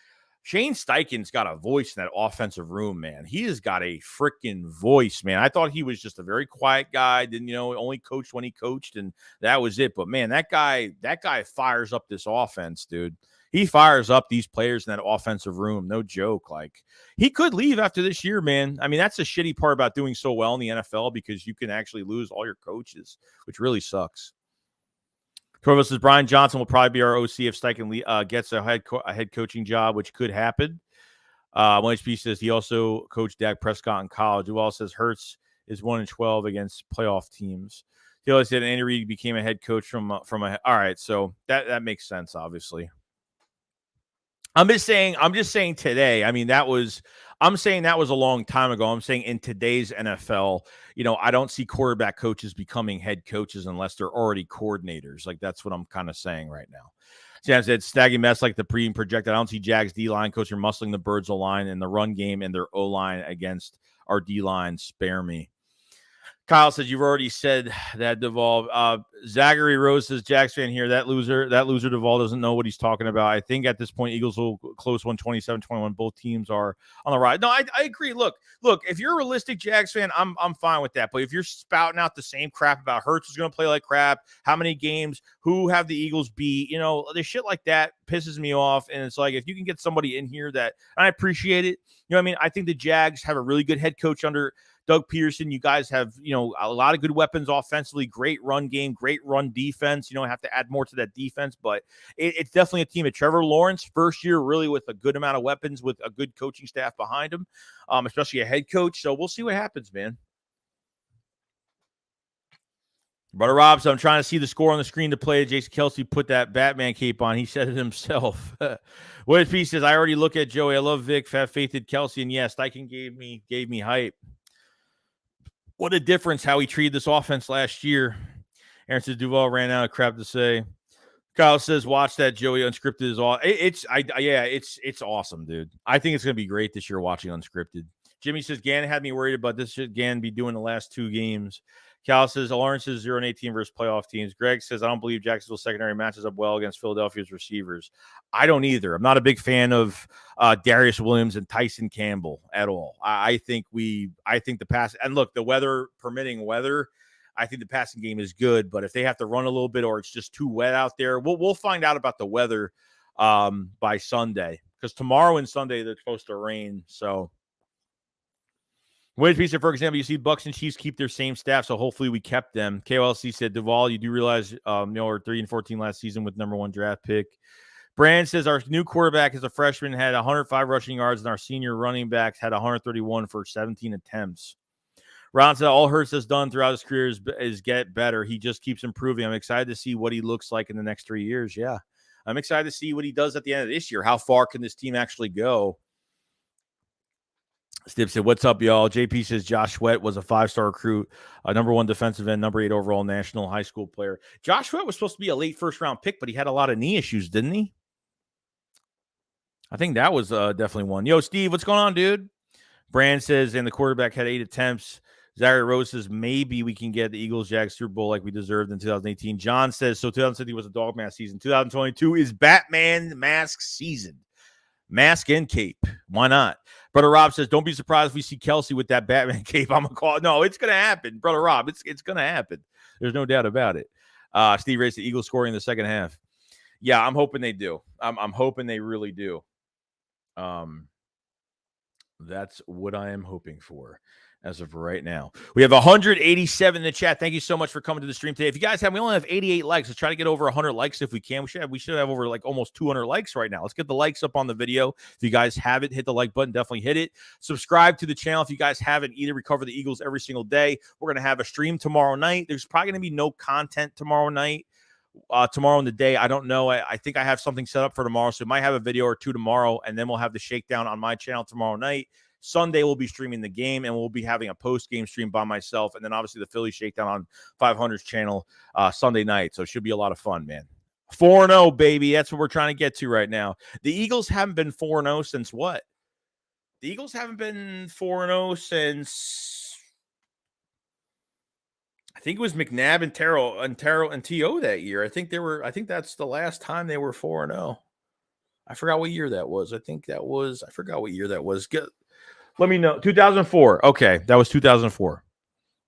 Shane Steichen's got a voice in that offensive room, man. He has got a freaking voice, man. I thought he was just a very quiet guy. Didn't, only coached when he coached, and that was it. But, man, that guy fires up this offense, dude. He fires up these players in that offensive room. No joke. Like, he could leave after this year, man. I mean, that's the shitty part about doing so well in the NFL because you can actually lose all your coaches, which really sucks. Torvo says Brian Johnson will probably be our OC if Steichen gets a head coaching job, which could happen. One HP says he also coached Dak Prescott in college. Duval says Hurts is 1-12 against playoff teams. He always said Andy Reid became a head coach from a. All right, so that makes sense, obviously. I'm just saying today. I mean, I'm saying that was a long time ago. I'm saying in today's NFL, I don't see quarterback coaches becoming head coaches unless they're already coordinators. Like, that's what I'm kind of saying right now. Sam said, staggy mess like the projected. I don't see Jags D-line coach are muscling the Birds O-line in the run game and their O-line against our D-line. Spare me. Kyle says you've already said that, Duval. Zachary Rose says Jags fan here. That loser Duval doesn't know what he's talking about. I think at this point Eagles will close 127-21. Both teams are on the ride. No, I agree. Look. If you're a realistic Jags fan, I'm fine with that. But if you're spouting out the same crap about Hurts is going to play like crap, how many games, who have the Eagles beat, the shit like that pisses me off. And it's like if you can get somebody in here that, and I appreciate it. I think the Jags have a really good head coach under Doug Peterson, you guys have, a lot of good weapons offensively, great run game, great run defense. Have to add more to that defense, but it's definitely a team. At Trevor Lawrence, first year really with a good amount of weapons, with a good coaching staff behind him, especially a head coach. So we'll see what happens, man. Brother Rob, so I'm trying to see the score on the screen to play. Jason Kelsey put that Batman cape on. He said it himself. What he says, I already look at Joey. I love Vic, have faith in Kelsey, and yes, Steichen gave me hype. What a difference how he treated this offense last year. Aaron says Duval ran out of crap to say. Kyle says, watch that Joey Unscripted is all. It's awesome, dude. I think it's gonna be great this year watching Unscripted. Jimmy says Gannon had me worried about this. Should Gannon be doing the last 2 games? Cal says Lawrence is 0-18 versus playoff teams. Greg says I don't believe Jacksonville secondary matches up well against Philadelphia's receivers. I don't either. I'm not a big fan of Darius Williams and Tyson Campbell at all. I think the pass, and look, the weather permitting, I think the passing game is good, but if they have to run a little bit or it's just too wet out there, we'll find out about the weather by Sunday, because tomorrow and Sunday they're supposed to rain. So, Wade Pizza, for example, you see Bucks and Chiefs keep their same staff, so hopefully we kept them. KLC said, Duval, you do realize we're 3-14 last season with number 1 draft pick. Brand says our new quarterback as a freshman had 105 rushing yards, and our senior running backs had 131 for 17 attempts. Ron said all Hurts has done throughout his career is get better. He just keeps improving. I'm excited to see what he looks like in the next 3 years. Yeah, I'm excited to see what he does at the end of this year. How far can this team actually go? Steve said, what's up, y'all? JP says Josh Sweat was a 5-star recruit, number 1 defensive end, number 8 overall national high school player. Josh Sweat was supposed to be a late first-round pick, but he had a lot of knee issues, didn't he? I think that was definitely one. Yo, Steve, what's going on, dude? Brand says, and the quarterback had 8 attempts. Zachary Rose says, maybe we can get the Eagles-Jags Super Bowl like we deserved in 2018. John says, so 2017 was a dog mask season. 2022 is Batman mask season. Mask and cape. Why not? Brother Rob says, don't be surprised if we see Kelsey with that Batman cape. I'm going to call it. No, it's going to happen. Brother Rob, it's going to happen. There's no doubt about it. Steve Ray said, the Eagles scoring in the second half. Yeah, I'm hoping they do. I'm hoping they really do. That's what I am hoping for as of right now. We have 187 in the chat. Thank you so much for coming to the stream today. If you guys we only have 88 likes. Let's try to get over 100 likes if we can. We should have over like almost 200 likes right now. Let's get the likes up on the video. If you guys haven't hit the like button, definitely hit it. Subscribe to the channel if you guys haven't either. We cover the Eagles every single day. We're going to have a stream tomorrow night. There's probably going to be no content tomorrow night. Tomorrow in the day, I don't know. I think I have something set up for tomorrow, so we might have a video or 2 tomorrow, and then we'll have the shakedown on my channel tomorrow night. Sunday, we'll be streaming the game, and we'll be having a post-game stream by myself, and then obviously the Philly shakedown on 500's channel Sunday night. So it should be a lot of fun, man. 4-0, baby. That's what we're trying to get to right now. The Eagles haven't been 4-0 since what? The Eagles haven't been 4-0 since I think it was McNabb and Terrell and T.O. that year. I think that's the last time they were 4-0. I forgot what year that was. I forgot what year that was. Let me know. 2004. Okay, that was 2004.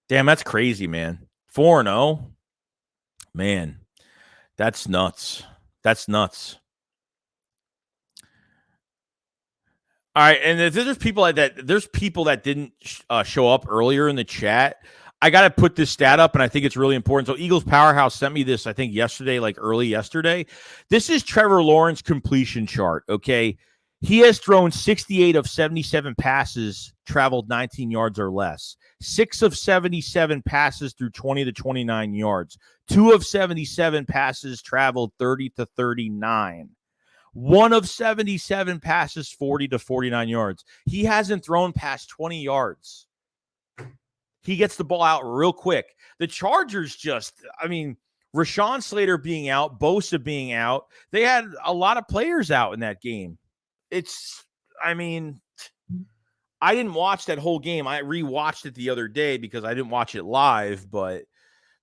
Damn, that's crazy, man. 4-0. Man, that's nuts. That's nuts. All right, and if there's people like that. There's people that didn't show up earlier in the chat. I got to put this stat up, and I think it's really important. So Eagles Powerhouse sent me this, I think, yesterday, like early yesterday. This is Trevor Lawrence completion chart, okay? He has thrown 68 of 77 passes, traveled 19 yards or less. 6 of 77 passes through 20 to 29 yards. 2 of 77 passes traveled 30 to 39. 1 of 77 passes 40 to 49 yards. He hasn't thrown past 20 yards. He gets the ball out real quick. The Chargers Rashawn Slater being out, Bosa being out, they had a lot of players out in that game. I didn't watch that whole game. I rewatched it the other day because I didn't watch it live, but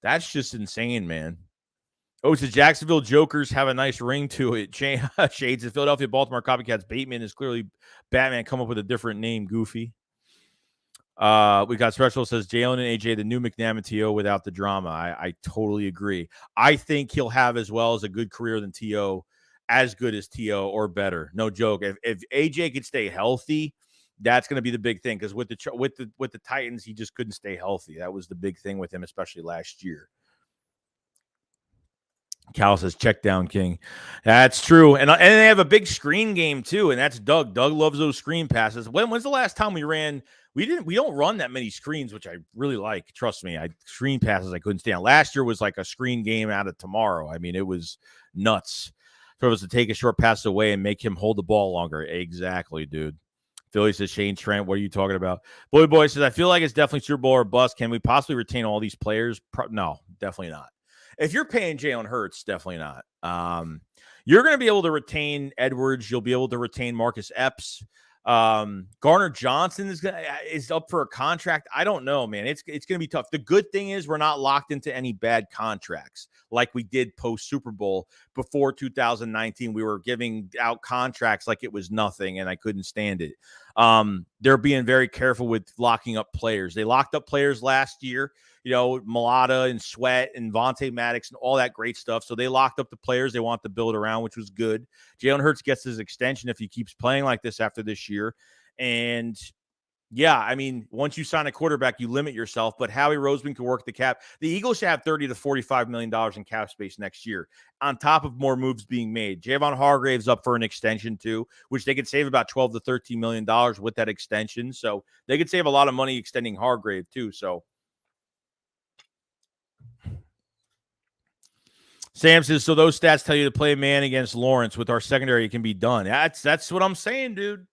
that's just insane, man. Oh, it's the Jacksonville Jokers have a nice ring to it. Shades, the Philadelphia Baltimore Copycats. Bateman is clearly Batman. Come up with a different name, Goofy. We got Special says Jalen and AJ, the new McNabb and T.O. without the drama. I totally agree. I think he'll have as well as a good career than T.O., as good as T.O. or better. No joke. If AJ could stay healthy That's going to be the big thing, because with the Titans, he just couldn't stay healthy. That was the big thing with him, especially last year. Cal says, check down king. That's true. And they have a big screen game too, and that's Doug. Doug loves those screen passes. When's the last time we ran? We don't run that many screens, which I really like. Trust me. Screen passes I couldn't stand. Last year was like a screen game out of tomorrow. I mean, it was nuts. So it was to take a short pass away and make him hold the ball longer. Exactly, dude. Philly says, Shane Trent, what are you talking about? Boy says, I feel like it's definitely Super Bowl or bust. Can we possibly retain all these players? No, definitely not. If you're paying Jalen Hurts, definitely not. You're going to be able to retain Edwards. You'll be able to retain Marcus Epps. Garner Johnson is up for a contract. I don't know, man. It's going to be tough. The good thing is we're not locked into any bad contracts like we did post Super Bowl. Before 2019, we were giving out contracts like it was nothing, and I couldn't stand it. They're being very careful with locking up players. They locked up players last year, Mulata and Sweat and Vontae Maddox and all that great stuff. So they locked up the players they want to build around, which was good. Jalen Hurts gets his extension if he keeps playing like this after this year. And yeah, I mean, once you sign a quarterback, you limit yourself, but Howie Roseman can work the cap. The Eagles should have $30 to $45 million in cap space next year, on top of more moves being made. Javon Hargrave's up for an extension too, which they could save about $12 to $13 million with that extension. So they could save a lot of money extending Hargrave too. So Sam says, so those stats tell you to play man against Lawrence. With our secondary, it can be done. That's what I'm saying, dude.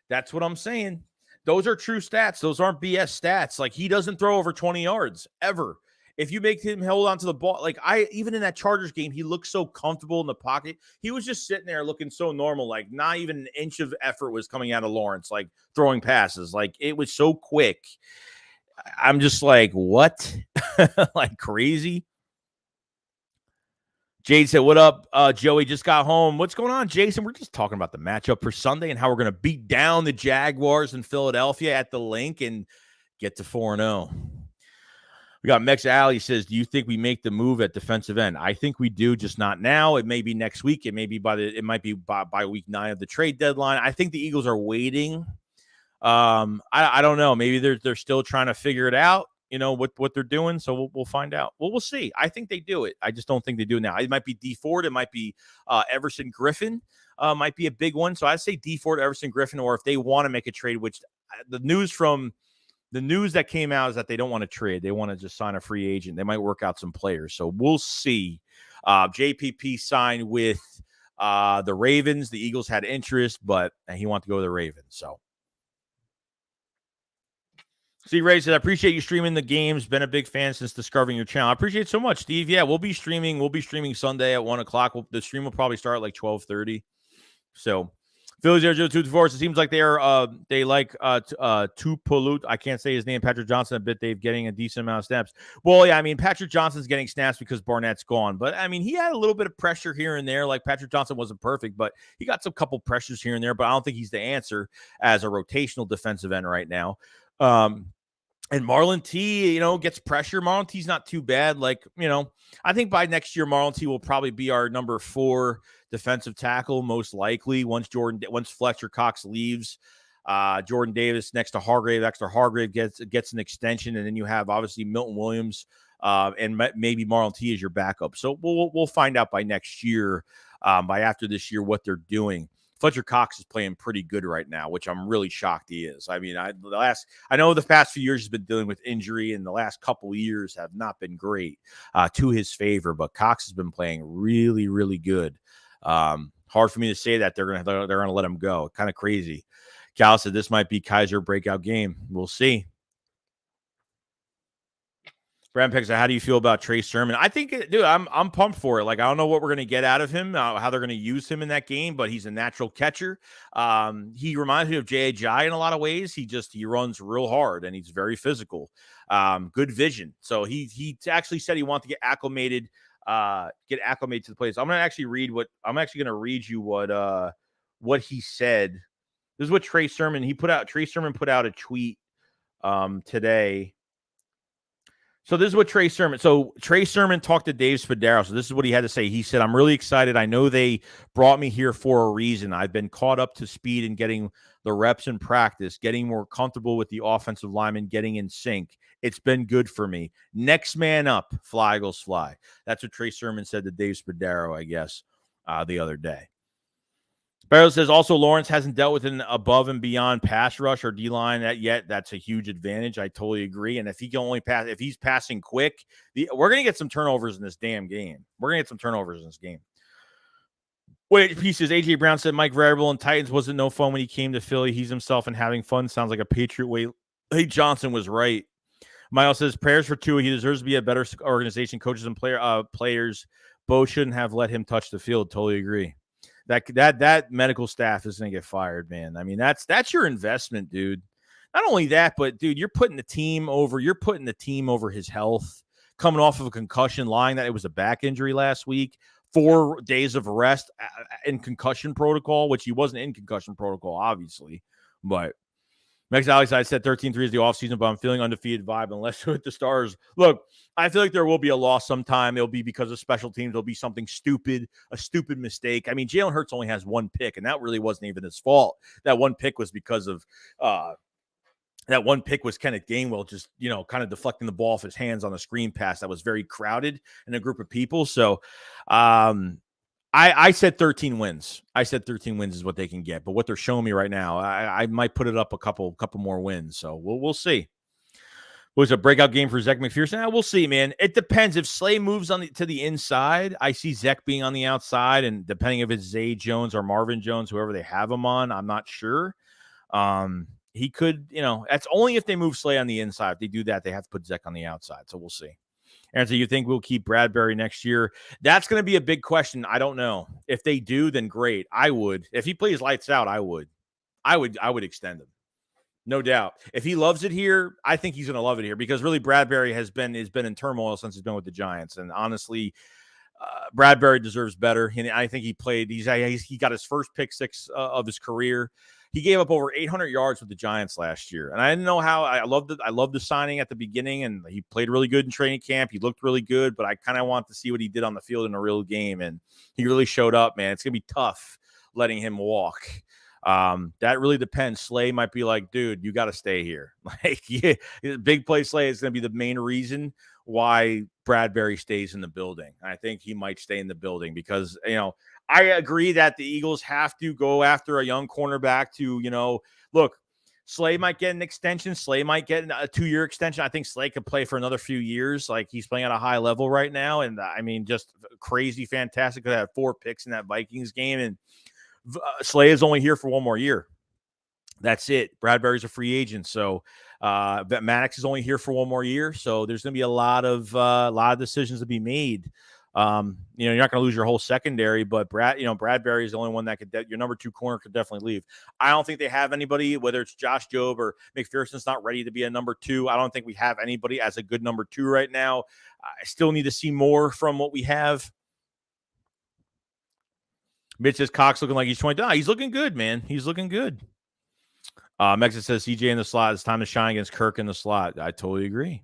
That's what I'm saying. Those are true stats. Those aren't BS stats. Like, he doesn't throw over 20 yards ever. If you make him hold on to the ball, even in that Chargers game, he looked so comfortable in the pocket. He was just sitting there looking so normal. Like, not even an inch of effort was coming out of Lawrence, like throwing passes. Like, it was so quick. I'm just like, what? Like, crazy. Jade said, what up, Joey? Just got home. What's going on, Jason? We're just talking about the matchup for Sunday and how we're going to beat down the Jaguars in Philadelphia at the Link and get to 4-0. We got Mex Alley says, do you think we make the move at defensive end? I think we do, just not now. It may be next week. It may be by week 9 of the trade deadline. I think the Eagles are waiting. I don't know. Maybe they're still trying to figure it out. What they're doing. So we'll find out. Well, we'll see. I think they do it. I just don't think they do it now. It might be D Ford. It might be Everson Griffin might be a big one. So I'd say D Ford, Everson Griffin, or if they want to make a trade, which the news that came out is that they don't want to trade. They want to just sign a free agent. They might work out some players. So we'll see. JPP signed with the Ravens. The Eagles had interest, but he wanted to go to the Ravens. So Steve Ray said, I appreciate you streaming the games. Been a big fan since discovering your channel. I appreciate it so much, Steve. Yeah, we'll be streaming. We'll be streaming Sunday at 1:00. The stream will probably start at like 12:30. So Philly 00224. It seems like they like Tupolut. I can't say his name. Patrick Johnson a bit. They're getting a decent amount of snaps. Well, yeah, I mean, Patrick Johnson's getting snaps because Barnett's gone. But I mean, he had a little bit of pressure here and there. Like, Patrick Johnson wasn't perfect, but he got some couple pressures here and there. But I don't think he's the answer as a rotational defensive end right now. And Marlon T, gets pressure. Marlon T's not too bad. I think by next year, Marlon T will probably be our number 4 defensive tackle, most likely, once Fletcher Cox leaves. Jordan Davis next to Hargrave. After Hargrave gets an extension, and then you have obviously Milton Williams and maybe Marlon T as your backup. So we'll find out by next year, by after this year, what they're doing. Fletcher Cox is playing pretty good right now, which I'm really shocked he is. I mean, I know the past few years he's been dealing with injury, and the last couple of years have not been great to his favor. But Cox has been playing really, really good. Hard for me to say that they're gonna let him go. Kind of crazy. Cal said this might be Kaiser breakout game. We'll see. Brad Peck said, how do you feel about Trey Sermon? I think, dude, I'm pumped for it. Like, I don't know what we're going to get out of him, how they're going to use him in that game, but he's a natural catcher. He reminds me of J.A.J. in a lot of ways. He runs real hard, and he's very physical. Good vision. So he actually said he wanted to get acclimated to the place. I'm going to read you what he said. This is what Trey Sermon put out. Trey Sermon put out a tweet today. So this is what Trey Sermon. So Trey Sermon talked to Dave Spadaro. So this is what he had to say. He said, "I'm really excited. I know they brought me here for a reason. I've been caught up to speed in getting the reps in practice, getting more comfortable with the offensive lineman, getting in sync. It's been good for me. Next man up, fly Eagles fly." That's what Trey Sermon said to Dave Spadaro, I guess, the other day. Barrow says also Lawrence hasn't dealt with an above and beyond pass rush or D-line yet. That's a huge advantage. I totally agree. And if he can only pass, if he's passing quick, we're going to get some turnovers in this damn game. We're going to get some turnovers in this game. Wait, he says AJ Brown said Mike Vrabel and Titans wasn't no fun when he came to Philly. He's himself and having fun. Sounds like a Patriot way. Hey, Johnson was right. Miles says prayers for Tua. He deserves to be a better organization. Coaches and players both shouldn't have let him touch the field. Totally agree. That medical staff is going to get fired, man. I mean, that's your investment, dude. Not only that, but dude, you're putting the team over his health, coming off of a concussion, lying that it was a back injury last week, 4 days of rest in concussion protocol, which he wasn't in concussion protocol, obviously. But Max Alex, I said 13-3 is the offseason, but I'm feeling undefeated vibe unless with the Stars. Look, I feel like there will be a loss sometime. It'll be because of special teams. It'll be something stupid, a stupid mistake. I mean, Jalen Hurts only has 1 pick, and that really wasn't even his fault. That 1 pick was because of that 1 pick was Kenneth Gainwell just, kind of deflecting the ball off his hands on a screen pass that was very crowded in a group of people. So, I said 13 wins. I said 13 wins is what they can get. But what they're showing me right now, I might put it up a couple more wins. So we'll see. Was a breakout game for Zach McPherson? We'll see, man. It depends. If Slay moves to the inside, I see Zach being on the outside. And depending if it's Zay Jones or Marvin Jones, whoever they have him on, I'm not sure. He could, that's only if they move Slay on the inside. If they do that, they have to put Zach on the outside. So we'll see. And so you think we'll keep Bradbury next year? That's going to be a big question. I don't know. If they do, then great. I would. If he plays lights out, I would extend him. No doubt. If he loves it here, I think he's going to love it here because really Bradbury has been in turmoil since he's been with the Giants. And honestly, Bradbury deserves better. And I think he played. He got his first pick 6 of his career. He gave up over 800 yards with the Giants last year. And I didn't know how. I loved the signing at the beginning, and he played really good in training camp. He looked really good, but I kind of want to see what he did on the field in a real game. And he really showed up, man. It's going to be tough letting him walk. That really depends. Slay might be like, dude, you got to stay here. Big play Slay is going to be the main reason why Bradbury stays in the building. I think he might stay in the building because, I agree that the Eagles have to go after a young cornerback to, look, Slay might get an extension. Slay might get a 2-year extension. I think Slay could play for another few years. Like he's playing at a high level right now. And I mean, just crazy, fantastic. They had 4 picks in that Vikings game. And Slay is only here for 1 more year. That's it. Bradbury's a free agent. So Maddox is only here for 1 more year. So there's going to be a lot of decisions to be made. You're not going to lose your whole secondary, but Bradbury is the only one that could, your number 2 corner could definitely leave. I don't think they have anybody, whether it's Josh Jobe or McPherson's not ready to be a number 2. I don't think we have anybody as a good number 2 right now. I still need to see more from what we have. Mitch says Cox looking like he's 20. He's looking good, man. He's looking good. Mexa says CJ in the slot. It's time to shine against Kirk in the slot. I totally agree.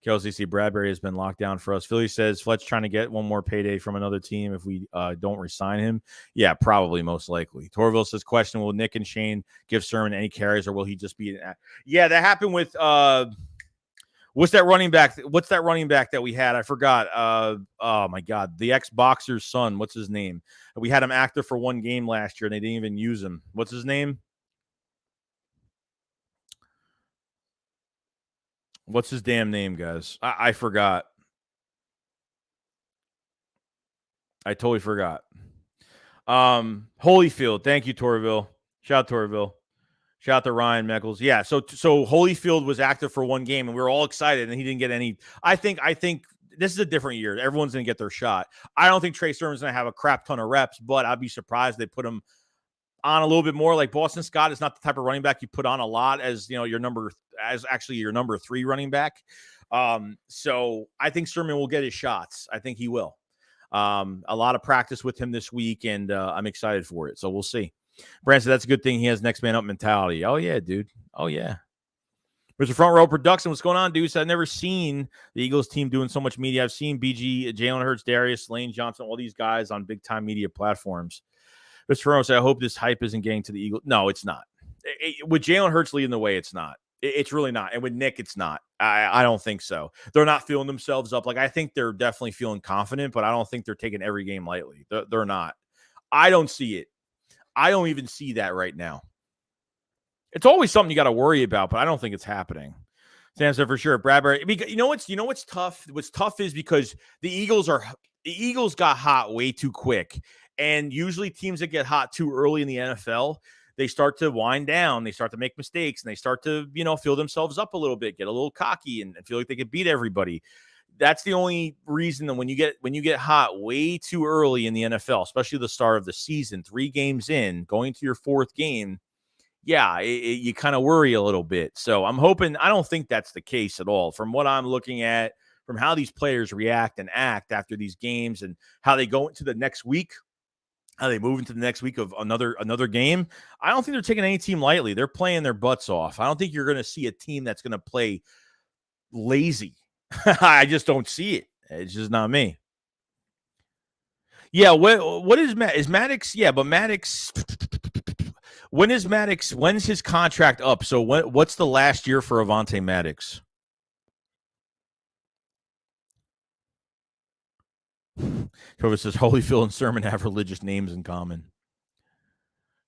Kelsey, see Bradbury has been locked down for us. Philly says Fletch trying to get 1 more payday from another team if we don't re-sign him. Yeah, probably, most likely. Torville says, question, will Nick and Shane give Sermon any carries or will he just be Yeah, that happened with what's that running back that we had? I forgot. Oh my God, the ex-boxer's son. What's his name? We had him active for 1 game last year and they didn't even use him. What's his name? What's his damn name, guys? I forgot. I totally forgot. Holyfield. Thank you, Torville. Shout out Torville. Shout out to Ryan Meckles. Yeah, so Holyfield was active for 1 game, and we were all excited, and he didn't get any. I think this is a different year. Everyone's going to get their shot. I don't think Trey Sermon's going to have a crap ton of reps, but I'd be surprised they put him on a little bit more. Like Boston Scott is not the type of running back you put on a lot as your number 3 running back. So I think Sermon will get his shots. I think he will. A lot of practice with him this week, and I'm excited for it. So we'll see. Brandon said that's a good thing. He has next man up mentality. Oh yeah, dude. Oh yeah. Mr. Front Row Production, what's going on, dudes? I've never seen the Eagles team doing so much media. I've seen BG, Jalen Hurts, Darius, Lane Johnson, all these guys on big-time media platforms. Mr. Front Row said, I hope this hype isn't getting to the Eagles. No, it's not. With Jalen Hurts leading the way, it's not. It's really not. And with Nick, it's not. I don't think so. They're not feeling themselves up. Like, I think they're definitely feeling confident, but I don't think they're taking every game lightly. They're not. I don't see it. I don't even see that right now. It's always something you got to worry about, but I don't think it's happening. Sam said for sure. Bradbury. You know what's tough? What's tough is because the Eagles got hot way too quick. And usually teams that get hot too early in the NFL, they start to wind down, they start to make mistakes, and they start to, fill themselves up a little bit, get a little cocky, and feel like they could beat everybody. That's the only reason that when you get hot way too early in the NFL, especially the start of the season, 3 games in, going to your 4th game, you kind of worry a little bit. So I'm hoping, I don't think that's the case at all. From what I'm looking at, from how these players react and act after these games and how they go into the next week, how they move into the next week of another game, I don't think they're taking any team lightly. They're playing their butts off. I don't think you're going to see a team that's going to play lazy. I just don't see it. It's just not me. Yeah, what is Maddox? Yeah, but Maddox, when's his contract up? So what's the last year for Avonte Maddox? Trevor says Holyfield and Sermon have religious names in common.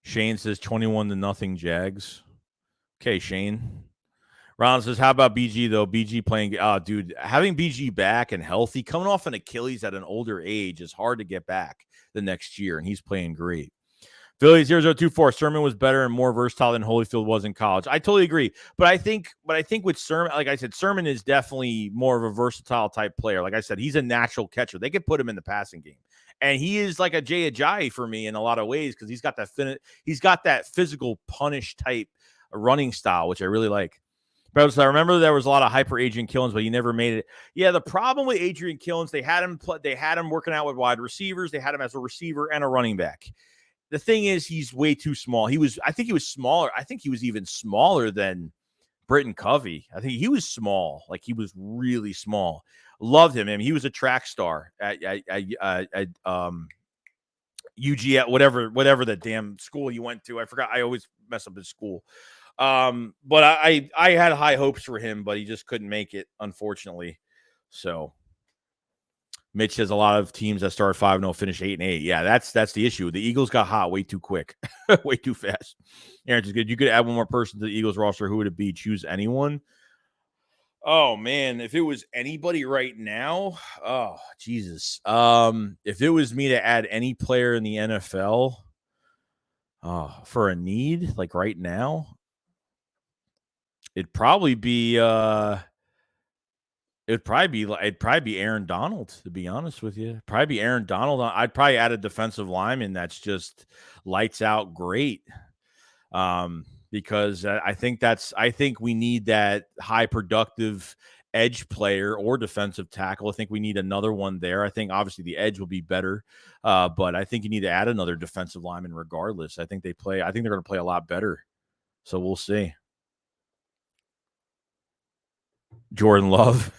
Shane says 21-0 Jags. Okay, Shane. Ron says, how about BG, though? BG playing, dude, having BG back and healthy, coming off an Achilles at an older age is hard to get back the next year, and he's playing great. Philly 0024, Sermon was better and more versatile than Holyfield was in college. I totally agree. But I think with Sermon, like I said, Sermon is definitely more of a versatile type player. Like I said, he's a natural catcher. They could put him in the passing game. And he is like a Jay Ajayi for me in a lot of ways because he's got that physical punish type running style, which I really like. But I remember there was a lot of hype for Adrian Killins, but he never made it. Yeah, the problem with Adrian Killins, they had him working out with wide receivers. They had him as a receiver and a running back. The thing is, he's way too small. I think he was smaller. I think he was even smaller than Britton Covey. I think he was small. Like, he was really small. Loved him. I mean, he was a track star at UGA, whatever the damn school he went to. I forgot. I always mess up his school. But I had high hopes for him, but he just couldn't make it, unfortunately. So Mitch says a lot of teams that start 5-0 finish 8-8. Yeah, that's the issue. The Eagles got hot way too quick, way too fast. Aaron's good. You could add one more person to the Eagles roster. Who would it be? Choose anyone. Oh man, if it was anybody right now, oh Jesus. If it was me to add any player in the NFL, for a need like right now, it'd probably be Aaron Donald, to be honest with you. Probably be Aaron Donald. I'd probably add a defensive lineman that's just lights out great. Because I think we need that high productive edge player or defensive tackle. I think we need another one there. I think obviously the edge will be better, but I think you need to add another defensive lineman regardless. I think they're going to play a lot better. So we'll see. Jordan Love.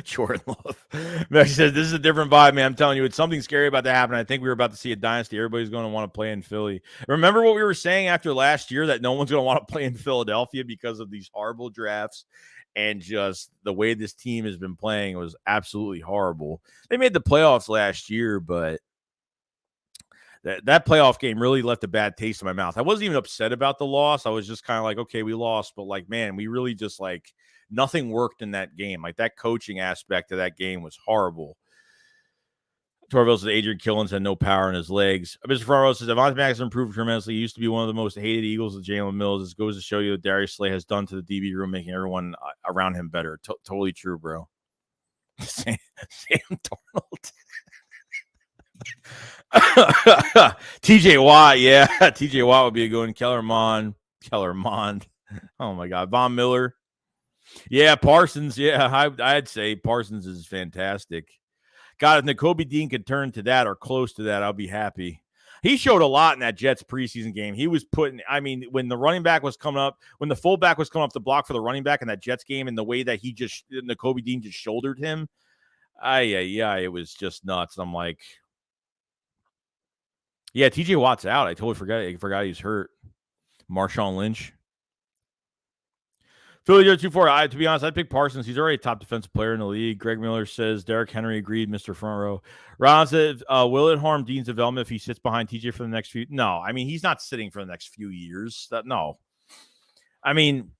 Jordan Love. Max says, this is a different vibe, man. I'm telling you, it's something scary about to happen. I think we were about to see a dynasty. Everybody's going to want to play in Philly. Remember what we were saying after last year, that no one's going to want to play in Philadelphia because of these horrible drafts and just the way this team has been playing was absolutely horrible. They made the playoffs last year, but that playoff game really left a bad taste in my mouth. I wasn't even upset about the loss. I was just kind of like, okay, we lost, but like, man, we really just like nothing worked in that game. Like that coaching aspect of that game was horrible. Torville says Adrian Killins had no power in his legs. Mr. Ferraro says Avonte Maddox improved tremendously. He used to be one of the most hated Eagles of Jalen Mills. This goes to show you what Darius Slay has done to the DB room, making everyone around him better. Totally true, bro. Sam Darnold. TJ Watt, yeah. TJ Watt would be a good one. Keller Mond. Oh my God. Von Miller. Yeah, Parsons. Yeah, I'd say Parsons is fantastic. God, if Nakobe Dean could turn to that or close to that, I'll be happy. He showed a lot in that Jets preseason game. He was when the running back was coming up, when the fullback was coming up the block for the running back in that Jets game, and the way that Nakobe Dean just shouldered him, it was just nuts. I'm like, yeah, TJ Watt's out. I totally forgot he's hurt. Marshawn Lynch. Philly 024. To be honest, I'd pick Parsons. He's already a top defensive player in the league. Greg Miller says Derrick Henry agreed, Mr. Front Row. Ron said, will it harm Dean's development if he sits behind TJ for the next few? No, I mean, he's not sitting for the next few years. No. I mean,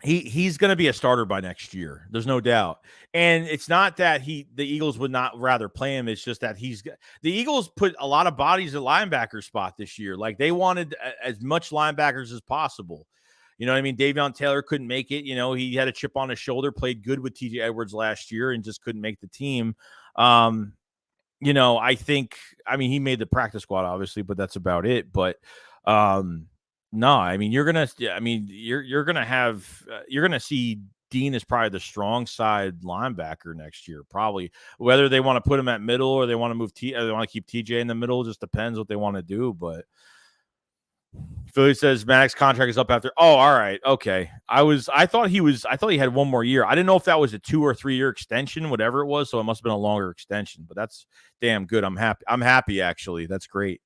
he's going to be a starter by next year. There's no doubt. And it's not that the Eagles would not rather play him. It's just that the Eagles put a lot of bodies at linebacker spot this year. Like, they wanted as much linebackers as possible. You know what I mean? Davion Taylor couldn't make it. You know, he had a chip on his shoulder, played good with TJ Edwards last year and just couldn't make the team. You know, he made the practice squad, obviously, but that's about it. But no, I mean, you're going to see Dean is probably the strong side linebacker next year, probably. Whether they want to put him at middle or they want to move or they want to keep TJ in the middle, just depends what they want to do. But Philly says Maddox's contract is up after. Oh, all right. Okay. I thought he had one more year. I didn't know if that was a 2 or 3 year extension, whatever it was. So it must have been a longer extension, but that's damn good. I'm happy actually. That's great.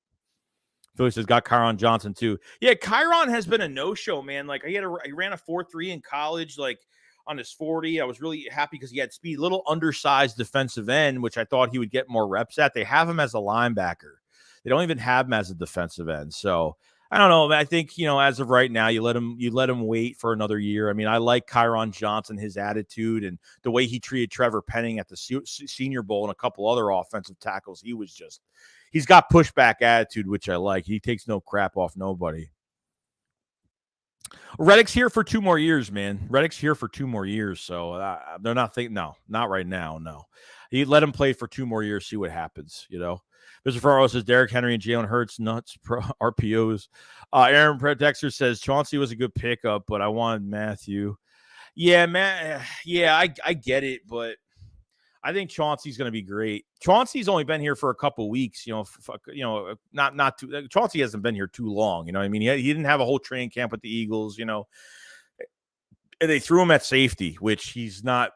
Philly says got Kyron Johnson too. Yeah. Kyron has been a no-show, man. Like he ran a 4.3 in college, like on his 40. I was really happy because he had speed, little undersized defensive end, which I thought he would get more reps at. They have him as a linebacker. They don't even have him as a defensive end. So I don't know. I think, as of right now, you let him wait for another year. I mean, I like Kyron Johnson, his attitude and the way he treated Trevor Penning at the Senior Bowl and a couple other offensive tackles. He's got pushback attitude, which I like. He takes no crap off nobody. Reddick's here for 2 more years, man. Reddick's here for 2 more years. So they're not thinking, no, not right now. No, he let him play for 2 more years, see what happens, Mr. Farrow says Derrick Henry and Jalen Hurts nuts RPOs. Aaron Predexter says Chauncey was a good pickup, but I wanted Matthew. Yeah, man. Yeah, I get it, but I think Chauncey's going to be great. Chauncey's only been here for a couple weeks. Not too. Chauncey hasn't been here too long. You know what I mean? He didn't have a whole training camp with the Eagles. And they threw him at safety, which he's not.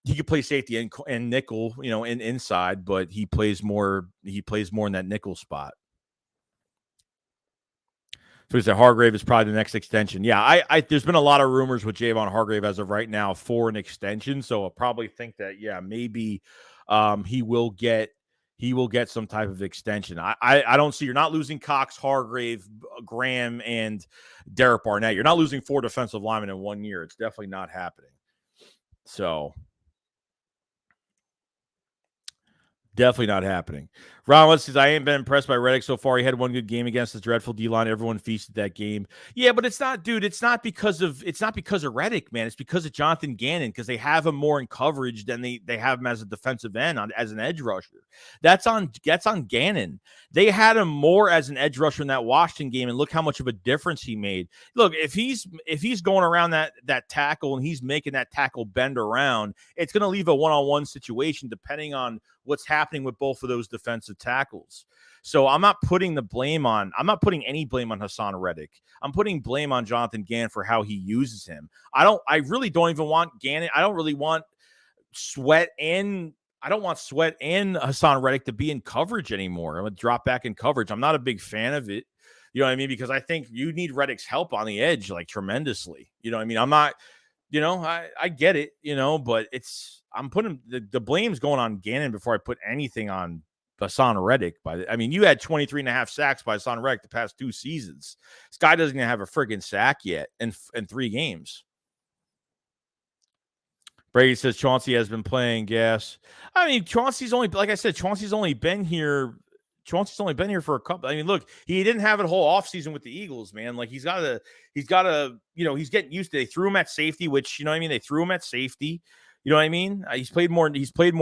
He could play safety and nickel, and inside, but he plays more in that nickel spot. So he said Hargrave is probably the next extension. Yeah, there's been a lot of rumors with Javon Hargrave as of right now for an extension. So I'll probably think that, maybe he will get some type of extension. I don't see, you're not losing Cox, Hargrave, Graham, and Derek Barnett. You're not losing 4 defensive linemen in 1 year. It's definitely not happening. So definitely not happening. Ron says, I ain't been impressed by Reddick so far. He had 1 good game against the dreadful D-line. Everyone feasted that game. Yeah, but it's not, dude. It's not because of Reddick, man. It's because of Jonathan Gannon, because they have him more in coverage than they have him as a defensive end as an edge rusher. That's on Gannon. They had him more as an edge rusher in that Washington game, and look how much of a difference he made. Look, if he's going around that tackle and he's making that tackle bend around, it's going to leave a one-on-one situation depending on what's happening with both of those defensive tackles. So I'm not putting any blame on Hassan Reddick. I'm putting blame on Jonathan Gannon for how he uses him. I really don't even want Gannon. I don't really want Sweat and Hassan Reddick to be in coverage anymore. I'm going to drop back in coverage. I'm not a big fan of it. You know what I mean? Because I think you need Reddick's help on the edge, like, tremendously. You know what I mean? I'm not, I get it, but I'm putting the blame's going on Gannon before I put anything on Hassan Reddick. You had 23.5 sacks by Hassan Reddick the past 2 seasons. This guy doesn't even have a friggin' sack yet in 3 games. Brady says Chauncey has been playing gas. Chauncey's only been here. Chauncey's only been here for a couple. Look, he didn't have a whole offseason with the Eagles, man. Like, he's got to, he's getting used to. They threw him at safety, which, They threw him at safety. You know what I mean? He's played more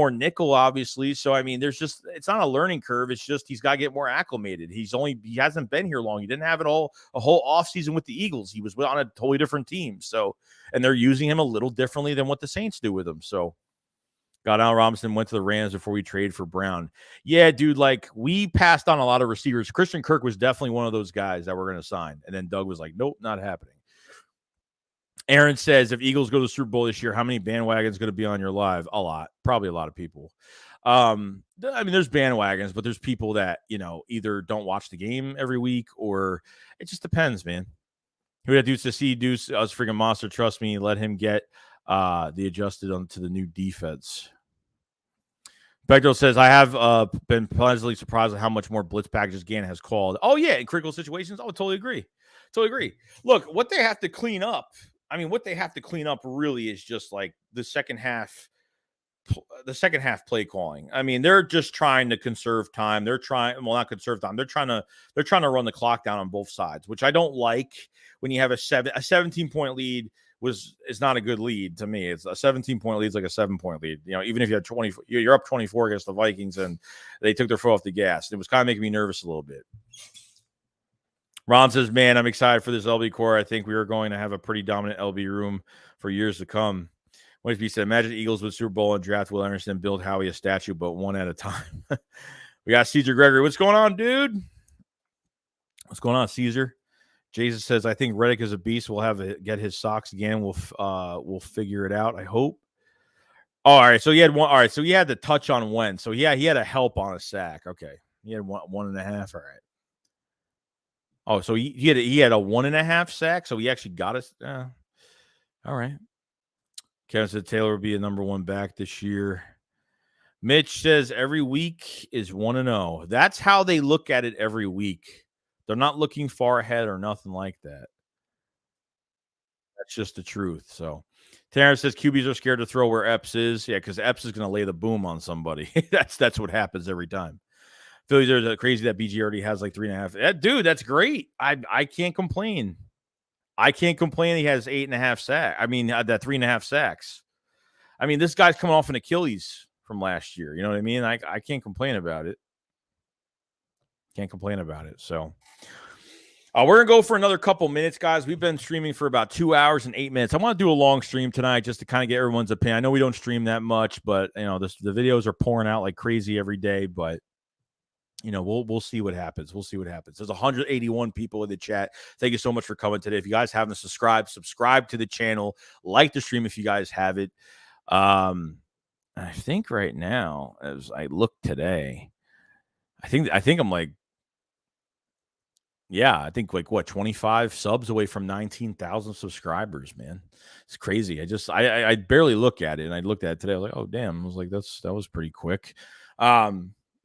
nickel, obviously. So, it's not a learning curve. It's just he's got to get more acclimated. He hasn't been here long. He didn't have a whole offseason with the Eagles. He was on a totally different team. So, and they're using him a little differently than what the Saints do with him. So, Got Al Robinson, went to the Rams before we traded for Brown. Yeah, dude, like we passed on a lot of receivers. Christian Kirk was definitely one of those guys that we're going to sign. And then Doug was like, nope, not happening. Aaron says, if Eagles go to the Super Bowl this year, how many bandwagons going to be on your live? A lot. Probably a lot of people. I mean, there's bandwagons, but there's people that, either don't watch the game every week or it just depends, man. Who had Deuce to see Deuce? I was freaking monster. Trust me. Let him get the adjusted onto the new defense. Bechdel says, I have been pleasantly surprised at how much more blitz packages Gannon has called. Oh, yeah, in critical situations. I would totally agree. Look, what they have to clean up, really is just like the second half play calling. I mean, they're just trying to conserve time. Not conserve time. They're trying to run the clock down on both sides, which I don't like when you have a 17-point lead. Is not a good lead to me. It's a 17-point lead is like a 7-point lead. Even if you had 20, you're up 24 against the Vikings and they took their foot off the gas. It was kind of making me nervous a little bit. Ron says, man, I'm excited for this LB core. I think we are going to have a pretty dominant LB room for years to come. What he said, imagine Eagles with Super Bowl and draft Will Anderson, build Howie a statue, but one at a time. We got Caesar Gregory. What's going on, dude? What's going on, Caesar? Jason says, I think Reddick is a beast. We'll get his socks again. We'll figure it out, I hope. Oh, all right. So he had one. All right. So he had the touch on Wentz. So yeah, he had a help on a sack. Okay. He had 1.5. All right. Oh, so he had a 1.5 sack. So he actually got us. All right. Kevin said Taylor will be a number 1 back this year. Mitch says every week is 1-0. That's how they look at it every week. They're not looking far ahead or nothing like that. That's just the truth. So Terrence says QBs are scared to throw where Epps is. Yeah, because Epps is going to lay the boom on somebody. That's what happens every time. Phillies are crazy that BG already has like 3.5. Dude, that's great. I can't complain. He has 8.5 sacks. I mean, that 3.5 sacks. I mean, this guy's coming off an Achilles from last year. You know what I mean? I can't complain about it. So we're going to go for another couple minutes, guys. We've been streaming for about 2 hours and 8 minutes. I want to do a long stream tonight just to kind of get everyone's opinion. I know we don't stream that much, but the videos are pouring out like crazy every day, but we'll see what happens. There's 181 people in the chat. Thank you so much for coming today. If you guys haven't subscribe to the channel, like the stream if you guys have it. I think right now, as I look today, I think I'm like, I think like 25 subs away from 19,000 subscribers, man. It's crazy. I barely look at it, and I looked at it today. I was like, oh damn. I was like, that was pretty quick.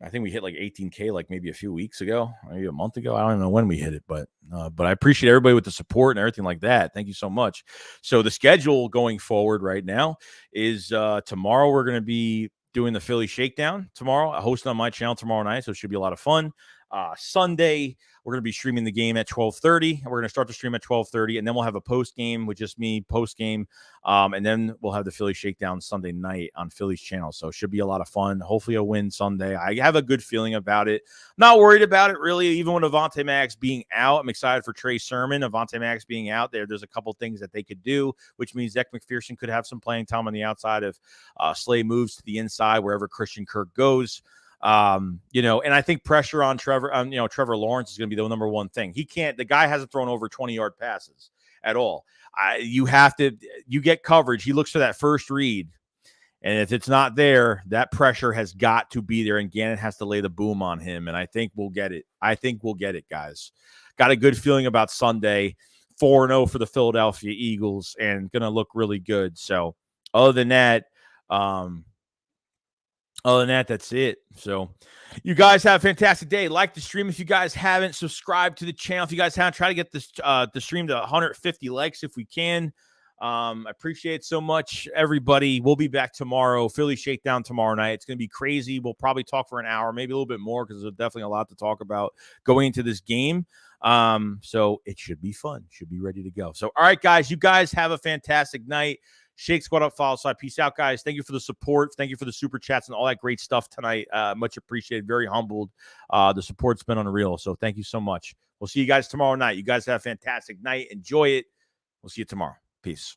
I think we hit like 18K like maybe a few weeks ago, maybe a month ago. I don't know when we hit it, but I appreciate everybody with the support and everything like that. Thank you so much. So the schedule going forward right now is tomorrow we're going to be doing the Philly Shakedown tomorrow, hosting on my channel tomorrow night. So it should be a lot of fun. Sunday, we're going to be streaming the game at 12:30. We're going to start the stream at 12:30, and then we'll have a post game with just me post game. And then we'll have the Philly Shakedown Sunday night on Philly's channel. So it should be a lot of fun. Hopefully a win Sunday. I have a good feeling about it. Not worried about it really. Even with Avonte Maddox being out, I'm excited for Trey Sermon. Avonte Maddox being out there's a couple things that they could do, which means Zach McPherson could have some playing time on the outside if Slay moves to the inside wherever Christian Kirk goes. And I think pressure on Trevor Lawrence is going to be the number one thing. The guy hasn't thrown over 20-yard passes at all. You get coverage. He looks for that first read. And if it's not there, that pressure has got to be there. And Gannon has to lay the boom on him. And I think we'll get it. Guys. Got a good feeling about Sunday. 4-0 for the Philadelphia Eagles and going to look really good. So other than that, that's it. So you guys have a fantastic day. Like the stream if you guys haven't. Subscribed to the channel if you guys haven't. Try to get this the stream to 150 likes if we can. I appreciate it so much, everybody. We'll be back tomorrow. Philly Shakedown tomorrow night. It's going to be crazy. We'll probably talk for an hour, maybe a little bit more, because there's definitely a lot to talk about going into this game. So it should be fun. Should be ready to go. So, all right, guys, you guys have a fantastic night. Shake Squad up, follow side. Peace out, guys. Thank you for the support. Thank you for the super chats and all that great stuff tonight. Much appreciated. Very humbled. The support's been unreal. So thank you so much. We'll see you guys tomorrow night. You guys have a fantastic night. Enjoy it. We'll see you tomorrow. Peace.